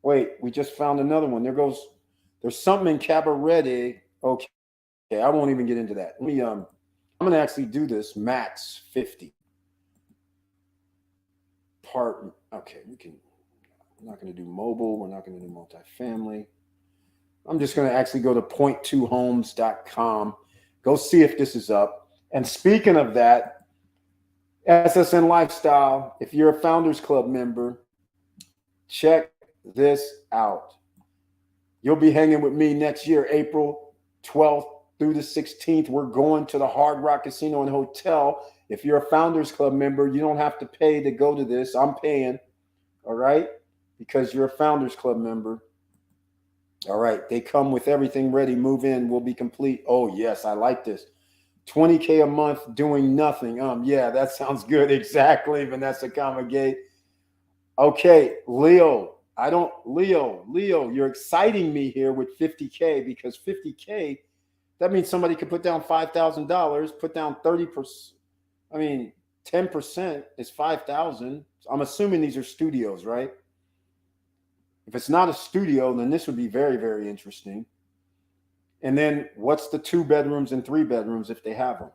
Speaker 1: wait, we just found another one. There's something in Cabaret. Okay, I won't even get into that. Let me, I'm going to actually do this. Max 50. Okay, we're not going to do mobile. We're not going to do multifamily. I'm just going to actually go to point2homes.com. Go see if this is up. And speaking of that, SSN Lifestyle, if you're a Founders Club member, check this out. You'll be hanging with me next year, April 12th through the 16th. We're going to the Hard Rock Casino and Hotel. If you're a Founders Club member, you don't have to pay to go to this. I'm paying, all right, because you're a Founders Club member. All right, they come with everything ready. Move in, will be complete. Oh, yes, I like this. 20K a month doing nothing. Yeah, that sounds good. Exactly, Vanessa Comegate. Okay, Leo, you're exciting me here with 50K, because 50K, that means somebody could put down $5,000, put down 30%. I mean, 10% is 5,000. I'm assuming these are studios, right? If it's not a studio, then this would be very, very interesting. And then what's the 2 bedrooms and 3 bedrooms if they have them?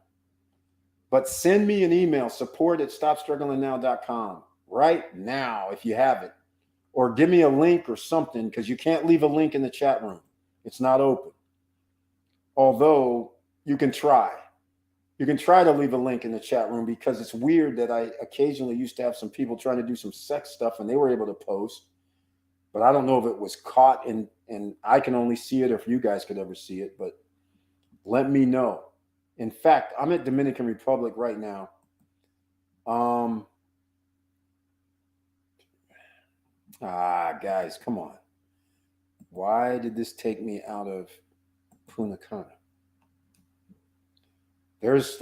Speaker 1: But send me an email, support@stopstrugglingnow.com right now if you have it. Or give me a link or something, because you can't leave a link in the chat room. It's not open. Although you can try. You can try to leave a link in the chat room, because it's weird that I occasionally used to have some people trying to do some sex stuff and they were able to post. But I don't know if it was caught and I can only see it, or if you guys could ever see it, but let me know. In fact, I'm at Dominican Republic right now. Guys, come on. Why did this take me out of Punta Cana? There's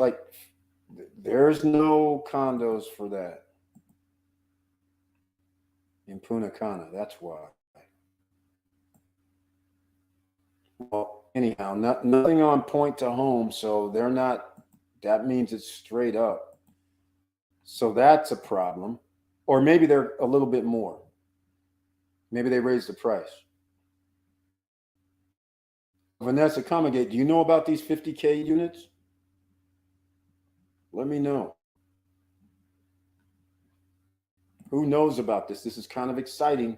Speaker 1: no condos for that in Punta Cana. That's why. Well, anyhow, nothing on point to home, so they're not. That means it's straight up. So that's a problem. Or maybe they're a little bit more. Maybe they raised the price. Vanessa Comegate, do you know about these 50K units? Let me know. Who knows about this? This is kind of exciting.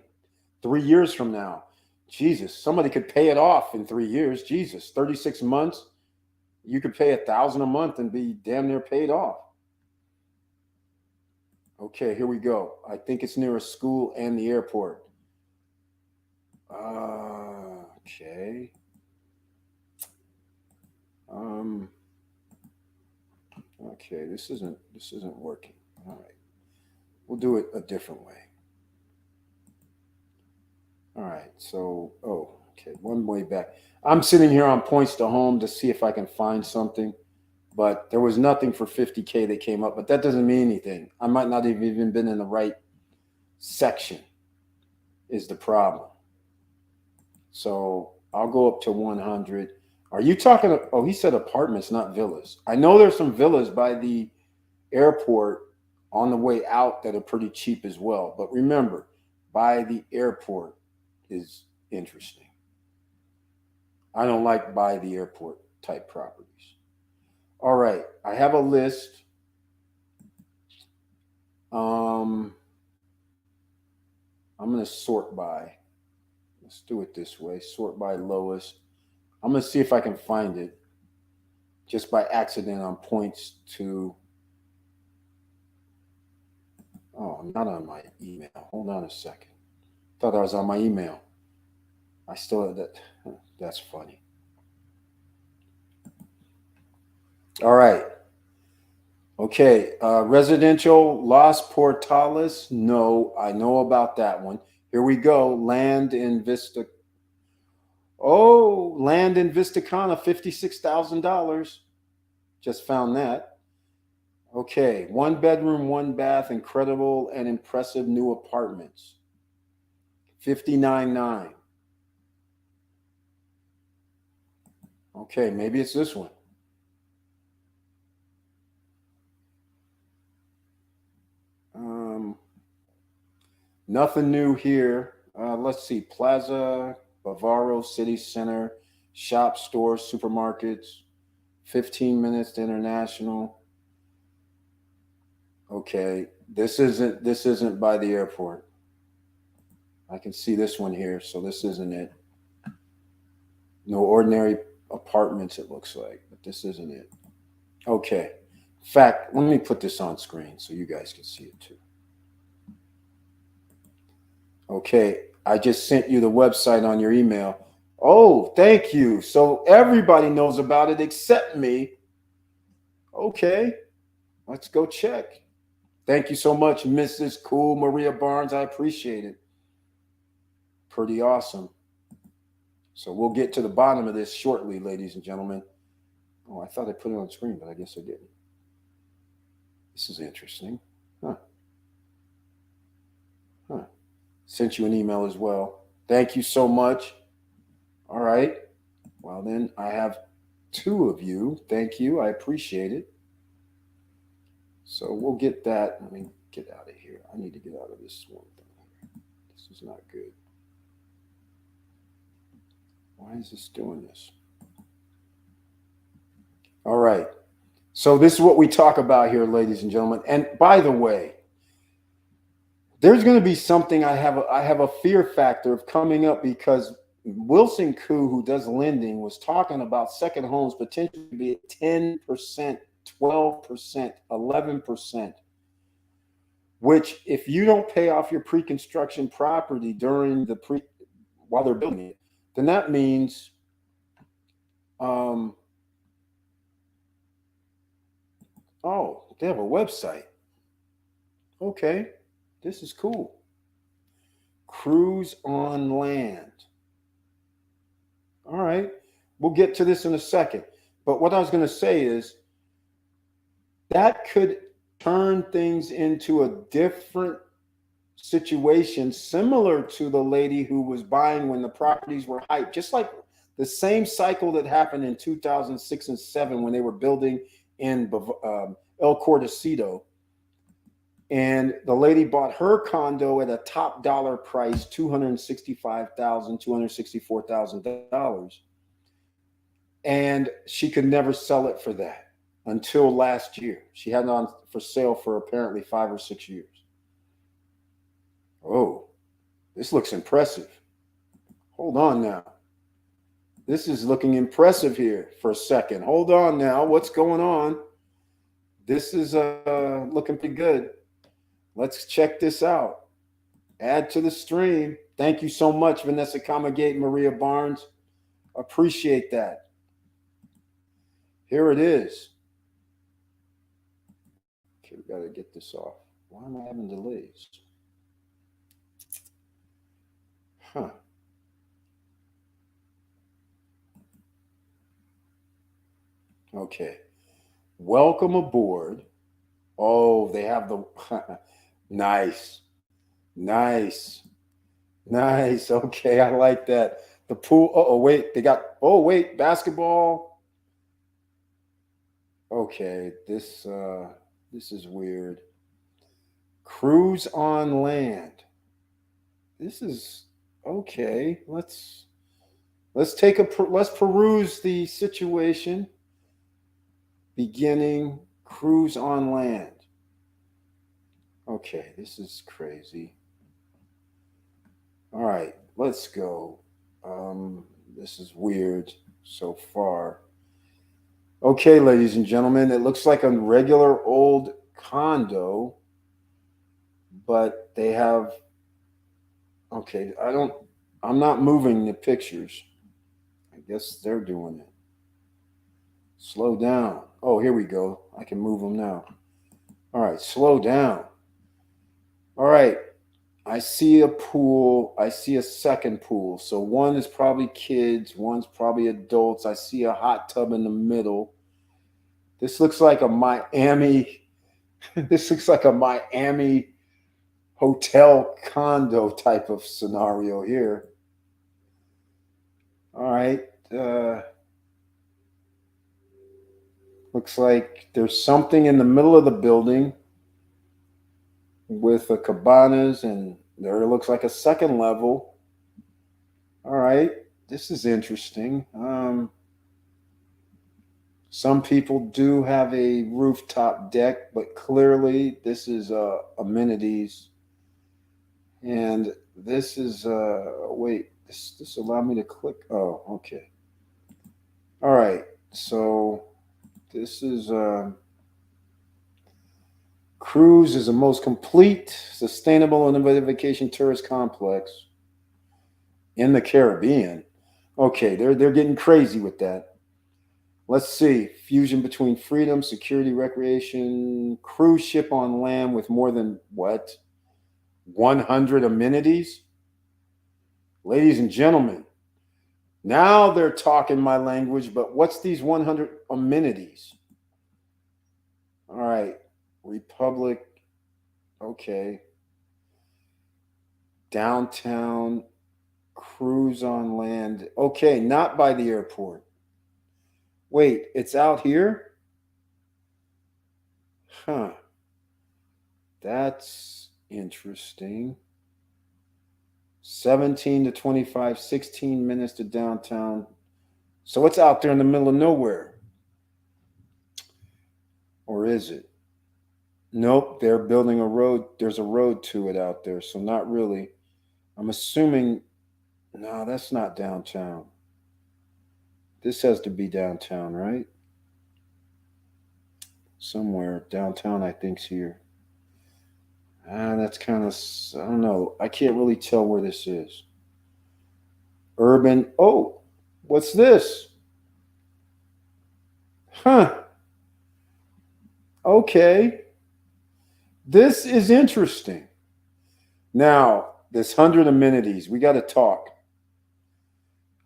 Speaker 1: 3 years from now. Jesus, somebody could pay it off in 3 years. Jesus, 36 months. You could pay $1,000 a month and be damn near paid off. Okay, here we go. I think it's near a school and the airport. Okay. Okay, this isn't working. All right. We'll do it a different way. All right. So, okay. One way back. I'm sitting here on Points to Home to see if I can find something, but there was nothing for 50K that came up, but that doesn't mean anything. I might not have even been in the right section is the problem. So I'll go up to 100. Are you talking? Oh, he said apartments, not villas. I know there's some villas by the airport on the way out that are pretty cheap as well. But remember, by the airport is interesting. I don't like by the airport type properties. All right, I have a list. I'm going to sort by. Let's do it this way. Sort by lowest. I'm going to see if I can find it just by accident on Points to. Oh, I'm not on my email. Hold on a second. Thought I was on my email. I still have that. That's funny. All right. Okay. Residential Las Portales. No, I know about that one. Here we go. Land in Vista. Oh, land in Vistacana, $56,000. Just found that. Okay. 1 bedroom, 1 bath, incredible and impressive new apartments. $59,900. Okay, maybe it's this one. Nothing new here. Let's see. Plaza, Bavaro, City Center, shop, stores, supermarkets, 15 minutes to International. Okay, this isn't by the airport. I can see this one here, so this isn't it. No ordinary apartments, it looks like, but this isn't it. Okay. In fact, let me put this on screen so you guys can see it too. Okay, I just sent you the website on your email. Oh, thank you. So everybody knows about it except me. Okay, let's go check. Thank you so much, Mrs. Cool Maria Barnes. I appreciate it. Pretty awesome. So we'll get to the bottom of this shortly, ladies and gentlemen. Oh, I thought I put it on screen, but I guess I didn't. This is interesting. Huh. Sent you an email as well. Thank you so much. All right. Well, then I have 2 of you. Thank you. I appreciate it. So we'll get that. Let me get out of here. I need to get out of this one thing here. This is not good. Why is this doing this? All right. So this is what we talk about here, ladies and gentlemen. And by the way, there's going to be something I have a fear factor of coming up because Wilson Koo, who does lending, was talking about second homes potentially be at 10%, 12%, 11%, which if you don't pay off your pre-construction property during while they're building it, then that means oh, they have a website. Okay. This is cool. Cruise on land. All right. We'll get to this in a second. But what I was going to say is that could turn things into a different situation, similar to the lady who was buying when the properties were hyped, just like the same cycle that happened in 2006 and 2007 when they were building in El Cordacito. And the lady bought her condo at a top dollar price, $265,000, $264,000. And she could never sell it for that until last year. She had it on for sale for apparently 5 or 6 years. Oh, this looks impressive. Hold on now. This is looking impressive here for a second. Hold on now. What's going on? This is looking pretty good. Let's check this out. Add to the stream. Thank you so much, Vanessa Comagate and Maria Barnes. Appreciate that. Here it is. Okay, we got to get this off. Why am I having delays? Huh. Okay. Welcome aboard. Oh, they have the nice. Nice. Nice. Okay, I like that. The pool. Oh, wait. They got wait, basketball. Okay, this is weird. Cruise on land. This is okay. Let's let's peruse the situation. Beginning cruise on land. Okay, this is crazy. All right, let's go. This is weird so far. Okay, ladies and gentlemen, it looks like a regular old condo, but they have. Okay, I'm not moving the pictures. I guess they're doing it. Slow down. Oh, here we go. I can move them now. All right, slow down. All right, I see a pool. I see a second pool. So one is probably kids, one's probably adults. I see a hot tub in the middle. This looks like a Miami. This looks like a Miami hotel condo type of scenario here. All right. Looks like there's something in the middle of the building with the cabanas, and there looks like a second level. All right. This is interesting. Some people do have a rooftop deck, but clearly this is amenities. And this is wait, this allowed me to click. Oh, okay. All right. So this is cruise is the most complete, sustainable, and innovative vacation tourist complex in the Caribbean. Okay, they're getting crazy with that. Let's see. Fusion between freedom, security, recreation, cruise ship on land with more than what? 100 amenities? Ladies and gentlemen, now they're talking my language, but what's these 100 amenities? All right. Republic. Okay. Downtown, cruise on land. Okay, not by the airport. Wait, it's out here? Huh. That's interesting. 17 to 25, 16 minutes to downtown. So it's out there in the middle of nowhere. Or is it? Nope, they're building a road. There's a road to it out there, so not really. I'm assuming, no, that's not downtown. This has to be downtown, right? Somewhere downtown, I think's here. That's kind of, I don't know. I can't really tell where this is. Urban. Oh, what's this? Huh. Okay. This is interesting. Now, this 100 amenities, we got to talk.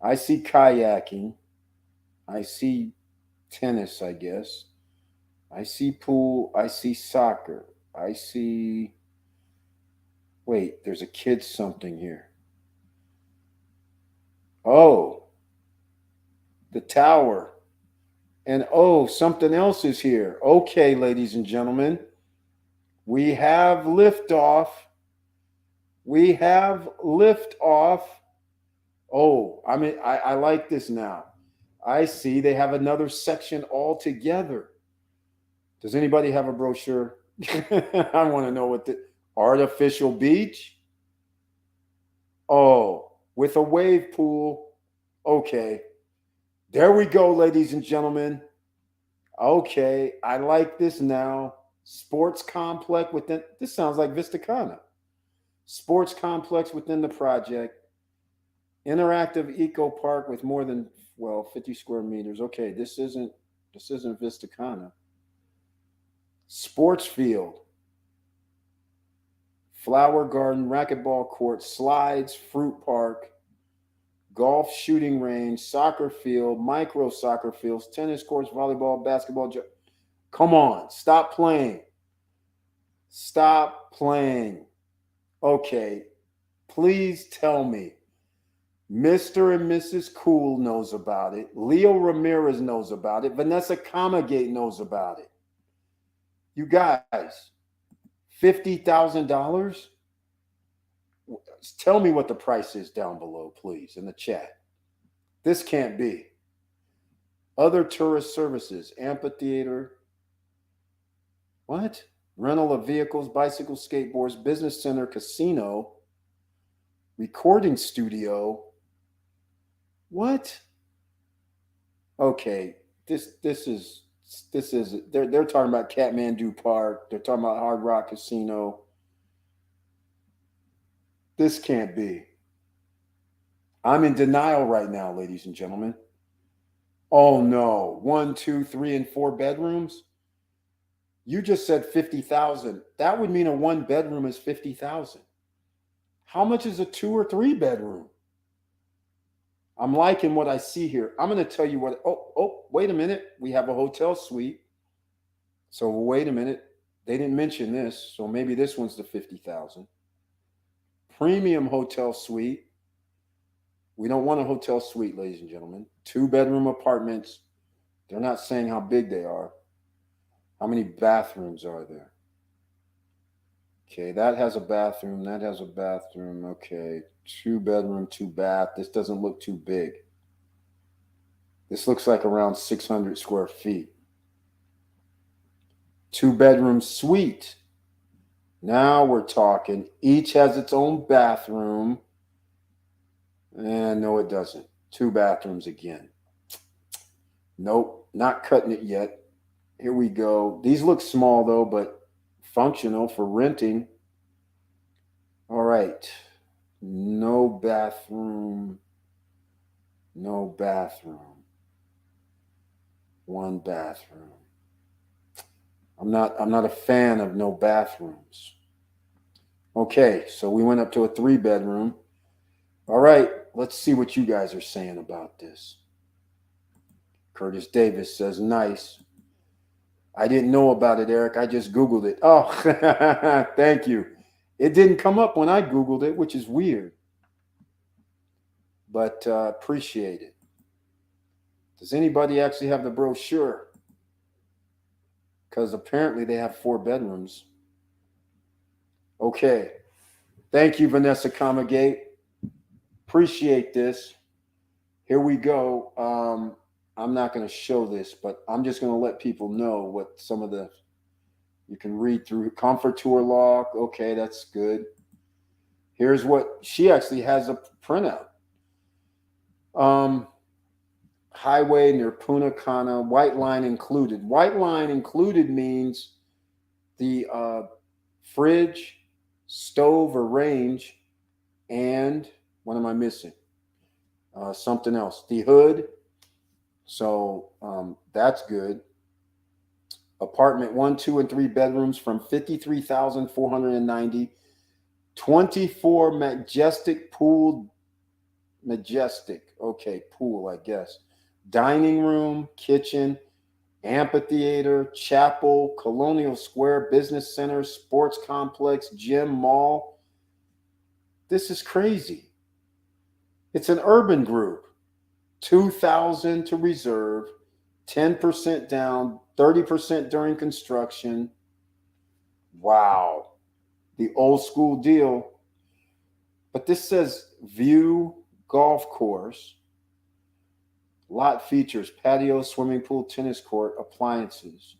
Speaker 1: I see kayaking. I see tennis, I guess. I see pool. I see soccer. I see. Wait, there's a kid's something here. Oh, the tower. And oh, something else is here. Okay, ladies and gentlemen, we have liftoff. We have liftoff. Oh, I like this now. I see they have another section altogether. Does anybody have a brochure? I want to know what the artificial beach. Oh, with a wave pool. Okay. There we go, ladies and gentlemen. Okay, I like this now. Sports complex within, this sounds like Vistacana. Sports complex within the project. Interactive eco park with more than 50 square meters. Okay, this isn't Vistacana. Sports field. flower garden, racquetball court, slides, fruit park, golf shooting range, soccer field, micro soccer fields, tennis courts, volleyball, basketball. Come on, stop playing. Stop playing. Okay, please tell me Mr. and Mrs. Cool knows about it. Leo Ramirez knows about it. Vanessa Comagate knows about it. You guys, $50,000? Tell me what the price is down below, please, in the chat. This can't be. Other tourist services, amphitheater. What? Rental of vehicles, bicycles, skateboards, business center, casino, recording studio. What? Okay, this is they're talking about Kathmandu Park. They're talking about Hard Rock Casino. This can't be. I'm in denial right now, ladies and gentlemen. Oh no, 1, 2, 3, and 4 bedrooms. You just said 50,000. That would mean a 1 bedroom is 50,000. How much is a 2 or 3 bedroom? I'm liking what I see here. I'm going to tell you what. Oh, wait a minute. We have a hotel suite. So wait a minute. They didn't mention this. So maybe this one's the 50,000. Premium hotel suite. We don't want a hotel suite, ladies and gentlemen. 2 bedroom apartments. They're not saying how big they are. How many bathrooms are there? Okay, that has a bathroom. That has a bathroom. Okay, 2 bedroom, 2 bath. This doesn't look too big. This looks like around 600 square feet. 2 bedroom suite. Now we're talking. Each has its own bathroom. And no, it doesn't. 2 bathrooms again. Nope, not cutting it yet. Here we go. These look small though, but functional for renting. All right. No bathroom. No bathroom. 1 bathroom. I'm not a fan of no bathrooms. Okay, so we went up to a 3 bedroom. All right, let's see what you guys are saying about this. Curtis Davis says, nice. I didn't know about it, Eric. I just Googled it. Oh, thank you. It didn't come up when I Googled it, which is weird. But appreciate it. Does anybody actually have the brochure? Because apparently they have 4 bedrooms. Okay. Thank you, Vanessa Comagate. Appreciate this. Here we go. I'm not going to show this, but I'm just going to let people know what some of the, you can read through. Comfort tour log. Okay, that's good. Here's what she actually has a printout. Highway near Punta Cana, white line included. White line included means the fridge, stove or range, and what am I missing? Something else. The hood. So that's good. Apartment 1, 2, and 3 bedrooms from $53,490. 24 majestic pool. Majestic. Okay, pool, I guess. Dining room, kitchen, amphitheater, chapel, Colonial Square, business center, sports complex, gym, mall. This is crazy. It's an urban group. $2,000 to reserve, 10% down, 30% during construction. Wow. The old school deal. But this says view golf course. Lot features patio, swimming pool, tennis court, appliances.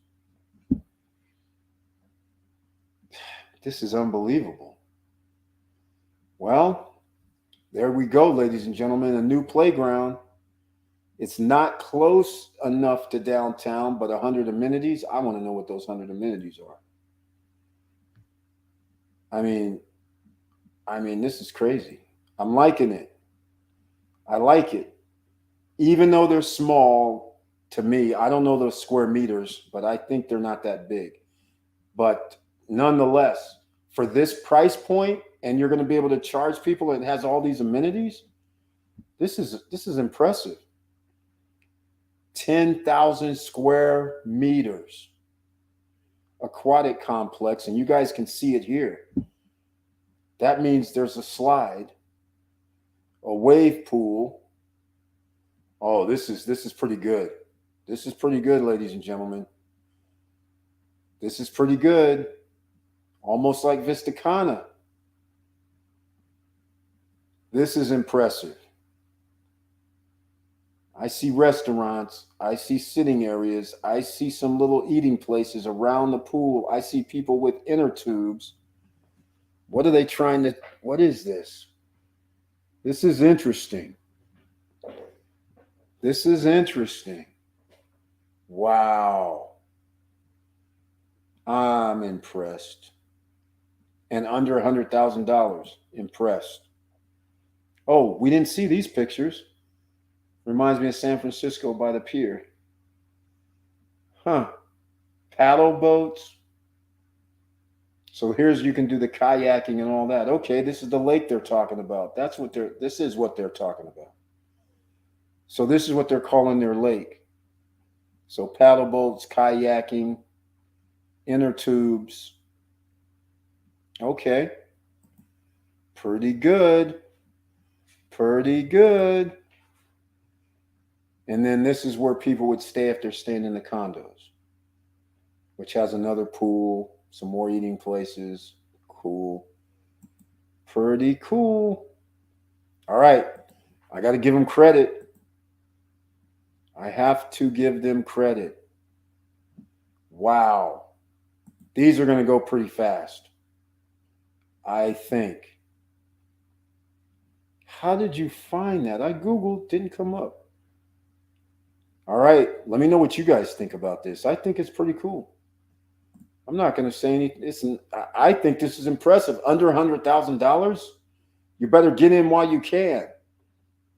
Speaker 1: This is unbelievable. Well, there we go, ladies and gentlemen. A new playground. It's not close enough to downtown, but 100 amenities. I want to know what those 100 amenities are. I mean, this is crazy. I'm liking it. I like it. Even though they're small to me, I don't know those square meters, but I think they're not that big. But nonetheless, for this price point, and you're going to be able to charge people, and it has all these amenities. This is impressive. 10,000 square meters aquatic complex, and you guys can see it here. That means there's a slide, a wave pool. Oh, this is pretty good. This is pretty good, ladies and gentlemen. This is pretty good. Almost like Vistacana. This is impressive. I see restaurants. I see sitting areas. I see some little eating places around the pool. I see people with inner tubes. What are they trying to, what is this? This is interesting. This is interesting. Wow. I'm impressed. And under $100,000. Impressed. Oh, we didn't see these pictures. Reminds me of San Francisco by the pier. Huh. Paddle boats. So here's, you can do the kayaking and all that. Okay, this is the lake they're talking about. This is what they're talking about. So this is what they're calling their lake. So paddle boats, kayaking, inner tubes. Okay. Pretty good. Pretty good. And then this is where people would stay if they're staying in the condos, which has another pool, some more eating places. Cool. Pretty cool. All right. I got to give them credit. I have to give them credit. Wow. These are going to go pretty fast, I think. How did you find that? I Googled, didn't come up. All right, let me know what you guys think about this. I think it's pretty cool. I'm not going to say anything. I think this is impressive. Under $100,000, you better get in while you can.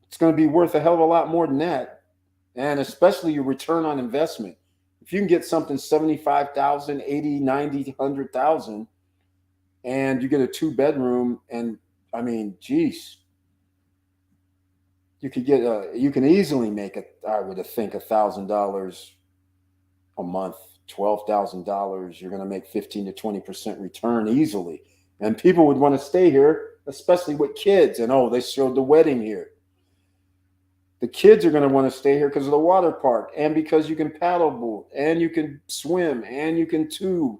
Speaker 1: It's going to be worth a hell of a lot more than that. And especially your return on investment. If you can get something 75,000, 80, 90, 100,000, and you get a 2-bedroom, and I mean, geez, you could get you can easily make it, I would think, $1,000 a month, $12,000. You're going to make 15 to 20% return easily, and people would want to stay here, especially with kids. And oh, they showed the wedding here. The kids are going to want to stay here because of the water park, and because you can paddleboard, and you can swim, and you can tube,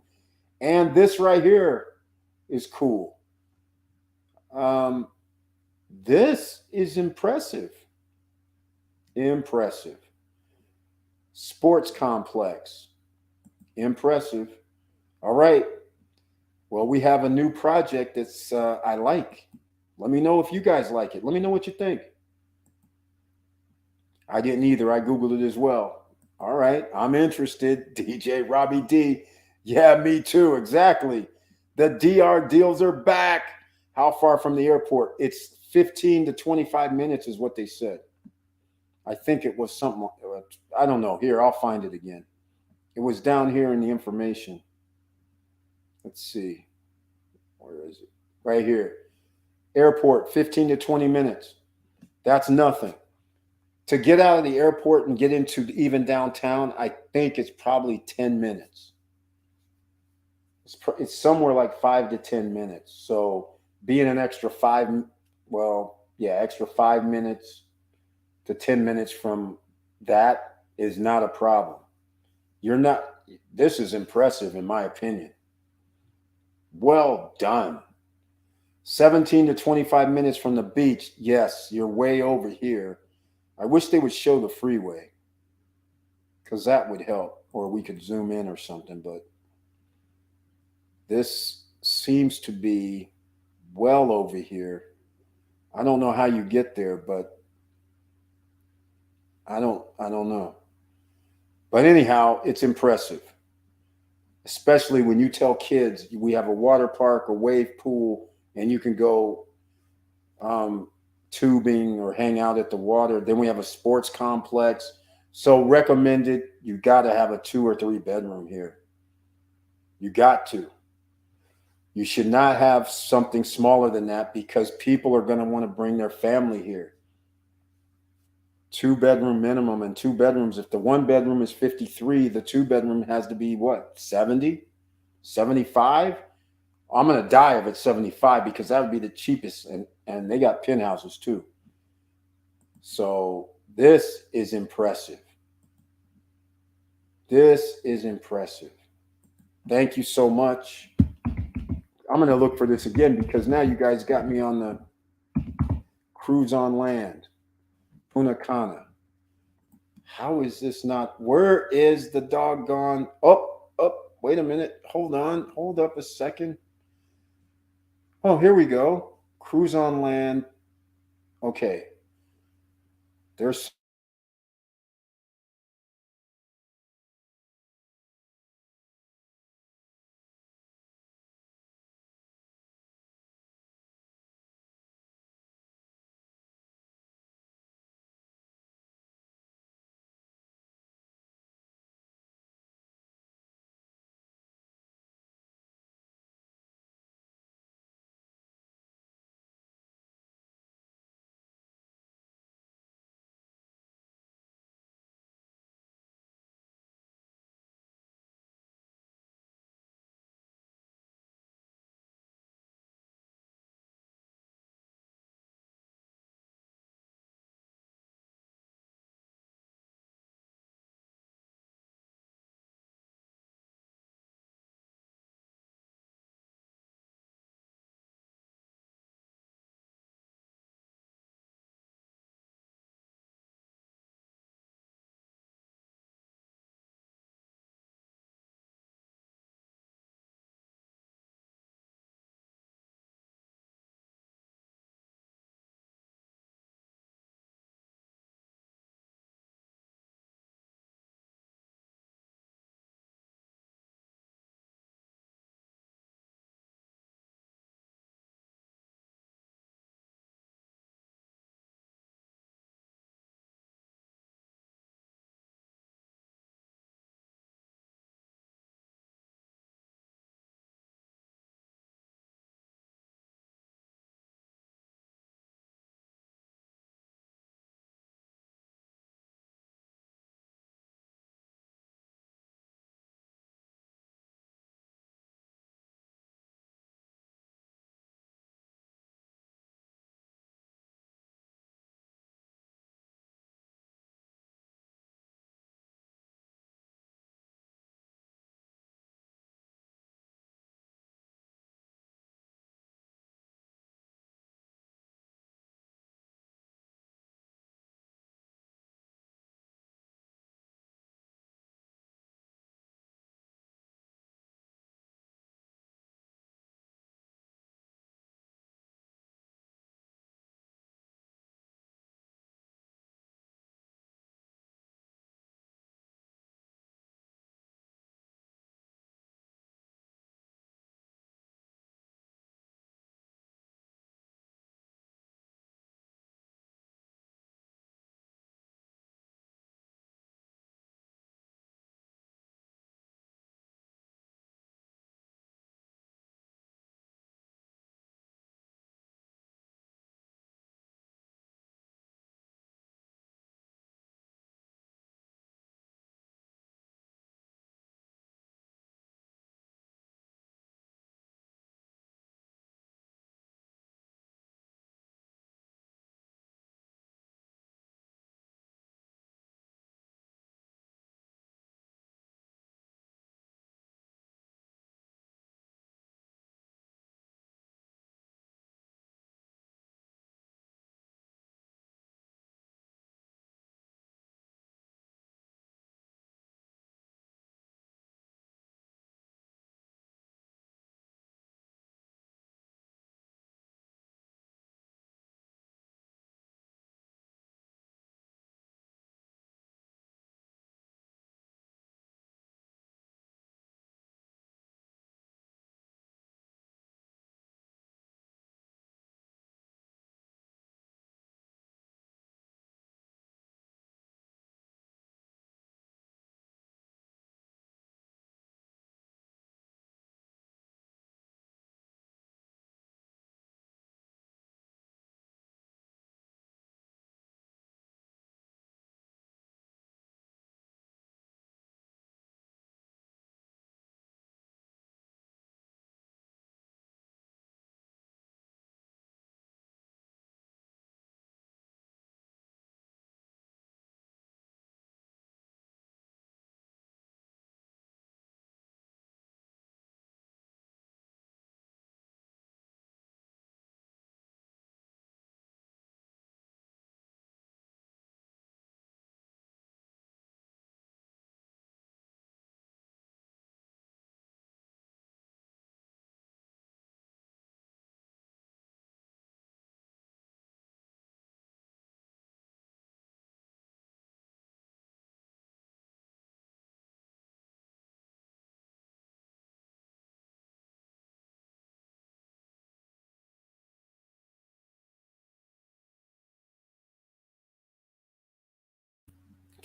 Speaker 1: and this right here is cool. This is impressive. Impressive. Sports complex. Impressive. All right. Well, we have a new project that's I like. Let me know if you guys like it. Let me know what you think. I didn't either. I Googled it as well. All right. I'm interested. DJ Robbie D. Yeah, me too. Exactly. The DR deals are back. How far from the airport? It's 15 to 25 minutes is what they said. I think it was something. I don't know. Here, I'll find it again. It was down here in the information. Let's see. Where is it? Right here. Airport, 15 to 20 minutes. That's nothing. To get out of the airport and get into even downtown, I think it's probably 10 minutes. It's somewhere like 5 to 10 minutes. So being an extra extra 5 minutes to 10 minutes from that is not a problem. This is impressive in my opinion. Well done. 17 to 25 minutes from the beach. Yes, you're way over here. I wish they would show the freeway because that would help, or we could zoom in or something, but this seems to be well over here. I don't know how you get there, but I don't know. But anyhow, it's impressive, especially when you tell kids we have a water park, a wave pool, and you can go tubing or hang out at the water. Then we have a sports complex. So recommended, you got to have a 2 or 3 bedroom here. You got to. You should not have something smaller than that because people are going to want to bring their family here. 2-bedroom minimum, and 2 bedrooms. If the 1 bedroom is 53, the 2 bedroom has to be what, 70, 75? I'm going to die if it's 75 because that would be the cheapest. And they got penthouses too. So this is impressive. This is impressive. Thank you so much. I'm going to look for this again because now you guys got me on the cruise on land. Punta Cana. How is this not? Where is the doggone? Oh, wait a minute. Hold on. Hold up a second. Oh, here we go. Cruise on land. Okay. There's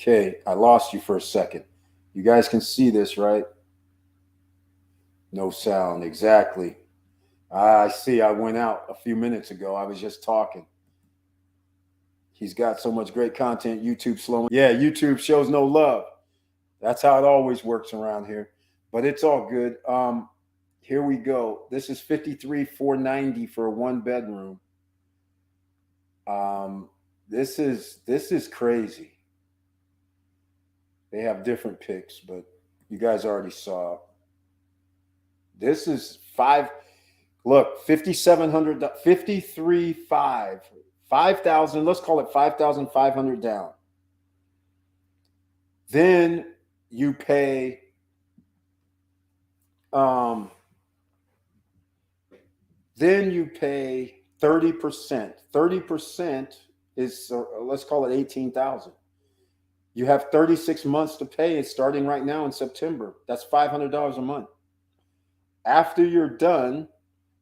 Speaker 1: Okay, I lost you for a second. You guys can see this, right? No sound, exactly. I see. I went out a few minutes ago. I was just talking. He's got so much great content. YouTube slowing. Yeah, YouTube shows no love. That's how it always works around here. But it's all good. Here we go. This is $53,490 for a 1-bedroom. This is crazy. They have different picks, but you guys already saw. This is look, 5,700, 53,500, 5,000, let's call it 5,500 down. Then you pay 30%. 30% is, let's call it 18,000. You have 36 months to pay. It's starting right now in September. That's $500 a month. After you're done,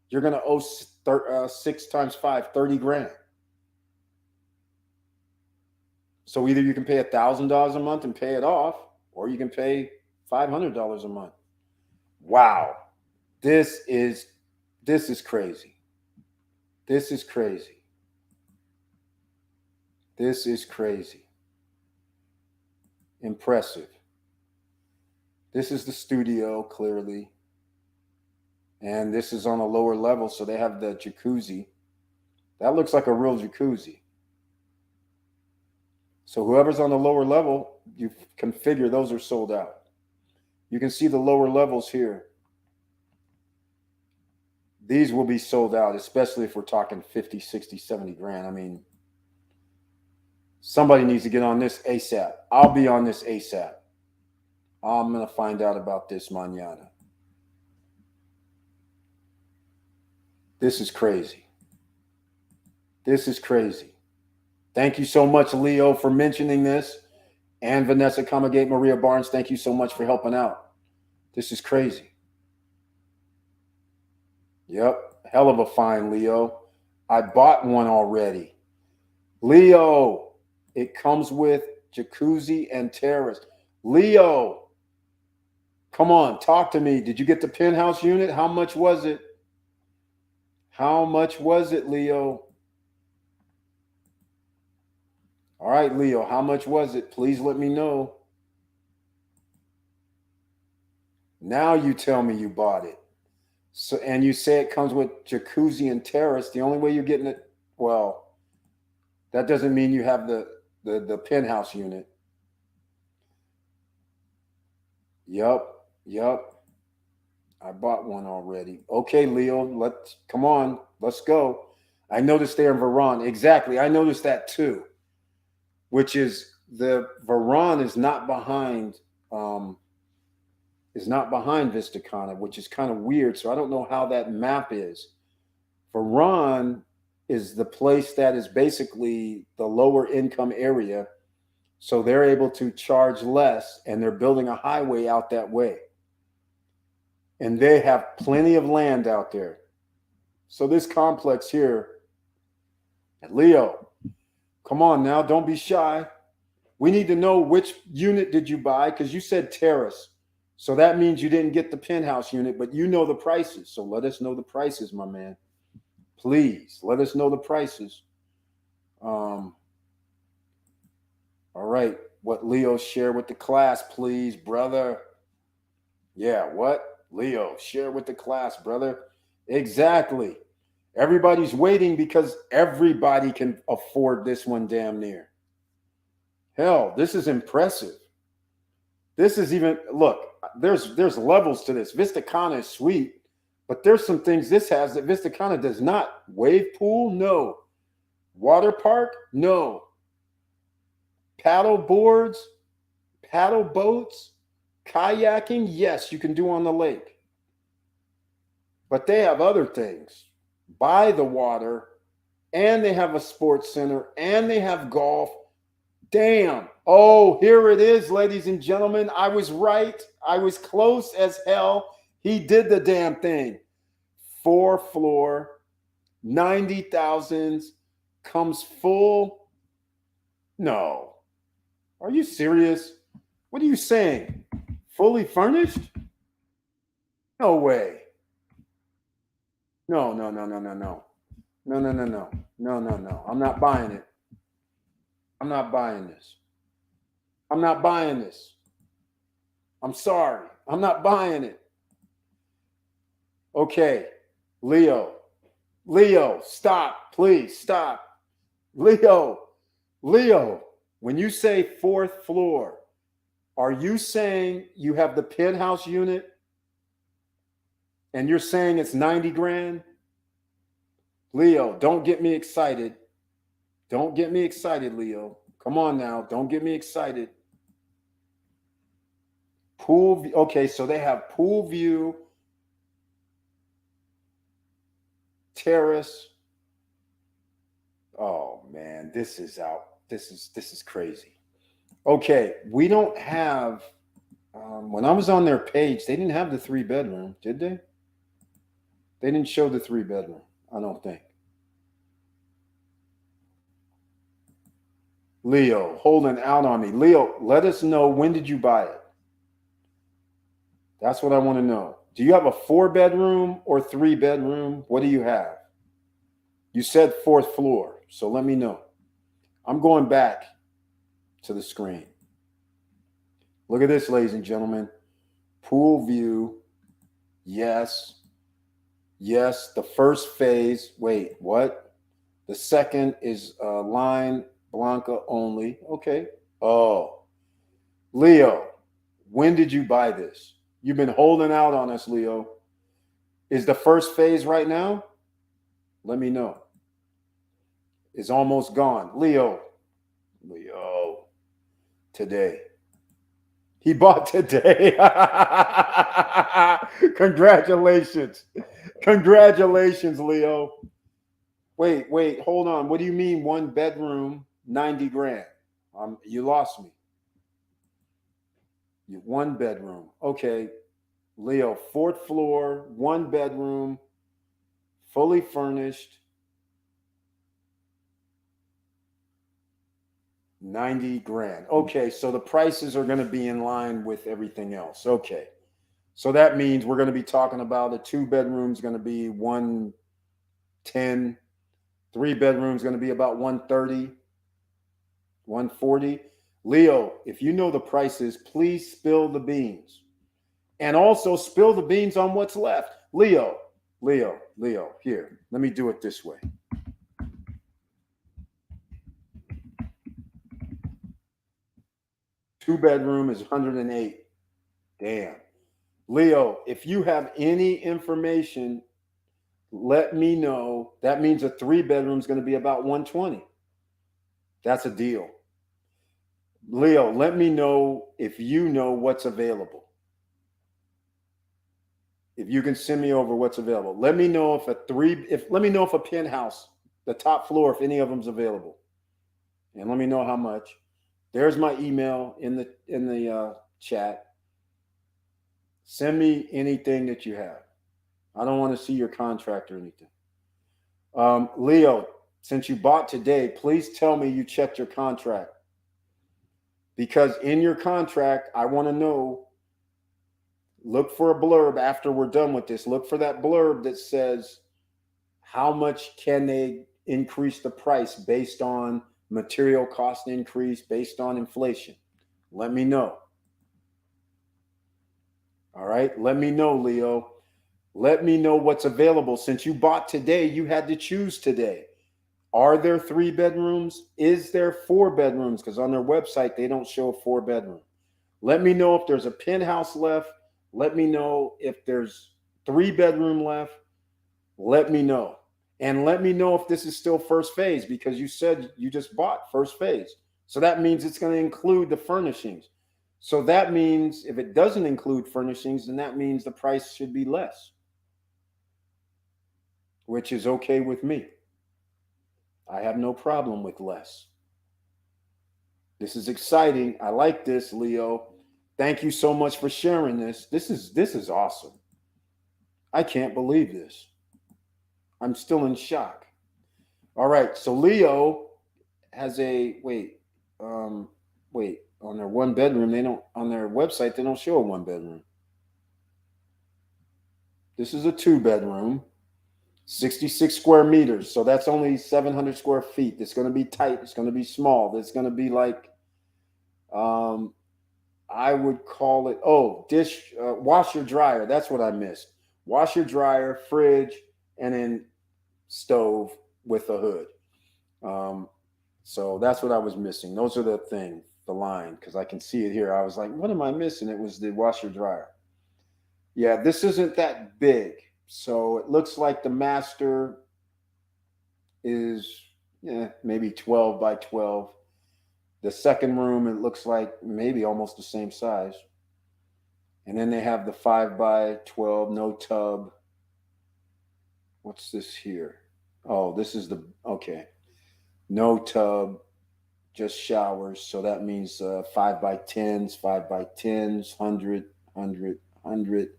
Speaker 1: you're going to owe 6 times 5, 30 grand. So either you can pay $1,000 a month and pay it off, or you can pay $500 a month. Wow. This is crazy. This is crazy. This is crazy. Impressive. This is the studio, clearly. And this is on a lower level, so they have the jacuzzi. That looks like a real jacuzzi. So whoever's on the lower level, you can figure those are sold out. You can see the lower levels here. These will be sold out, especially if we're talking 50, 60, 70 grand. I mean, somebody needs to get on this ASAP. I'll be on this ASAP. I'm going to find out about this mañana. This is crazy. This is crazy. Thank you so much, Leo, for mentioning this. And Vanessa Comagate, Maria Barnes, thank you so much for helping out. This is crazy. Yep. Hell of a find, Leo. I bought one already. Leo, it comes with jacuzzi and terrace. Leo, come on, talk to me. Did you get the penthouse unit? How much was it? How much was it, Leo? All right, Leo, how much was it? Please let me know. Now you tell me you bought it. So, and you say it comes with jacuzzi and terrace. The only way you're getting it, well, that doesn't mean you have the penthouse unit. Yup. I bought one already. Okay, Leo, come on, let's go. I noticed they're in Veron. Exactly, I noticed that too. Which is the Veron is not behind Vistacana, which is kind of weird. So I don't know how that map is. Veron is the place that is basically the lower income area. So they're able to charge less, and they're building a highway out that way. And they have plenty of land out there. So this complex here, Leo, come on now, don't be shy. We need to know which unit did you buy, because you said terrace. So that means you didn't get the penthouse unit, but you know the prices. So let us know the prices, my man. Please, let us know the prices. All right, what Leo share with the class, please, brother. Yeah, what? Leo, share with the class, brother. Exactly. Everybody's waiting because everybody can afford this one damn near. Hell, this is impressive. This is even, look, there's levels to this. Vistacana is sweet, but there's some things this has that Vistacana does not. Wave pool? No. Water park? No. Paddle boards? Paddle boats? Kayaking? Yes, you can do on the lake. But they have other things by the water, and they have a sports center, and they have golf. Damn. Oh, here it is, ladies and gentlemen. I was right. I was close as hell. He did the damn thing. 4-floor, 90,000, comes full. No. Are you serious? What are you saying? Fully furnished? No way. No. No. I'm not buying it. I'm not buying this. I'm not buying this. I'm sorry. I'm not buying it. Okay. Leo, stop. Please stop. Leo, when you say fourth floor, are you saying you have the penthouse unit and you're saying it's 90 grand? Leo, don't get me excited. Don't get me excited, Leo. Come on now. Don't get me excited. Pool view. Okay, so they have pool view, terrace. Oh man, this is out. This is crazy. Okay, we don't have. When I was on their page, they didn't have the 3-bedroom, did they? They didn't show the 3-bedroom. I don't think. Leo, holding out on me. Leo, let us know, when did you buy it? That's what I want to know. Do you have a 4-bedroom or 3-bedroom? What do you have? You said 4th floor, so let me know. I'm going back to the screen. Look at this, ladies and gentlemen. Pool view. Yes. Yes, the first phase. Wait, what? The second is line Blanca only. Okay. Oh. Leo, when did you buy this? You've been holding out on us, Leo. Is the first phase right now? Let me know. It's almost gone. Leo, today. He bought today. Congratulations. Congratulations, Leo. Wait, hold on. What do you mean 1-bedroom, 90 grand? You lost me. 1-bedroom. Okay. Leo, 4th floor, 1-bedroom, fully furnished, 90 grand. Okay, so the prices are going to be in line with everything else. Okay. So that means we're going to be talking about a 2-bedroom is going to be 110, 3-bedroom is going to be about 130, 140. Leo, if you know the prices, please spill the beans. And also spill the beans on what's left. Leo, here, let me do it this way. Two-bedroom is 108. Damn. Leo, if you have any information, let me know. That means a 3-bedroom is going to be about 120. That's a deal. Leo, let me know if you know what's available. If you can send me over what's available. Let me know if a penthouse, the top floor, if any of them's available. And let me know how much. There's my email in the chat. Send me anything that you have. I don't want to see your contract or anything. Leo, since you bought today, please tell me you checked your contract. Because in your contract, I want to know, look for a blurb after we're done with this. Look for that blurb that says how much can they increase the price based on material cost increase, based on inflation. Let me know. All right. Let me know, Leo. Let me know what's available. Since you bought today, you had to choose today. Are there 3-bedrooms? Is there 4-bedrooms? Because on their website, they don't show a 4-bedroom. Let me know if there's a penthouse left. Let me know if there's 3-bedroom left. Let me know. And let me know if this is still first phase, because you said you just bought first phase. So that means it's going to include the furnishings. So that means if it doesn't include furnishings, then that means the price should be less, which is okay with me. I have no problem with less. This is exciting. I like this, Leo. Thank you so much for sharing this. This is awesome. I can't believe this. I'm still in shock. All right, so Leo has a wait. on their one bedroom, they don't, on their website, they don't show a one bedroom. This is a 2-bedroom, 66 square meters. So that's only 700 square feet. It's going to be tight. It's going to be small. It's going to be like, I would call it, washer dryer. That's what I missed. Washer dryer, fridge, and then stove with a hood. So that's what I was missing. Those are the line, because I can see it here. I was like, what am I missing? It was the washer dryer. Yeah, this isn't that big. So it looks like the master is maybe 12 by 12. The second room, it looks like maybe almost the same size. And then they have the 5 by 12, no tub. What's this here? Oh, this is okay. No tub, just showers. So that means 5 by 10s, 5 by 10s, 100, 100, 100.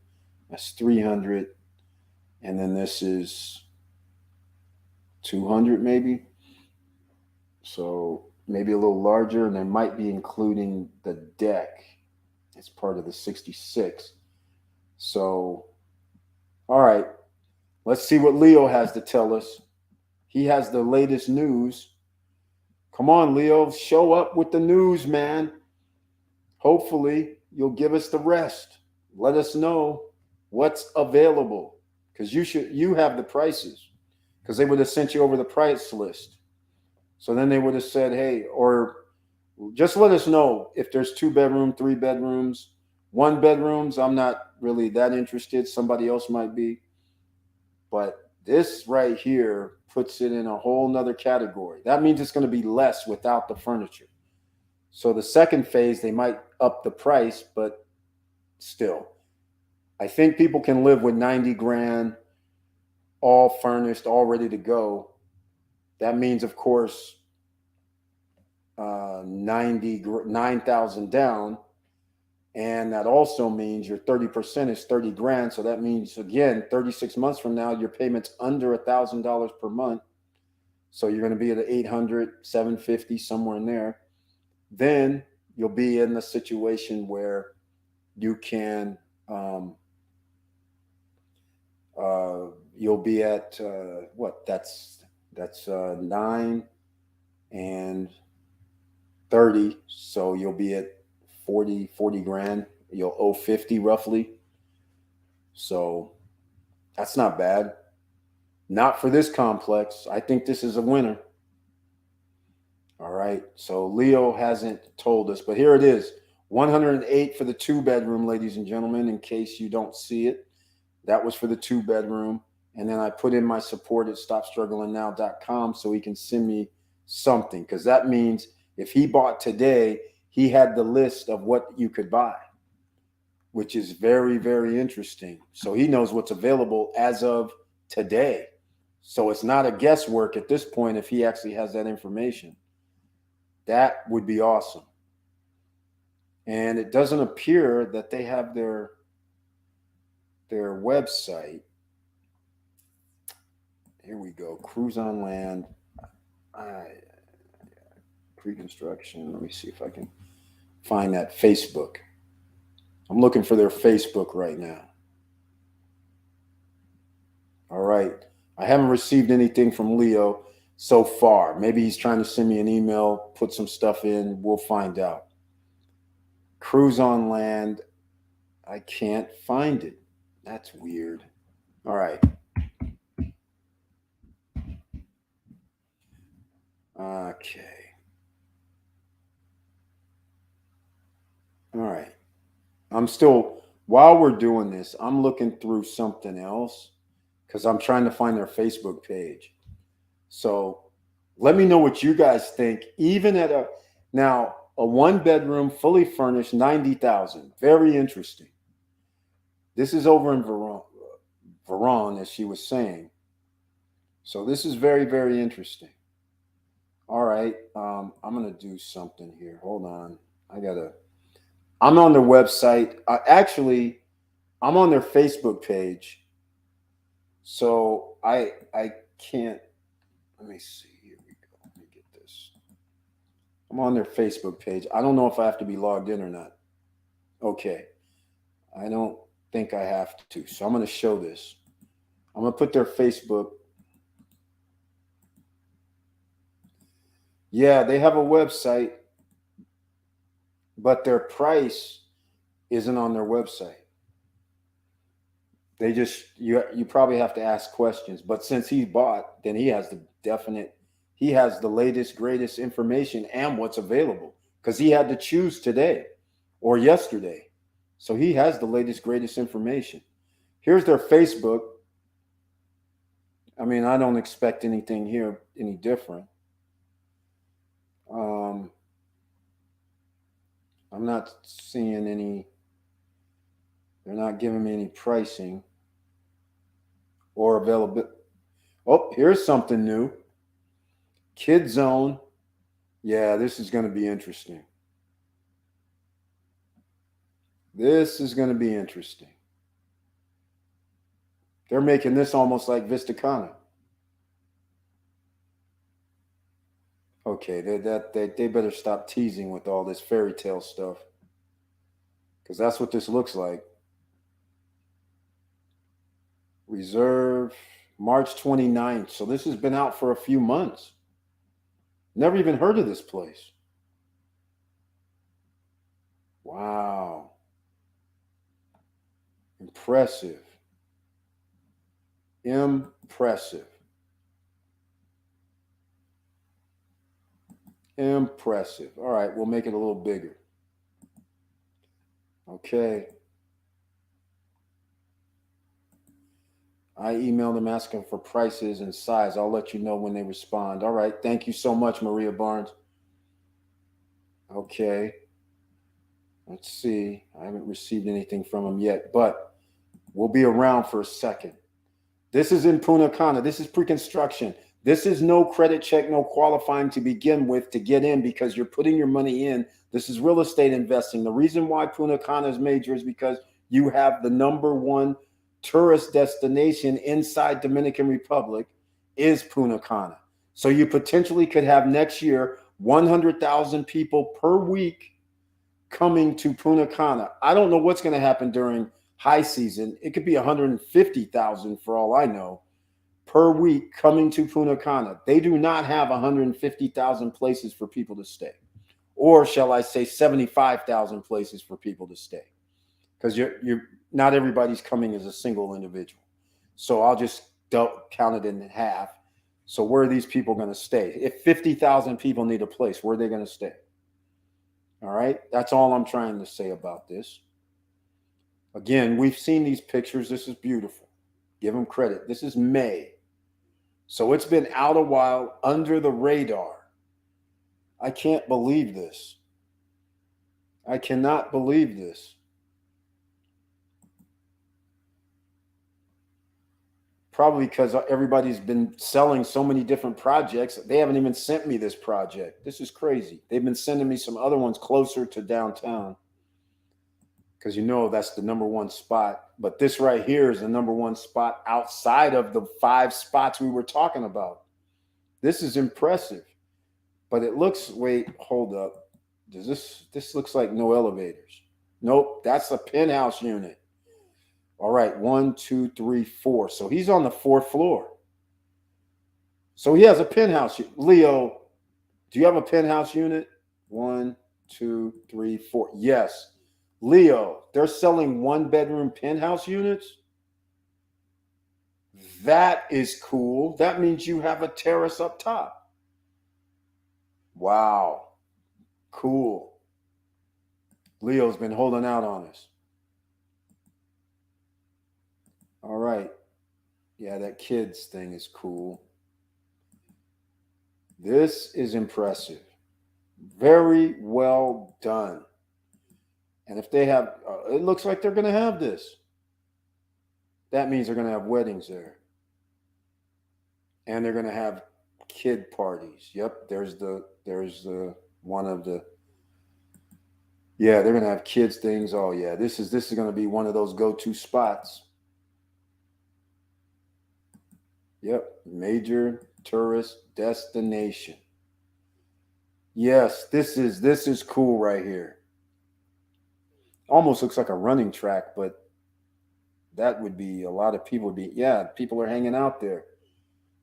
Speaker 1: That's 300. And then this is 200 maybe. So maybe a little larger, and they might be including the deck. It's part of the 66. So, all right. Let's see what Leo has to tell us. He has the latest news. Come on, Leo, show up with the news, man. Hopefully, you'll give us the rest. Let us know what's available, because you have the prices, because they would have sent you over the price list. So then they would have said, hey, or just let us know if there's 2-bedroom, 3 bedrooms, 1 bedrooms. I'm not really that interested. Somebody else might be. But this right here puts it in a whole nother category. That means it's going to be less without the furniture. So the second phase, they might up the price, but still, I think people can live with 90 grand, all furnished, all ready to go. That means, of course, 9,000 down. And that also means your 30% is 30 grand. So that means, again, 36 months from now, your payment's under $1,000 per month. So you're going to be at 800, 750, somewhere in there. Then you'll be in the situation where you can, you'll be at what? That's 9 and 30. So you'll be at 40 grand. You'll owe 50 roughly. So that's not bad. Not for this complex. I think this is a winner. All right. So Leo hasn't told us, but here it is. 108 for the 2-bedroom, ladies and gentlemen, in case you don't see it. That was for the 2-bedroom. And then I put in my support at stopstrugglingnow.com so he can send me something, because that means if he bought today, he had the list of what you could buy, which is very, very interesting. So he knows what's available as of today. So it's not a guesswork at this point if he actually has that information. That would be awesome. And it doesn't appear that they have their website. Here we go. Cruise on Land. Pre-construction. Let me see if I can find that Facebook. I'm looking for their Facebook right now. All right. I haven't received anything from Leo so far. Maybe he's trying to send me an email, put some stuff in. We'll find out. Cruise on Land. I can't find it. That's weird. All right. Okay. All right. While we're doing this, I'm looking through something else because I'm trying to find their Facebook page. So let me know what you guys think. Even at a 1-bedroom, fully furnished, 90,000. Very interesting. This is over in Veron, as she was saying. So this is very, very interesting. All right. I'm going to do something here. Hold on. I'm on their website. I'm on their Facebook page. So I can't. Let me see. Here we go. Let me get this. I'm on their Facebook page. I don't know if I have to be logged in or not. Okay. I don't think I have to. So I'm going to show this. I'm going to put their Facebook. Yeah, they have a website, but their price isn't on their website. They just, you probably have to ask questions. But since he bought, then he has the latest, greatest information and what's available, because he had to choose today or yesterday. So he has the latest, greatest information. Here's their Facebook. I mean, I don't expect anything here any different. I'm not seeing any, they're not giving me any pricing or availability. Oh, here's something new. Kid Zone. Yeah, this is going to be interesting. This is going to be interesting. They're making this almost like Vistacana. Okay, they better stop teasing with all this fairy tale stuff, because that's what this looks like. Reserve March 29th. So this has been out for a few months. Never even heard of this place. Wow. Impressive. Impressive. Impressive. All right, we'll make it a little bigger. Okay. I emailed them asking for prices and size. I'll let you know when they respond. All right. Thank you so much, Maria Barnes. Okay. Let's see. I haven't received anything from them yet, but we'll be around for a second. This is in Punta Cana. This is pre-construction. This is no credit check, no qualifying to begin with to get in, because you're putting your money in. This is real estate investing. The reason why Punta Cana is major is because you have the #1 tourist destination inside Dominican Republic is Punta Cana. So you potentially could have next year 100,000 people per week coming to Punta Cana. I don't know what's going to happen during high season. It could be 150,000 for all I know per week coming to Punta Cana. They do not have 150,000 places for people to stay, or shall I say 75,000 places for people to stay, because you're not everybody's coming as a single individual. So I'll just count it in half. So where are these people going to stay? If 50,000 people need a place, where are they going to stay? All right. That's all I'm trying to say about this. Again, we've seen these pictures. This is beautiful. Give them credit. This is May. So it's been out a while, under the radar. I can't believe this. I cannot believe this. Probably because everybody's been selling so many different projects. They haven't even sent me this project. This is crazy. They've been sending me some other ones closer to downtown, because you know that's the #1 spot. But this right here is the #1 spot outside of the 5 spots we were talking about. This is impressive. But it looks, wait, hold up. This looks like no elevators. Nope, that's a penthouse unit. All right, 1, 2, 3, 4. So he's on the 4th floor. So he has a penthouse. Leo, do you have a penthouse unit? 1, 2, 3, 4. Yes. Leo, they're selling 1-bedroom penthouse units? That is cool. That means you have a terrace up top. Wow. Cool. Leo's been holding out on us. All right. Yeah, that kids thing is cool. This is impressive. Very well done. And if they have, it looks like they're going to have this. That means they're going to have weddings there. And they're going to have kid parties. Yep, there's the one of the, yeah, they're going to have kids things. Oh yeah, this is going to be one of those go-to spots. Yep, major tourist destination. Yes, this is cool right here. Almost looks like a running track, but that would be a lot of people would be, yeah, people are hanging out there.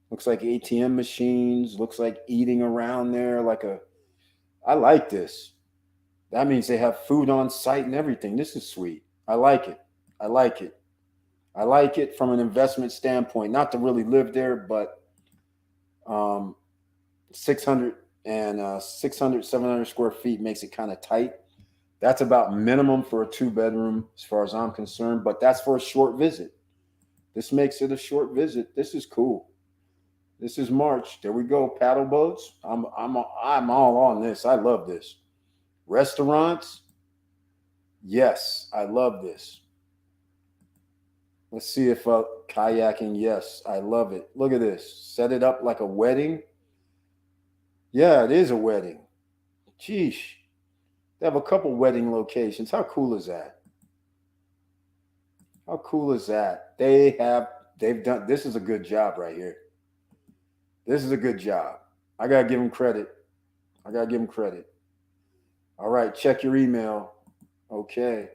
Speaker 1: Looks like ATM machines, looks like eating around there I like this. That means they have food on site and everything. This is sweet. I like it. I like it. I like it from an investment standpoint. Not to really live there, but 600 and 600, 700 square feet makes it kind of tight. That's about minimum for a 2-bedroom as far as I'm concerned, but that's for a short visit. This makes it a short visit. This is cool. This is March. There we go. Paddle boats. I'm all on this. I love this. Restaurants. Yes, I love this. Let's see if kayaking. Yes, I love it. Look at this. Set it up like a wedding. Yeah, it is a wedding. Sheesh. They have a couple wedding locations. How cool is that? How cool is that? They've done, this is a good job right here. This is a good job. I got to give them credit. I got to give them credit. All right, check your email. Okay.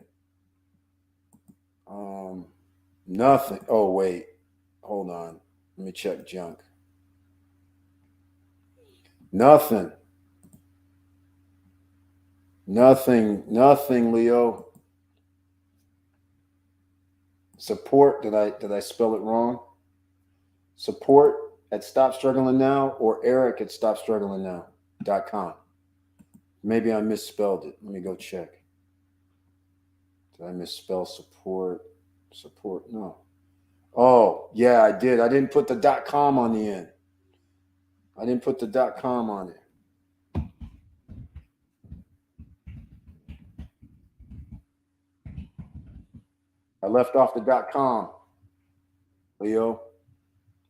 Speaker 1: Nothing. Oh, wait. Hold on. Let me check junk. Nothing. Nothing, Leo. Support, did I spell it wrong? Support at Stop Struggling Now or Eric at StopStrugglingNow.com. Maybe I misspelled it. Let me go check. Did I misspell support? Support, no. Oh, yeah, I did. I didn't put the .com on the end. I didn't put the .com on it. I left off the .com, Leo.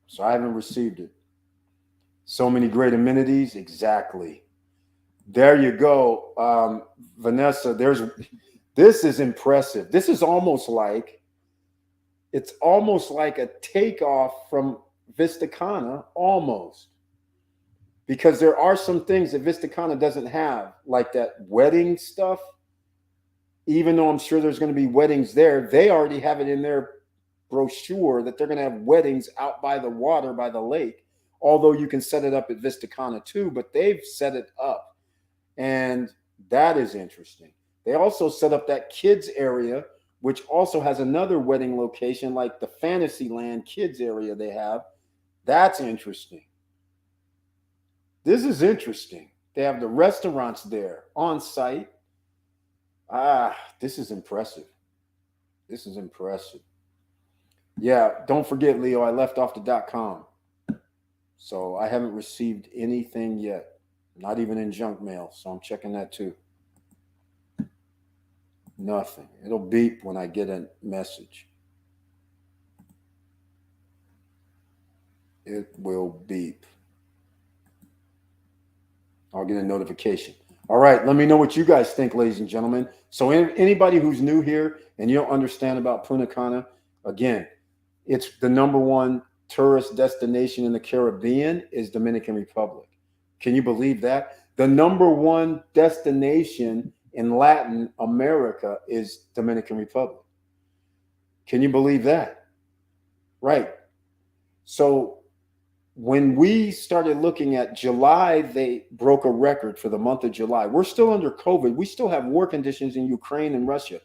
Speaker 1: So I haven't received it. So many great amenities. Exactly. There you go. Vanessa, this is impressive. This is almost like a takeoff from Vistacana, almost. Because there are some things that Vistacana doesn't have, like that wedding stuff. Even though I'm sure there's going to be weddings there, they already have it in their brochure that they're going to have weddings out by the water, by the lake. Although you can set it up at Vistacana too, but they've set it up. And that is interesting. They also set up that kids area, which also has another wedding location, like the Fantasyland kids area they have. That's interesting. This is interesting. They have the restaurants there on site. This is impressive. This is impressive. Yeah, don't forget, Leo, I left off the .com. So I haven't received anything yet. Not even in junk mail. So I'm checking that too. Nothing. It'll beep when I get a message. It will beep. I'll get a notification. All right, let me know what you guys think, ladies and gentlemen. So anybody who's new here and you don't understand about Punta Cana, again, it's the #1 tourist destination in the Caribbean is Dominican Republic. Can you believe that? The #1 destination in Latin America is Dominican Republic. Can you believe that? Right. So when we started looking at July, they broke a record for the month of July. We're still under COVID. We still have war conditions in Ukraine and Russia.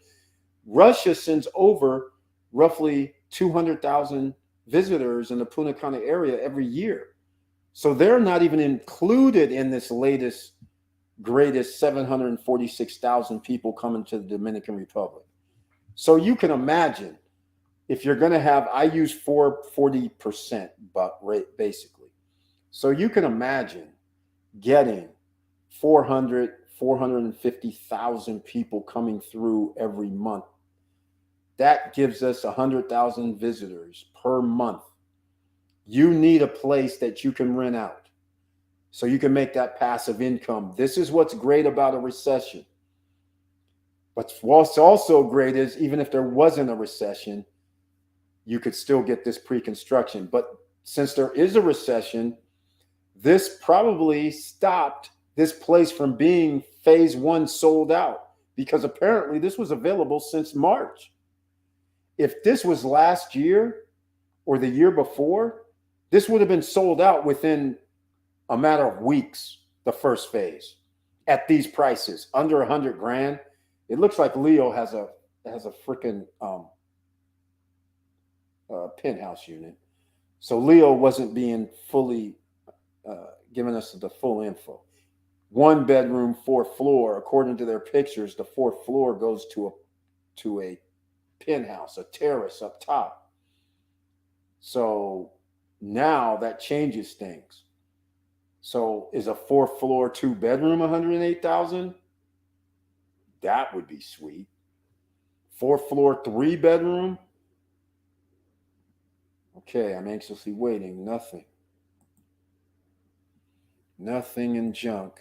Speaker 1: Russia sends over roughly 200,000 visitors in the Punta Cana area every year. So they're not even included in this greatest 746,000 people coming to the Dominican Republic. So you can imagine if you're going to have, I use 40% but rate basically. So you can imagine getting 450,000 people coming through every month. That gives us 100,000 visitors per month. You need a place that you can rent out so you can make that passive income. This is what's great about a recession. But what's also great is even if there wasn't a recession, you could still get this pre-construction. But since there is a recession, this probably stopped this place from being phase one sold out, because apparently this was available since March. If this was last year or the year before, this would have been sold out within a matter of weeks, the first phase, at these prices, under 100 grand. It looks like Leo has a freaking penthouse unit. So Leo wasn't being fully giving us the full info. 1 bedroom, 4th floor. According to their pictures, the 4th floor goes to a penthouse, a terrace up top. So now that changes things. So is a 4th floor, 2 bedroom, 108,000? That would be sweet. 4th floor, 3 bedroom. Okay, I'm anxiously waiting. Nothing. Nothing in junk.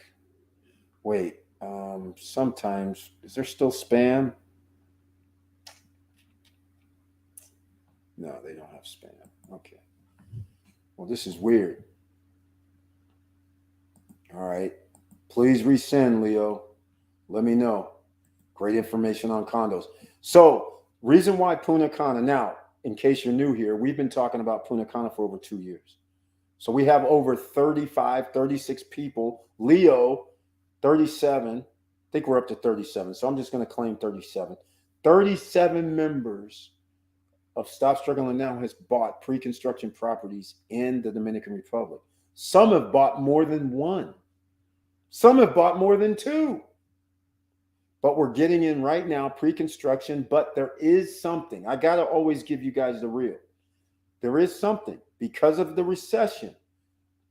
Speaker 1: Wait, sometimes, is there still spam? No, they don't have spam. Okay. Well, this is weird. All right. Please resend, Leo. Let me know. Great information on condos. So, reason why Punta Cana. Now, in case you're new here, we've been talking about Punta Cana for over 2 years. So we have over 35, 36 people. Leo, 37. I think we're up to 37. So I'm just going to claim 37. 37 members of Stop Struggling Now has bought pre-construction properties in the Dominican Republic. Some have bought more than one. Some have bought more than two. But we're getting in right now, pre-construction, but there is something. I got to always give you guys the real. There is something. Because of the recession,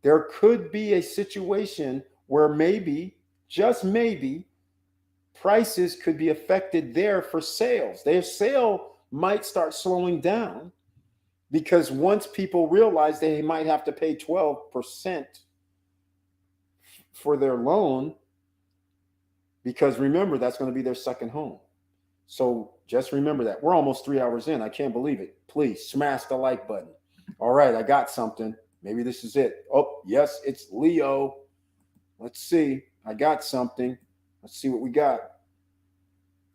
Speaker 1: there could be a situation where maybe, just maybe, prices could be affected there for sales. Their sale might start slowing down because once people realize they might have to pay 12% for their loan, because remember, that's going to be their second home. So just remember that. We're almost 3 hours in. I can't believe it. Please smash the like button. All right, I got something. Maybe this is it. Oh, yes, it's Leo. Let's see. I got something. Let's see what we got.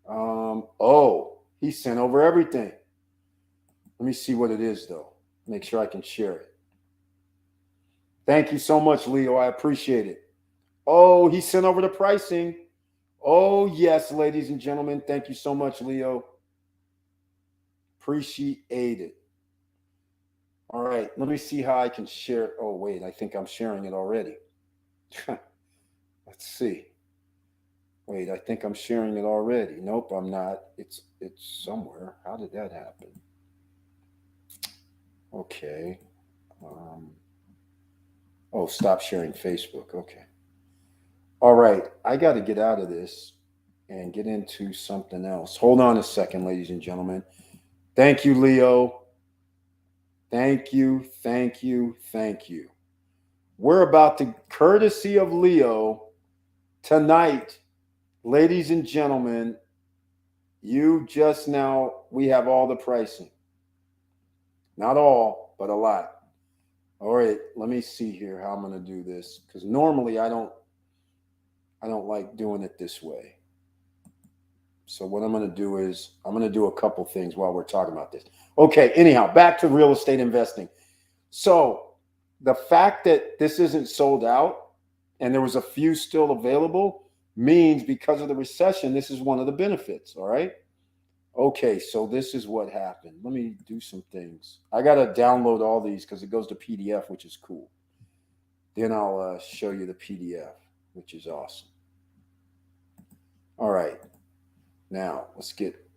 Speaker 1: Oh, he sent over everything. Let me see what it is, though. Make sure I can share it. Thank you so much, Leo. I appreciate it. Oh, he sent over the pricing. Oh, yes, ladies and gentlemen. Thank you so much, Leo. Appreciate it. All right, let me see how I can share. Oh, wait, I think I'm sharing it already. Let's see. Wait, I think I'm sharing it already. Nope, I'm not. It's somewhere. How did that happen? Okay. Oh, stop sharing Facebook. Okay. All right, I got to get out of this and get into something else. Hold on a second, ladies and gentlemen. Thank you, Leo. Thank you, thank you, thank you. We're about to, courtesy of Leo, tonight, ladies and gentlemen, you just now, we have all the pricing. Not all, but a lot. All right, let me see here how I'm going to do this, because normally I don't like doing it this way. So what I'm going to do is I'm going to do a couple things while we're talking about this. Okay, anyhow, back to real estate investing. So the fact that this isn't sold out and there was a few still available means because of the recession, this is one of the benefits, all right? Okay, so this is what happened. Let me do some things. I got to download all these because it goes to PDF, which is cool. Then I'll show you the PDF, which is awesome. All right. Now, let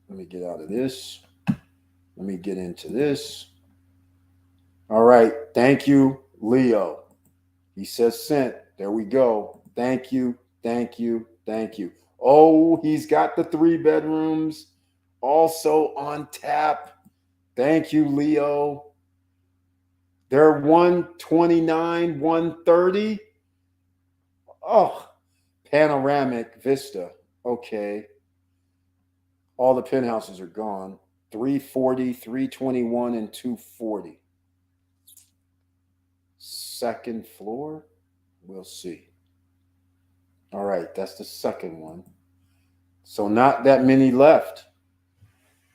Speaker 1: me get out of this. Let me get into this. All right. Thank you, Leo. He says sent. There we go. Thank you. Thank you. Thank you. Oh, he's got the 3 bedrooms also on tap. Thank you, Leo. They're 129, 130. Oh, panoramic vista. Okay. All the penthouses are gone. 340, 321, and 240. Second floor? We'll see. All right, that's the second one. So not that many left.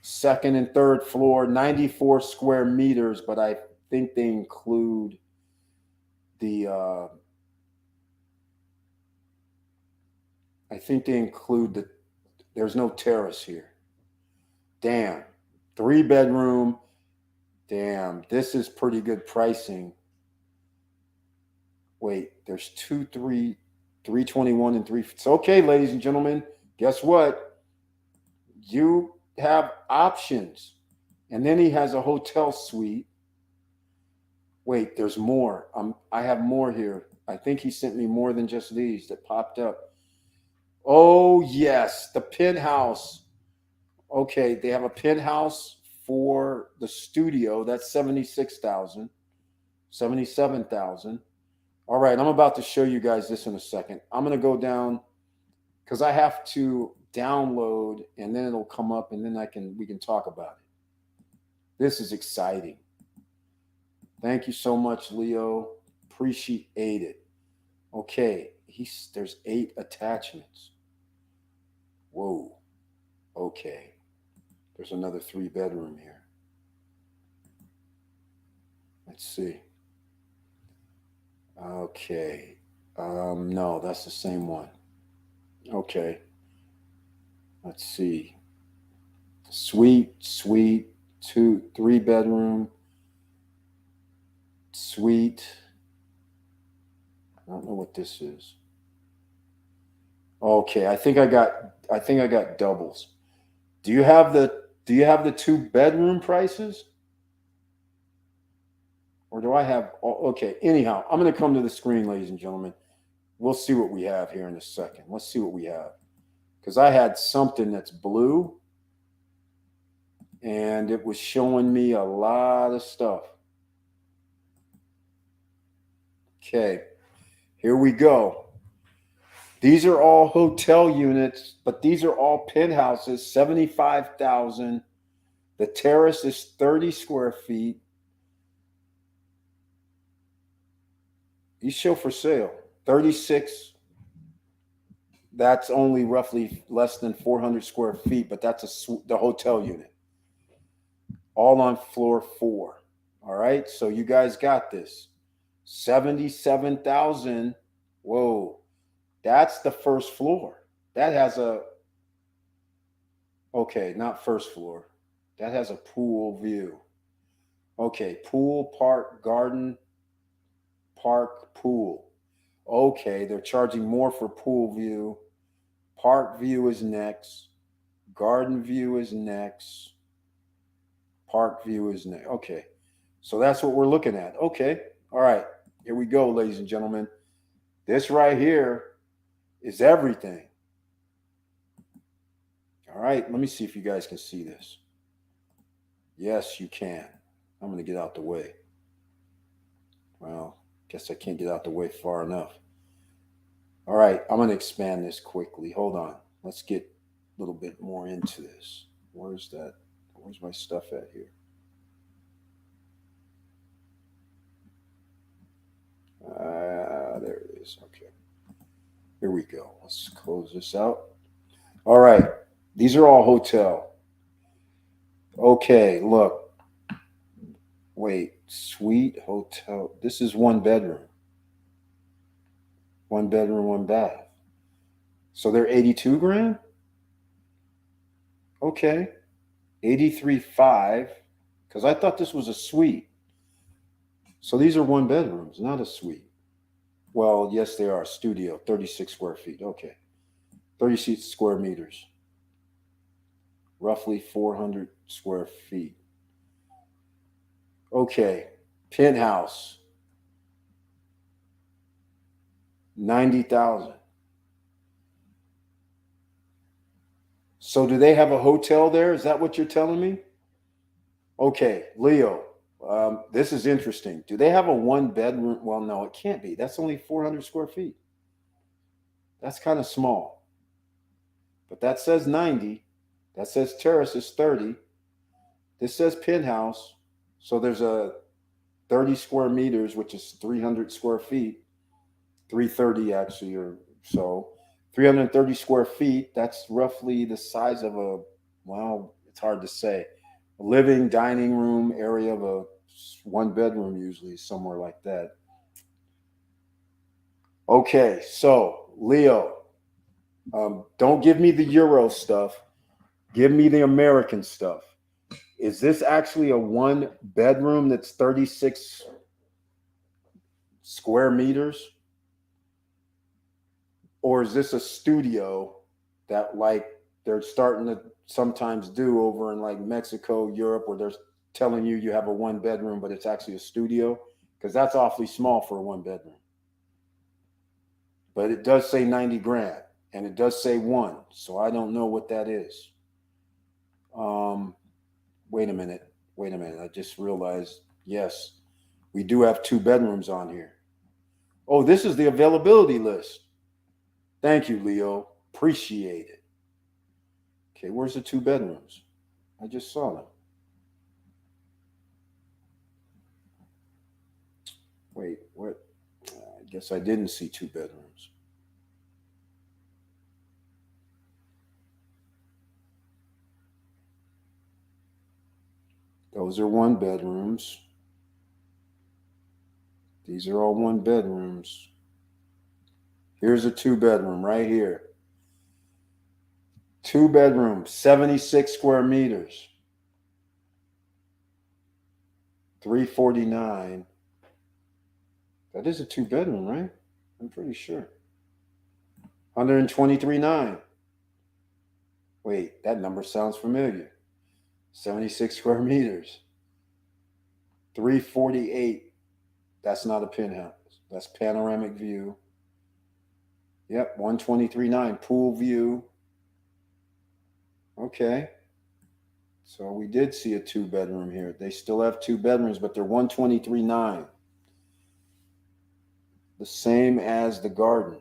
Speaker 1: Second and third floor, 94 square meters, but I think they include the there's no terrace here. Damn. 3-bedroom. Damn, this is pretty good pricing. Wait, there's 321 and 3. It's okay, ladies and gentlemen. Guess what? You have options. And then he has a hotel suite. Wait, there's more. I have more here. I think he sent me more than just these that popped up. Oh, yes, the penthouse. Okay, they have a penthouse for the studio. That's 76,000, 77,000. All right, I'm about to show you guys this in a second. I'm going to go down because I have to download and then it'll come up and then we can talk about it. This is exciting. Thank you so much, Leo. Appreciate it. Okay, there's 8 attachments. Whoa. Okay. There's another 3-bedroom here. Let's see. Okay. No, that's the same one. Okay. Let's see. Suite, 3-bedroom, suite. I don't know what this is. Okay, I think I got doubles. Do you have the 2-bedroom prices? Or do I have okay, anyhow, I'm going to come to the screen, ladies and gentlemen. We'll see what we have here in a second. Let's see what we have. Cuz I had something that's blue and it was showing me a lot of stuff. Okay. Here we go. These are all hotel units, but these are all penthouses, 75,000. The terrace is 30 square feet. These show for sale, 36. That's only roughly less than 400 square feet, but that's the hotel unit. All on floor 4. All right, so you guys got this. 77,000. Whoa. That's the first floor. That has okay, not first floor. That has a pool view. Okay, pool, park, garden, park, pool. Okay, they're charging more for pool view. Park view is next. Garden view is next. Park view is next. Okay, so that's what we're looking at. Okay, all right, here we go, ladies and gentlemen. This right here is everything. All right, let me see if you guys can see this. Yes, you can. I'm going to get out the way. Well, guess I can't get out the way far enough. All right, I'm going to expand this quickly. Hold on. Let's get a little bit more into this. Where's that? Where's my stuff at here? There it is. Okay. Here we go. Let's close this out. All right. These are all hotel. Okay, look. Wait, suite, hotel. This is 1 bedroom. 1 bedroom, 1 bath. So they're 82 grand? Okay. 83.5, because I thought this was a suite. So these are 1 bedrooms, not a suite. Well, yes, they are. Studio, 36 square feet. Okay. 36 square meters. Roughly 400 square feet. Okay. Penthouse. 90,000. So do they have a hotel there? Is that what you're telling me? Okay, Leo, this is interesting. Do they have a 1-bedroom? Well, no, it can't be. That's only 400 square feet. That's kind of small. But that says 90. That says terrace is 30. This says penthouse. So there's a 30 square meters, which is 300 square feet. 330 actually, or so. 330 square feet. That's roughly the size of a, well, it's hard to say. A living dining room area of a one bedroom, usually somewhere like that. Okay, so Leo, don't give me the Euro stuff. Give me the American stuff. Is this actually a one bedroom that's 36 square meters? Or is this a studio that like they're starting to sometimes do over in like Mexico, Europe, where they're telling you you have a one bedroom, but it's actually a studio? Because that's awfully small for a one bedroom. But it does say 90 grand and it does say one. So I don't know what that is. Wait a minute. I just realized, yes, we do have two bedrooms on here. Oh, this is the availability list. Thank you, Leo. Appreciate it. Okay, where's the two bedrooms? I just saw them. Wait, what? I guess I didn't see two bedrooms. Those are one bedrooms. These are all one bedrooms. Here's a two bedroom right here. Two bedrooms, 76 square meters. 349. That is a two bedroom, right? I'm pretty sure. 123.9. Wait, that number sounds familiar. 76 square meters. 348. That's not a penthouse. That's panoramic view. Yep, 123.9. Pool view. Okay. So we did see a two bedroom here. They still have two bedrooms, but they're 123.9. The same as the garden.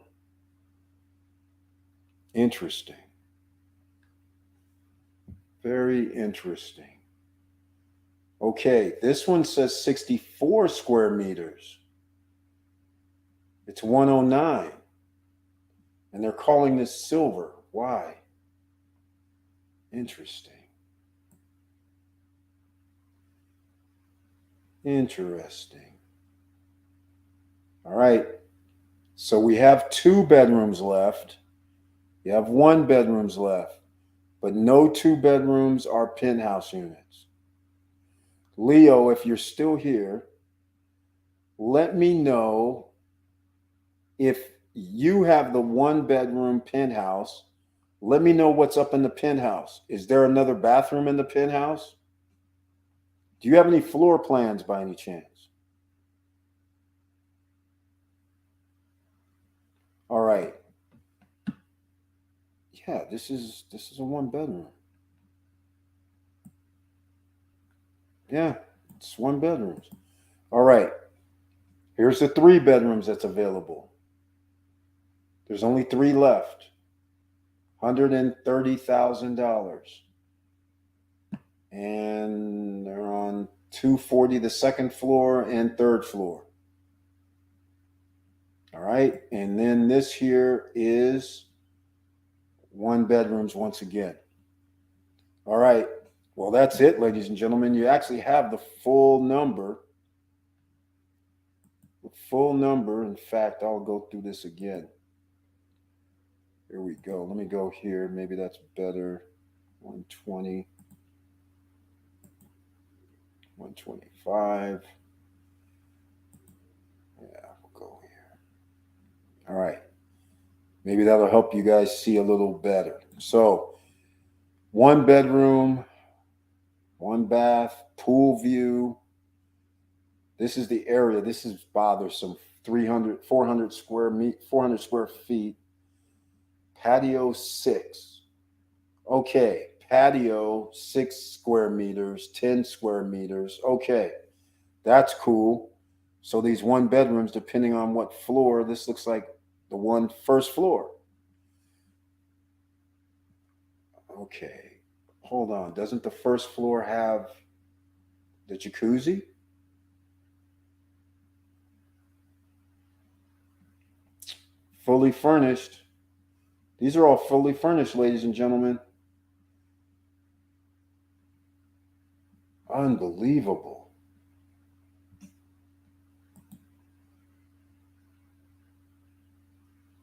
Speaker 1: Interesting. Very interesting. Okay, this one says 64 square meters. It's 109. And they're calling this silver. Why? Interesting. Interesting. All right. So we have two bedrooms left. You have one bedrooms left, but no two bedrooms are penthouse units. Leo, if you're still here, let me know if you have the one bedroom penthouse. Let me know what's up in the penthouse. Is there another bathroom in the penthouse? Do you have any floor plans by any chance? All right. Yeah, this is a one bedroom. Yeah, it's one bedrooms. All right. Here's the three bedrooms that's available. There's only three left. $130,000. And they're on 240, the second floor and third floor. All right. And then this here is one bedrooms once again. All right. Well, that's it, ladies and gentlemen. You actually have the full number. The full number. In fact, I'll go through this again. Here we go. Let me go here. Maybe that's better. 120. 125. Yeah, we'll go here. All right. Maybe that'll help you guys see a little better. So, one bedroom, one bath, pool view. This is the area. This is bothersome. 400 square feet. Patio 6. Okay. Patio 6 square meters, 10 square meters. Okay. That's cool. So these one bedrooms, depending on what floor, this looks like the one first floor. Okay. Hold on. Doesn't the first floor have the jacuzzi? Fully furnished. These are all fully furnished, ladies and gentlemen. Unbelievable.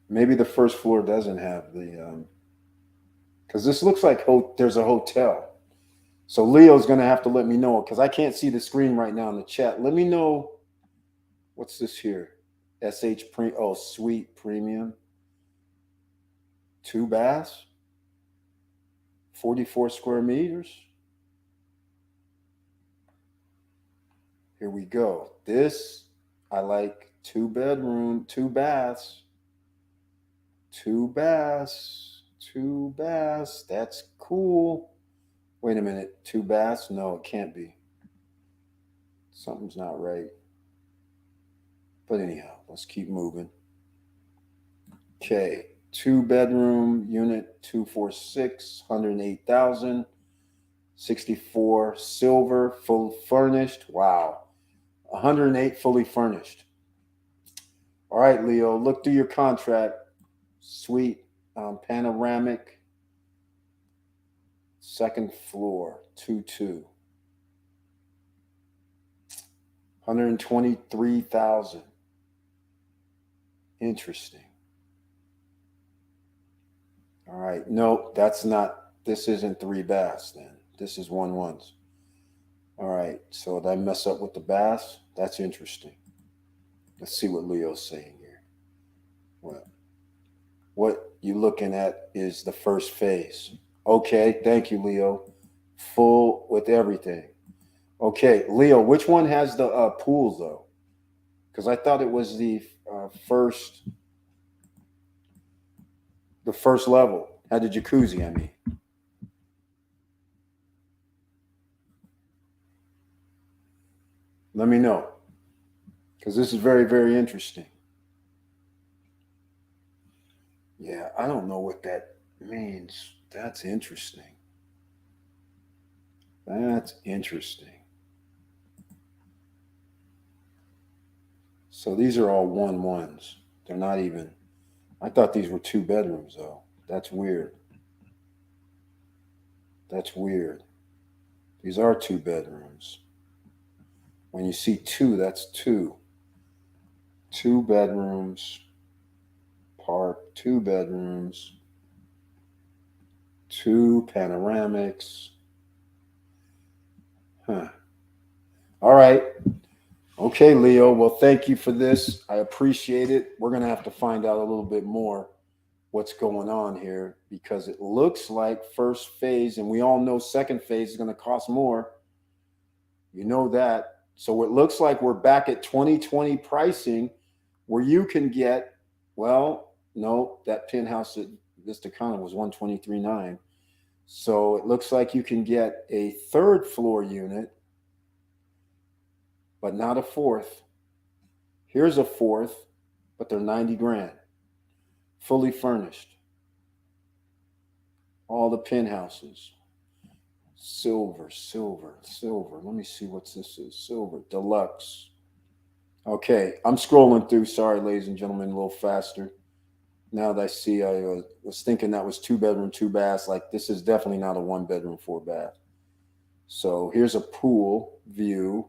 Speaker 1: Maybe the first floor doesn't have the, because this looks like there's a hotel. So Leo's going to have to let me know because I can't see the screen right now in the chat. Let me know. What's this here? Suite Premium. 2 baths. 44 square meters. Here we go. This, I like. 2 bedroom, 2 baths. 2 baths. 2 baths. That's cool. Wait a minute. 2 baths? No, it can't be. Something's not right. But anyhow, let's keep moving. Okay. 2 bedroom unit 246, 108,000. 64 silver, full furnished. Wow. 108 fully furnished. All right, Leo, look through your contract. Suite, panoramic, 2nd floor, 2-2. 123,000. Interesting. All right. No, that's not. This isn't 3 baths then. This is 1-1s. All right. So did I mess up with the baths? That's interesting. Let's see what Leo's saying here. Well, what you're looking at is the first phase. Okay. Thank you, Leo. Full with everything. Okay, Leo, which one has the pools though? Because I thought it was the first level. Had the jacuzzi, I mean. Let me know. Because this is very, very interesting. Yeah, I don't know what that means. That's interesting. That's interesting. So these are all 1-1s. They're not even. I thought these were 2 bedrooms though. That's weird. That's weird. These are 2 bedrooms. When you see 2, that's 2. 2 bedrooms. Park, 2 bedrooms. 2 panoramics. Huh. All right. Okay, Leo. Well, thank you for this. I appreciate it. We're going to have to find out a little bit more what's going on here because it looks like first phase, and we all know second phase is going to cost more. You know that. So it looks like we're back at 2020 pricing where you can get, well, no, that penthouse at Vista Cana was $123,900. So it looks like you can get a 3rd floor unit, but not a 4th. Here's a 4th, but they're $90,000. Fully furnished. All the penthouses. Silver. Let me see what this is. Silver, deluxe. Okay, I'm scrolling through. Sorry, ladies and gentlemen, a little faster. Now that I see, I was thinking that was 2 bedroom, 2 baths. Like this is definitely not a 1 bedroom, 4 bath. So here's a pool view.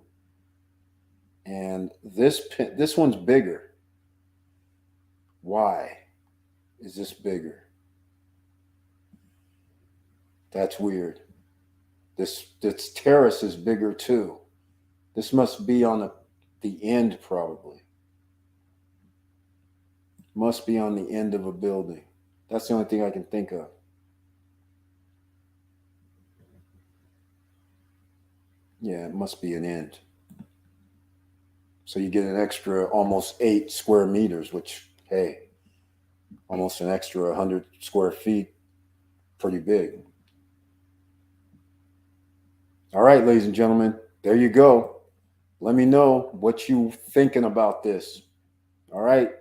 Speaker 1: And this one's bigger. Why is this bigger? That's weird. This terrace is bigger too. This must be on the end probably. Must be on the end of a building. That's the only thing I can think of. Yeah, it must be an end. So you get an extra almost 8 square meters, which, hey, almost an extra 100 square feet. Pretty big. All right, ladies and gentlemen, there you go. Let me know what you thinking about this. All right.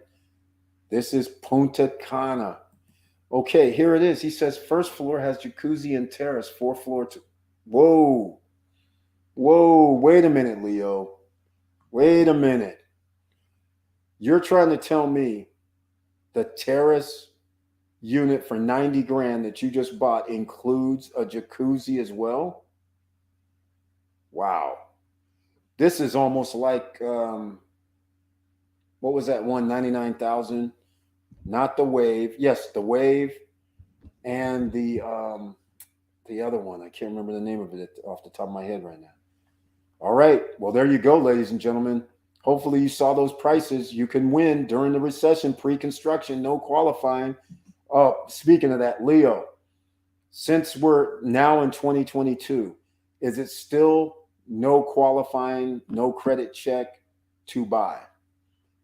Speaker 1: This is Punta Cana. Okay, here it is. He says first floor has jacuzzi and terrace, 4th floor. Whoa. Wait a minute, Leo. Wait a minute. You're trying to tell me the terrace unit for 90 grand that you just bought includes a jacuzzi as well? Wow. This is almost like, what was that one, 99,000? Not the Wave. Yes, the Wave and the other one. I can't remember the name of it off the top of my head right now. All right. Well, there you go, ladies and gentlemen. Hopefully you saw those prices. You can win during the recession, pre-construction, no qualifying. Oh, speaking of that, Leo, since we're now in 2022, is it still no qualifying, no credit check to buy?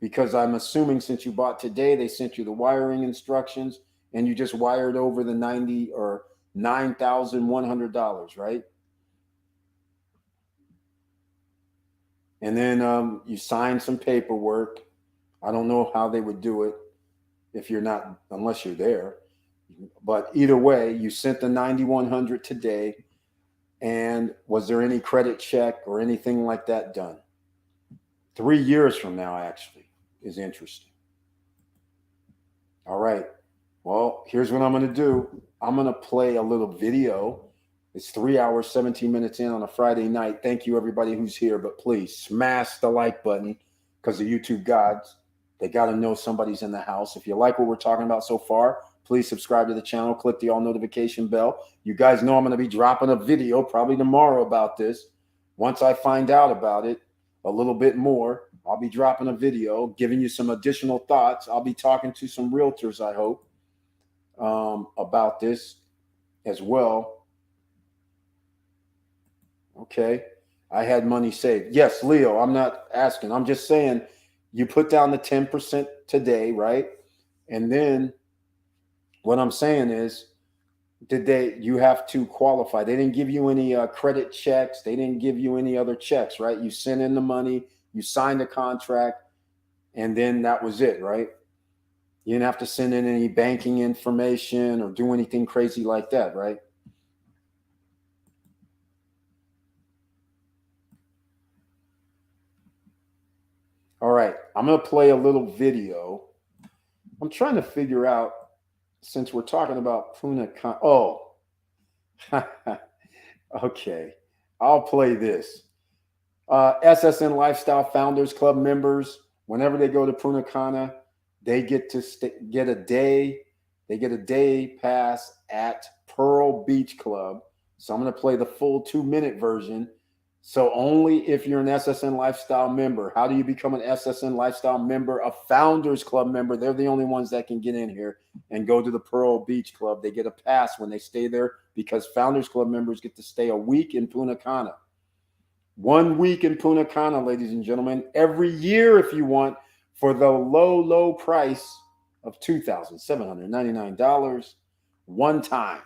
Speaker 1: Because I'm assuming since you bought today, they sent you the wiring instructions and you just wired over the $90 or $9,100, right? And then you sign some paperwork. I don't know how they would do it if you're not, unless you're there. But either way, you sent the $9,100 today. And was there any credit check or anything like that done? 3 years from now, actually, is interesting. All right. Well, here's what I'm going to do. I'm going to play a little video. It's 3 hours, 17 minutes in on a Friday night. Thank you, everybody who's here. But please smash the like button because the YouTube gods, they got to know somebody's in the house. If you like what we're talking about so far, please subscribe to the channel. Click the all notification bell. You guys know I'm going to be dropping a video probably tomorrow about this. Once I find out about it a little bit more, I'll be dropping a video, giving you some additional thoughts. I'll be talking to some realtors, I hope, about this as well. Okay. I had money saved. Yes, Leo, I'm not asking. I'm just saying you put down the 10% today, right? And then what I'm saying is, you have to qualify? They didn't give you any credit checks. They didn't give you any other checks, right? You sent in the money, you signed the contract, and then that was it, right? You didn't have to send in any banking information or do anything crazy like that, right? All right, I'm going to play a little video. I'm trying to figure out, since we're talking about Punta. Oh, okay. I'll play this. SSN Lifestyle Founders Club members, whenever they go to Punta Cana, they get to get a day. They get a day pass at Pearl Beach Club. So I'm going to play the full 2-minute version. So only if you're an SSN Lifestyle member. How do you become an SSN Lifestyle member? A Founders Club member. They're the only ones that can get in here and go to the Pearl Beach Club. They get a pass when they stay there because Founders Club members get to stay a week in Punta Cana. 1 week in Punta Cana, ladies and gentlemen, every year if you want, for the low, low price of $2,799 one time.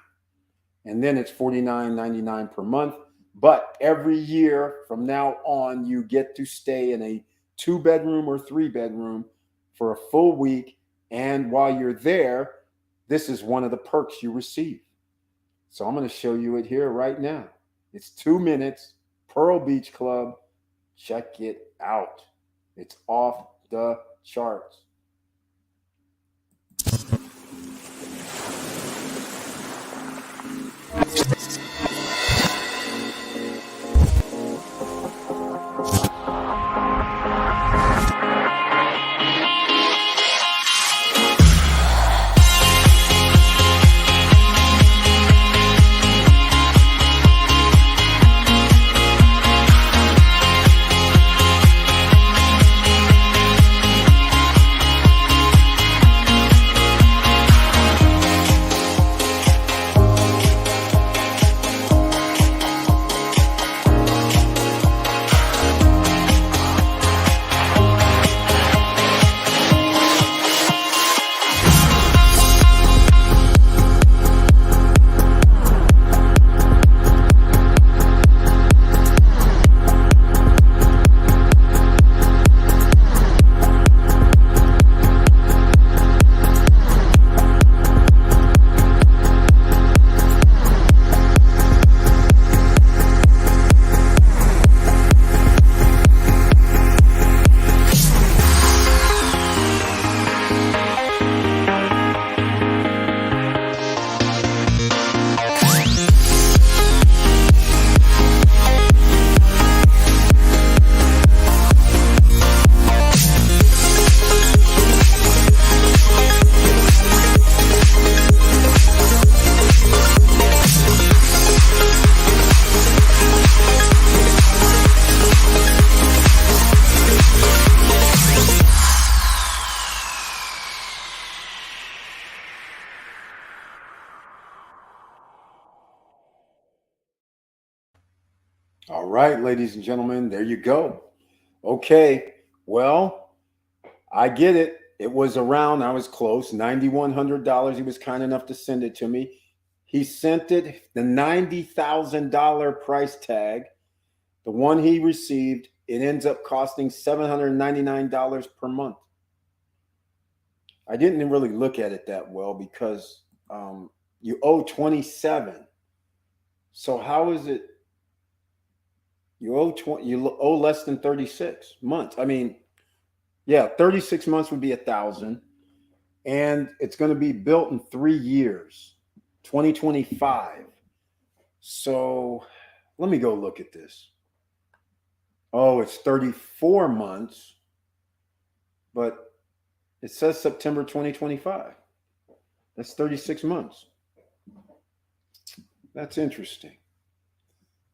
Speaker 1: And then it's $49.99 per month. But every year from now on, you get to stay in a 2-bedroom or 3-bedroom for a full week. And while you're there, this is one of the perks you receive. So I'm going to show you it here right now. It's 2 minutes, Pearl Beach Club. Check it out. It's off the charts. right, ladies and gentlemen, there you go. Okay, well, I get it. It was around, I was close, $9,100. He was kind enough to send it to me. He sent it, the $90,000 price tag, the one he received, it ends up costing $799 per month. I didn't really look at it that well because you owe 27. So how is it you owe less than 36 months? I mean, yeah, 36 months would be 1,000, and it's going to be built in 3 years, 2025. So let me go look at this. Oh, it's 34 months, but it says September 2025. That's 36 months. That's interesting.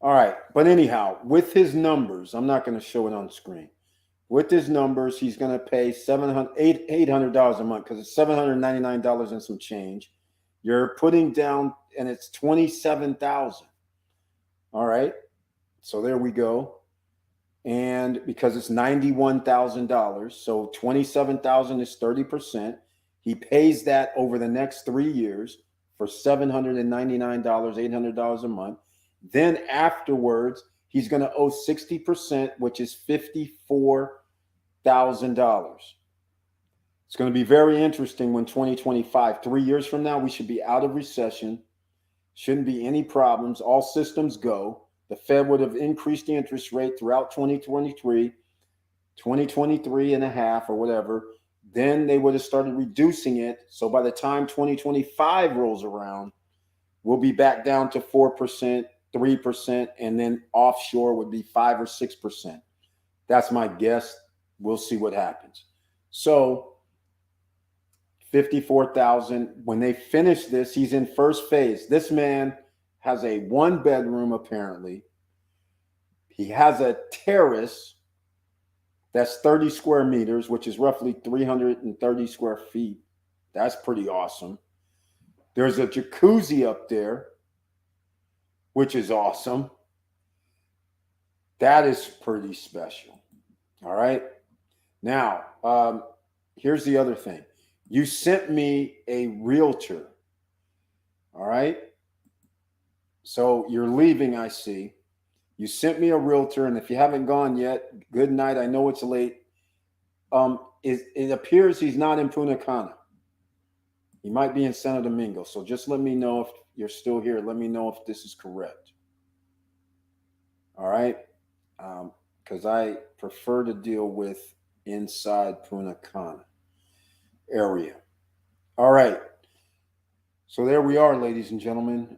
Speaker 1: All right. But anyhow, with his numbers, I'm not going to show it on screen. With his numbers, he's going to pay $800 a month because it's $799 and some change. You're putting down, and it's $27,000. All right. So there we go. And because it's $91,000, so $27,000 is 30%. He pays that over the next 3 years for $799, $800 a month. Then afterwards, he's going to owe 60%, which is $54,000. It's going to be very interesting when 2025, 3 years from now, we should be out of recession. Shouldn't be any problems. All systems go. The Fed would have increased the interest rate throughout 2023, 2023 and a half or whatever. Then they would have started reducing it. So by the time 2025 rolls around, we'll be back down to 4%, 3%, and then offshore would be 5 or 6%. That's my guess. We'll see what happens. So 54,000. When they finish this, he's in first phase. This man has a 1-bedroom apparently. He has a terrace that's 30 square meters, which is roughly 330 square feet. That's pretty awesome. There's a jacuzzi up there, which is awesome. That is pretty special. All right. Now, here's the other thing. You sent me a realtor. All right. So you're leaving, I see. You sent me a realtor, and if you haven't gone yet, good night. I know it's late. It appears he's not in Punta Cana. He might be in Santo Domingo. So just let me know if you're still here. Let me know if this is correct. All right. Because I prefer to deal with inside Punta Cana area. All right. So there we are, ladies and gentlemen.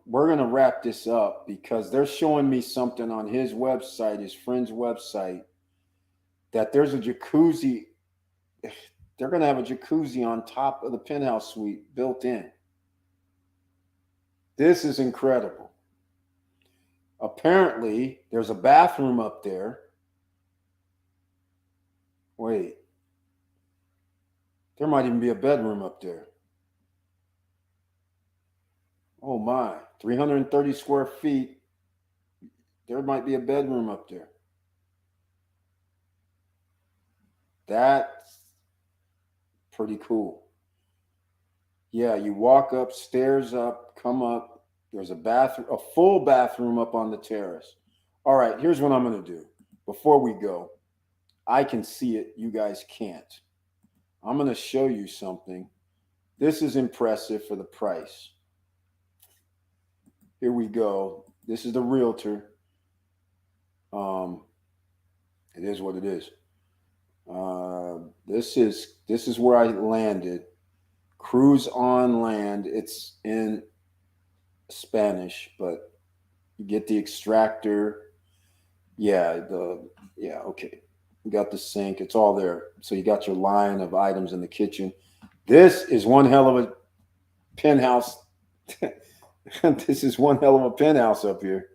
Speaker 1: We're going to wrap this up because they're showing me something on his website, his friend's website, that there's a jacuzzi. They're going to have a jacuzzi on top of the penthouse suite built in. This is incredible. Apparently, there's a bathroom up there. Wait. There might even be a bedroom up there. Oh my, 330 square feet. There might be a bedroom up there. That's pretty cool. Yeah, you walk up, stairs up, come up. There's a bathroom, a full bathroom up on the terrace. All right, here's what I'm going to do. Before we go, I can see it. You guys can't. I'm going to show you something. This is impressive for the price. Here we go. This is the realtor. It is what it is. This is where I landed. Cruise on land. It's in Spanish, but you get the extractor. Yeah, okay. You got the sink. It's all there. So you got your line of items in the kitchen. This is one hell of a penthouse. This is one hell of a penthouse up here.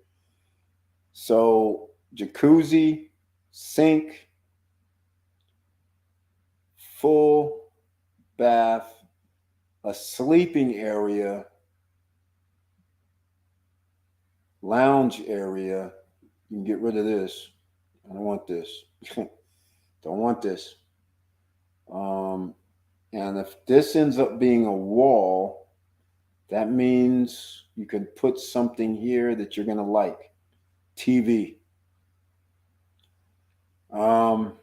Speaker 1: So jacuzzi, sink, full bath, a sleeping area, lounge area. You can get rid of this. I don't want this. Don't want this. And if this ends up being a wall, that means you can put something here that you're going to like. TV. And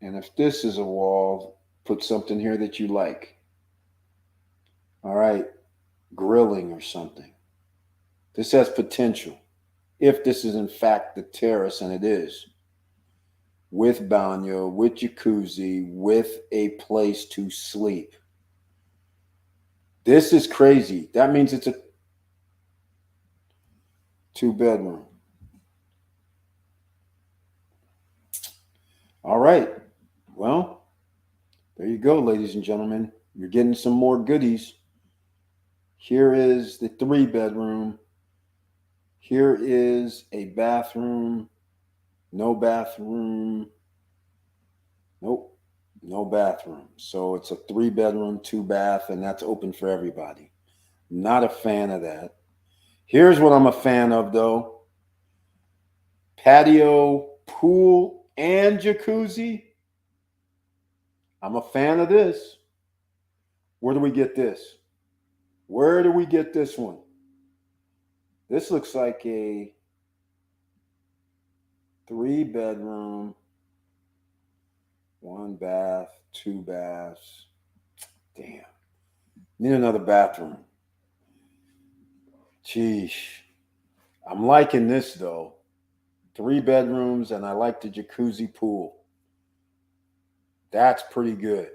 Speaker 1: if this is a wall, put something here that you like. All right. Grilling or something. This has potential. If this is in fact the terrace, and it is. With baño, with jacuzzi, with a place to sleep. This is crazy. That means it's a 2-bedroom. All right. Well, there you go, ladies and gentlemen. You're getting some more goodies. Here is the 3-bedroom. Here is a bathroom. No bathroom. Nope. No bathroom. So it's a 3-bedroom, 2-bath, and that's open for everybody. Not a fan of that. Here's what I'm a fan of, though. Patio, pool, and jacuzzi. I'm a fan of this. Where do we get this? Where do we get this one? This looks like a 3-bedroom, 1 bath, 2 baths. Damn. Need another bathroom. Jeez. I'm liking this, though. 3 bedrooms, and I like the jacuzzi pool. That's pretty good.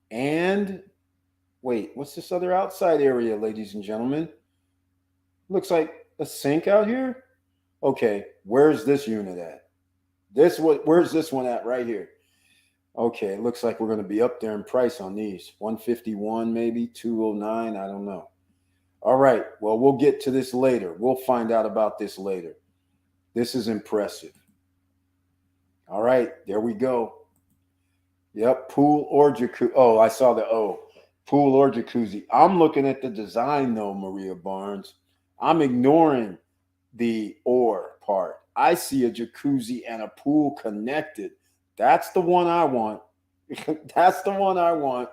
Speaker 1: And, wait, what's this other outside area, ladies and gentlemen? Looks like a sink out here? Okay, where's this unit at? Where's this one at right here? Okay, it looks like we're going to be up there in price on these. 151 maybe, 209, I don't know. All right, well, we'll get to this later. We'll find out about this later. This is impressive. All right, there we go. Yep, pool or jacuzzi. Oh, I saw the O. Pool or jacuzzi. I'm looking at the design, though, Maria Barnes. I'm ignoring the or part. I see a jacuzzi and a pool connected. That's the one I want. That's the one I want.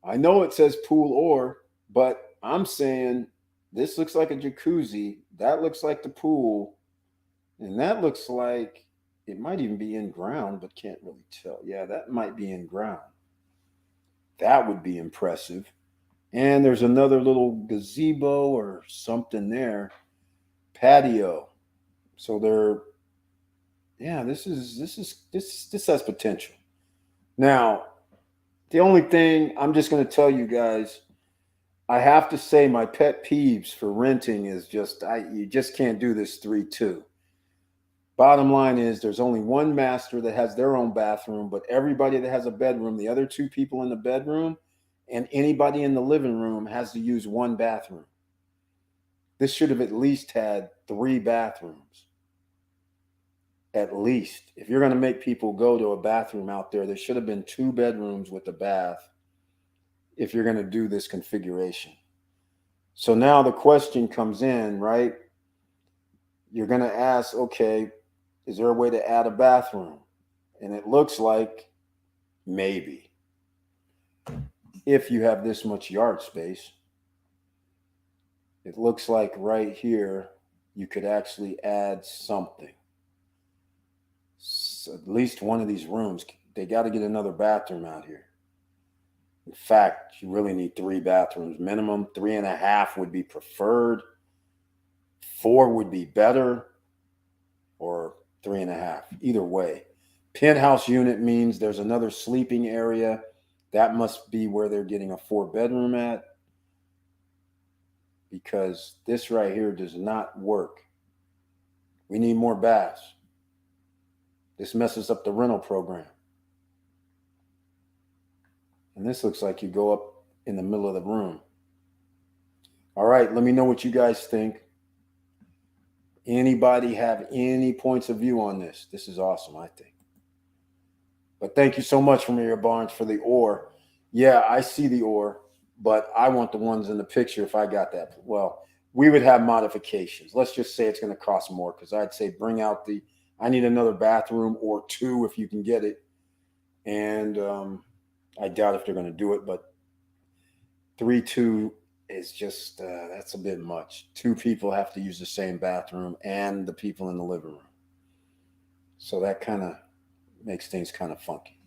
Speaker 1: I know it says pool or, but I'm saying this looks like a jacuzzi. That looks like the pool. And that looks like it might even be in ground, but can't really tell. Yeah, that might be in ground. That would be impressive. And there's another little gazebo or something there. Patio. So this has potential. Now, the only thing I'm just going to tell you guys, I have to say my pet peeves for renting is you just can't do this 3-2. Bottom line is there's only one master that has their own bathroom, but everybody that has a bedroom, the other 2 people in the bedroom, and anybody in the living room has to use 1 bathroom. This should have at least had 3 bathrooms. At least. If you're going to make people go to a bathroom out there should have been 2 bedrooms with a bath if you're going to do this configuration. So now the question comes in, right? You're going to ask, okay, is there a way to add a bathroom? And it looks like maybe. If you have this much yard space, it looks like right here you could actually add something. So at least one of these rooms, they got to get another bathroom out here. In fact, you really need 3 bathrooms. Minimum 3.5 would be preferred. 4 would be better, or 3.5. Either way. Penthouse unit means there's another sleeping area. That must be where they're getting a 4-bedroom at, because this right here does not work. We need more baths. This messes up the rental program. And this looks like you go up in the middle of the room. All right, let me know what you guys think. Anybody have any points of view on this? This is awesome, I think. But thank you so much, Maria Barnes, for the or. Yeah, I see the or, but I want the ones in the picture if I got that. Well, we would have modifications. Let's just say it's going to cost more, because I'd say bring out I need another bathroom or two if you can get it. And I doubt if they're going to do it, but 3-2 is just, that's a bit much. 2 people have to use the same bathroom and the people in the living room. So that kind of makes things kind of funky.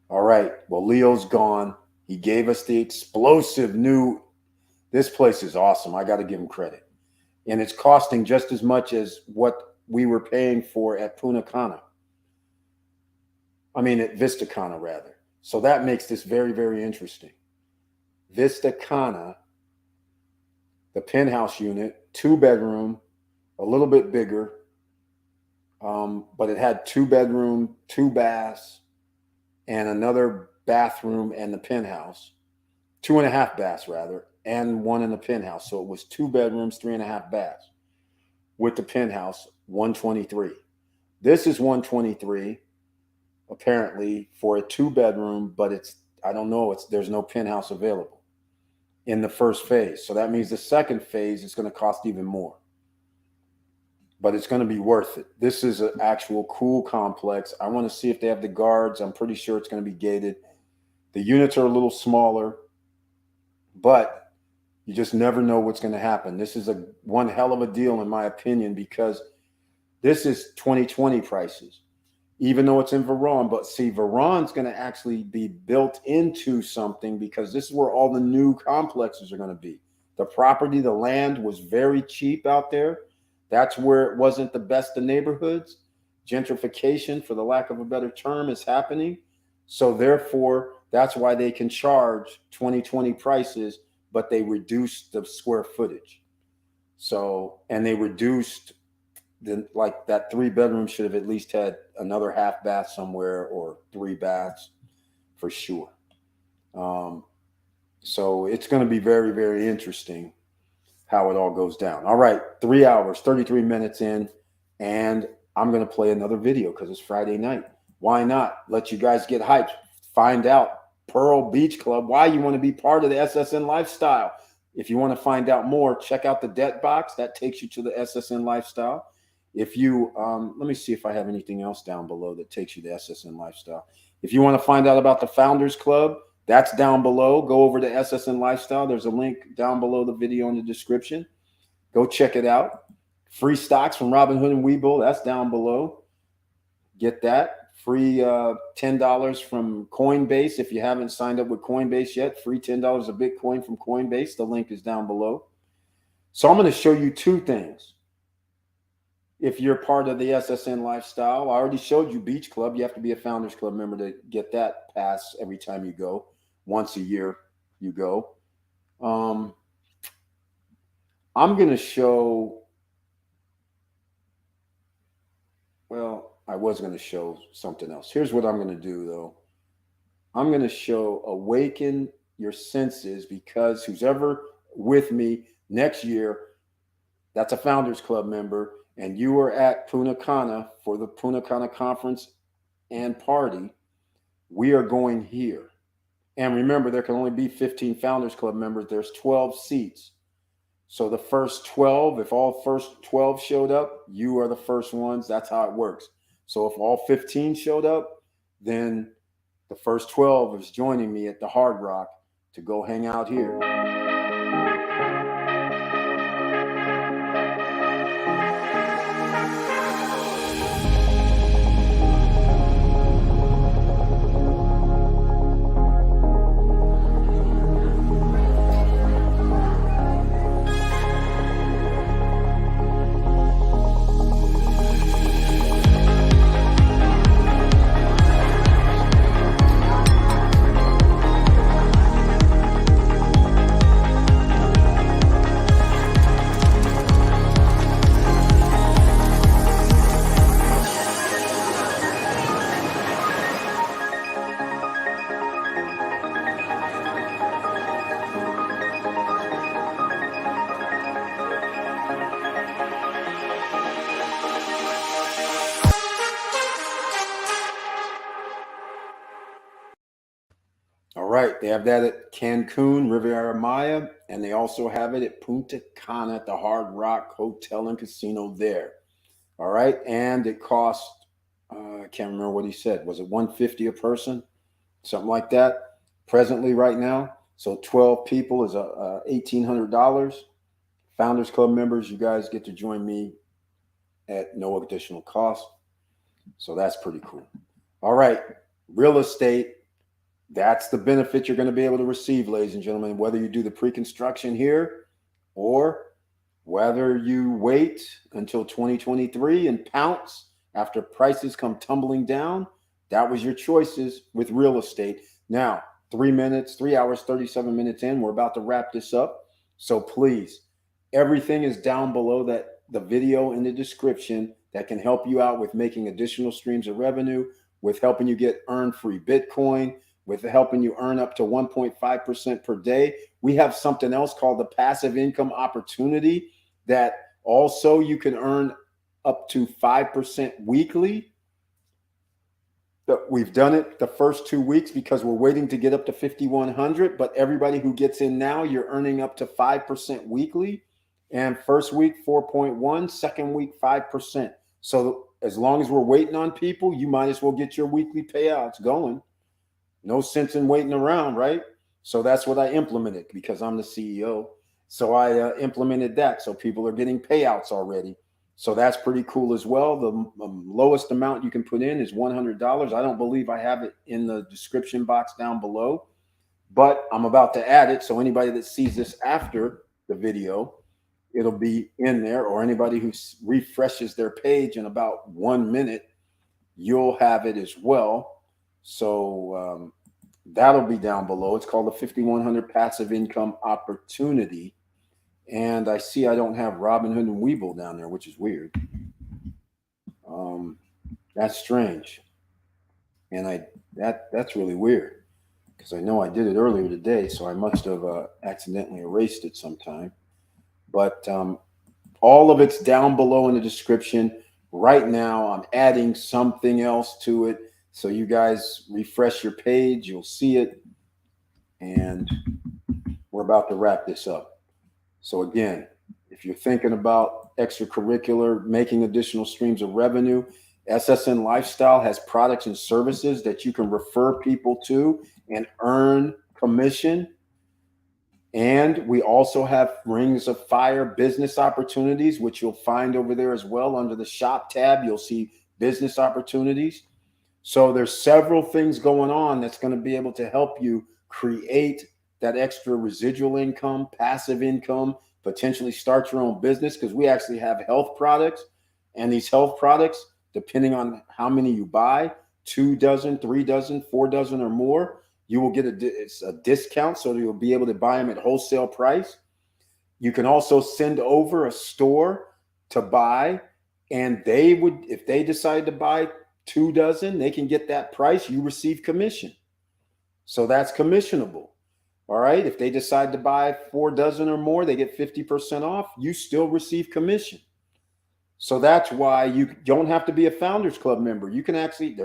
Speaker 1: All right. Well, Leo's gone. He gave us the explosive new, this place is awesome. I got to give him credit. And it's costing just as much as what we were paying for at Punta Cana. I mean, at Vista Cana, rather. So that makes this very, very interesting. Vista Cana, the penthouse unit, 2-bedroom, a little bit bigger, but it had 2-bedroom, 2 baths, and another bathroom and the penthouse, 2.5 baths rather, and one in the penthouse. So it was 2 bedrooms, 3.5 baths. With the penthouse, 123. This is 123, apparently, for a 2-bedroom, but it's, I don't know, there's no penthouse available in the first phase. So that means the second phase is going to cost even more. But it's going to be worth it. This is an actual cool complex. I want to see if they have the guards. I'm pretty sure it's going to be gated. The units are a little smaller, but you just never know what's going to happen. This is one hell of a deal, in my opinion, because this is 2020 prices, even though it's in Veron. But see, Veron's going to actually be built into something, because this is where all the new complexes are going to be. The property, the land was very cheap out there. That's where it wasn't the best of neighborhoods. Gentrification, for the lack of a better term, is happening. So therefore, that's why they can charge 2020 prices, but they reduced the square footage. So, and they reduced like that 3-bedroom should have at least had another half bath somewhere, or 3 baths for sure. So it's going to be very, very interesting how it all goes down. All right, 3 hours, 33 minutes in, and I'm going to play another video because it's Friday night. Why not? Let you guys get hyped. Find out Pearl Beach Club, why you want to be part of the SSN lifestyle. If you want to find out more, check out the debt box. That takes you to the SSN lifestyle. If you, let me see if I have anything else down below that takes you to SSN lifestyle. If you want to find out about the Founders Club, that's down below. Go over to SSN Lifestyle. There's a link down below the video in the description. Go check it out. Free stocks from Robinhood and Webull. That's down below. Get that. Free $10 from Coinbase. If you haven't signed up with Coinbase yet, free $10 of Bitcoin from Coinbase. The link is down below. So I'm going to show you 2 things. If you're part of the SSN Lifestyle, I already showed you Beach Club. You have to be a Founders Club member to get that pass every time you go. Once a year you go. I'm going to show, well, I was going to show something else. Here's what I'm going to do, though. I'm going to show Awaken Your Senses, because who's ever with me next year, that's a Founders Club member, and you are at Punta Cana for the Punta Cana conference and party, we are going here. And remember, there can only be 15 Founders Club members. There's 12 seats. So the first 12, if all first 12 showed up, you are the first ones. That's how it works. So if all 15 showed up, then the first 12 is joining me at the Hard Rock to go hang out here. right. They have that at Cancun, Riviera Maya, and they also have it at Punta Cana at the Hard Rock Hotel and Casino there. All right. And it costs, I can't remember what he said. Was it $150 a person? Something like that. Presently, right now. So 12 people is $1,800. Founders Club members, you guys get to join me at no additional cost. So that's pretty cool. All right. Real estate. That's the benefit you're going to be able to receive, ladies and gentlemen, whether you do the pre-construction here or whether you wait until 2023 and pounce after prices come tumbling down. That was your choices with real estate. Now, 3 hours, 37 minutes in, we're about to wrap this up. So please, everything is down below the video in the description that can help you out with making additional streams of revenue, with helping you get earn free Bitcoin, with helping you earn up to 1.5% per day. We have something else called the passive income opportunity that also you can earn up to 5% weekly. We've done it the first 2 weeks because we're waiting to get up to 5,100. But everybody who gets in now, you're earning up to 5% weekly. And first week, 4.1, second week, 5%. So as long as we're waiting on people, you might as well get your weekly payouts going. No sense in waiting around, right? So that's what I implemented because I'm the CEO. So I implemented that. So people are getting payouts already. So that's pretty cool as well. The lowest amount you can put in is $100. I don't believe I have it in the description box down below, but I'm about to add it. So anybody that sees this after the video, it'll be in there, or anybody who refreshes their page in about 1 minute, you'll have it as well. So that'll be down below. It's called the 5,100 Passive Income Opportunity. And I see I don't have Robinhood and Webull down there, which is weird. That's strange. And that's really weird because I know I did it earlier today, so I must have accidentally erased it sometime. But all of it's down below in the description. Right now, I'm adding something else to it. So you guys refresh your page, you'll see it. And we're about to wrap this up. So again, if you're thinking about extracurricular, making additional streams of revenue, SSN Lifestyle has products and services that you can refer people to and earn commission. And we also have Rings of Fire business opportunities, which you'll find over there as well. Under the shop tab, you'll see business opportunities. So there's several things going on that's going to be able to help you create that extra residual income, passive income, potentially start your own business, because we actually have health products. And these health products, depending on how many you buy, 2 dozen, 3 dozen, 4 dozen or more, you will get a discount, so you'll be able to buy them at wholesale price. You can also send over a store to buy, and they would, if they decide to buy 2 dozen, they can get that price. You receive commission. So that's commissionable. All right. If they decide to buy 4 dozen or more, they get 50% off. You still receive commission. So that's why you don't have to be a Founders Club member. You can actually,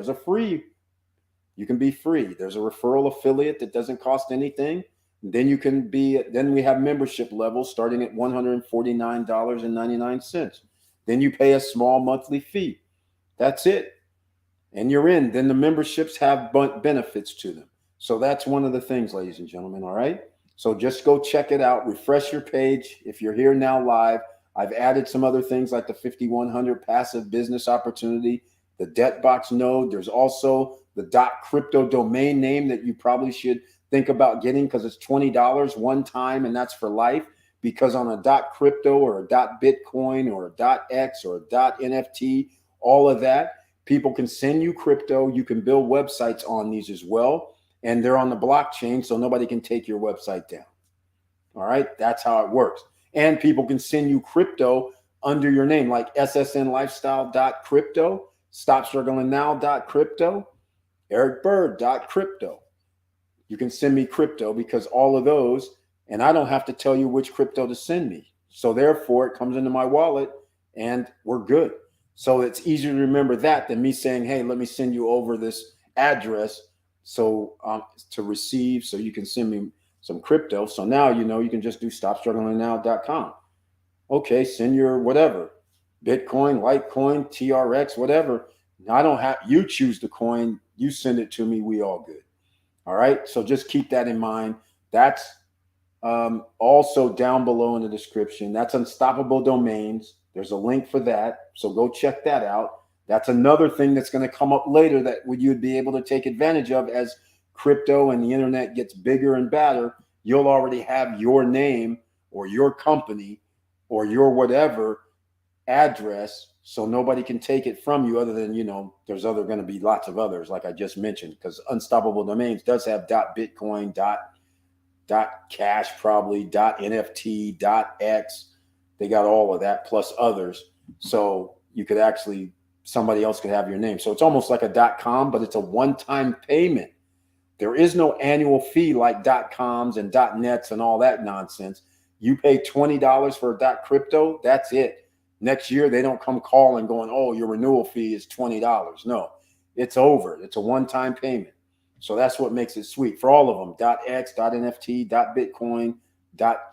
Speaker 1: you can be free. There's a referral affiliate that doesn't cost anything. Then you can be, then we have membership levels starting at $149.99. Then you pay a small monthly fee. That's it. And you're in. Then the memberships have benefits to them. So that's one of the things, ladies and gentlemen. All right. So just go check it out. Refresh your page. If you're here now live, I've added some other things like the 5,100 passive business opportunity, the debt box node. There's also the .crypto domain name that you probably should think about getting, because it's $20 one time, and that's for life. Because on a .crypto or a .bitcoin or a .x or a .nft, all of that, people can send you crypto. You can build websites on these as well. And they're on the blockchain, so nobody can take your website down. All right. That's how it works. And people can send you crypto under your name, like ssnlifestyle.crypto, stopstrugglingnow.crypto, ericbird.crypto. You can send me crypto because all of those, and I don't have to tell you which crypto to send me. So therefore, it comes into my wallet and we're good. So it's easier to remember that than me saying, hey, let me send you over this address so to receive, so you can send me some crypto. So now, you can just do stopstrugglingnow.com. Okay, send your whatever, Bitcoin, Litecoin, TRX, whatever. I don't have, you choose the coin, you send it to me, we all good. All right, so just keep that in mind. That's also down below in the description. That's Unstoppable Domains. There's a link for that, so go check that out. That's another thing that's going to come up later that you'd be able to take advantage of as crypto and the internet gets bigger and badder. You'll already have your name or your company or your whatever address, so nobody can take it from you other than, there's going to be lots of others like I just mentioned, because Unstoppable Domains does have .bitcoin, .cash probably, .nft, .x. They got all of that plus others. So you could actually, somebody else could have your name. So it's almost like a .com, but it's a one-time payment. There is no annual fee like .coms and .nets and all that nonsense. You pay $20 for a .crypto, that's it. Next year, they don't come calling going, oh, your renewal fee is $20. No, it's over. It's a one-time payment. So that's what makes it sweet for all of them. .x, .nft, .bitcoin,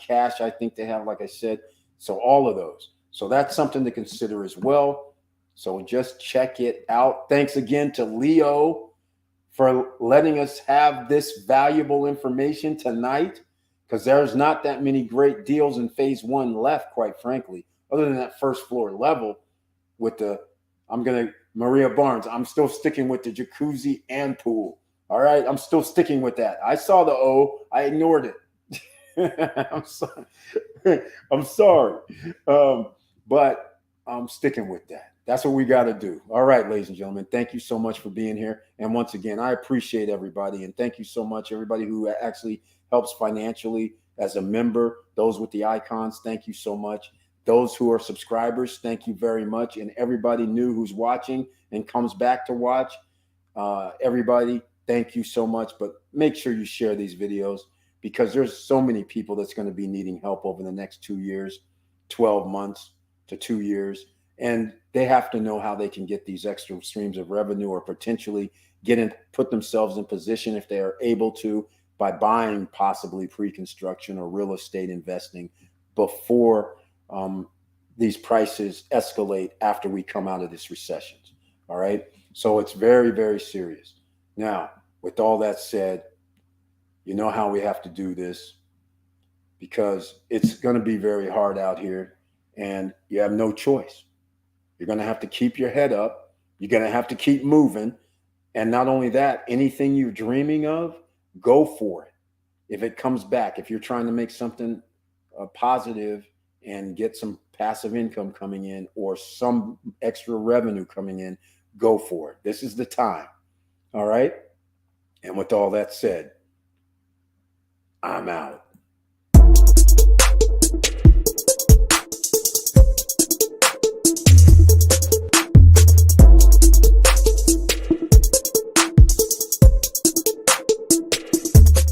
Speaker 1: .cash, I think they have, like I said. So all of those. So that's something to consider as well. So just check it out. Thanks again to Leo for letting us have this valuable information tonight, because there's not that many great deals in phase one left, quite frankly, other than that first floor level with Maria Barnes. I'm still sticking with the jacuzzi and pool. All right. I'm still sticking with that. I saw the O, I ignored it. I'm sorry. I'm sorry. But I'm sticking with that. That's what we got to do. All right, ladies and gentlemen, thank you so much for being here. And once again, I appreciate everybody. And thank you so much, everybody who actually helps financially as a member. Those with the icons, thank you so much. Those who are subscribers, thank you very much. And everybody new who's watching and comes back to watch, everybody, thank you so much. But make sure you share these videos, because there's so many people that's going to be needing help over the next 2 years, 12 months to 2 years. And they have to know how they can get these extra streams of revenue, or potentially put themselves in position, if they are able to, by buying possibly pre-construction or real estate investing before these prices escalate after we come out of this recession. All right. So it's very, very serious. Now, with all that said, you know how we have to do this, because it's going to be very hard out here and you have no choice. You're going to have to keep your head up. You're going to have to keep moving. And not only that, anything you're dreaming of, go for it. If it comes back, if you're trying to make something positive and get some passive income coming in or some extra revenue coming in, go for it. This is the time. All right. And with all that said, I'm out.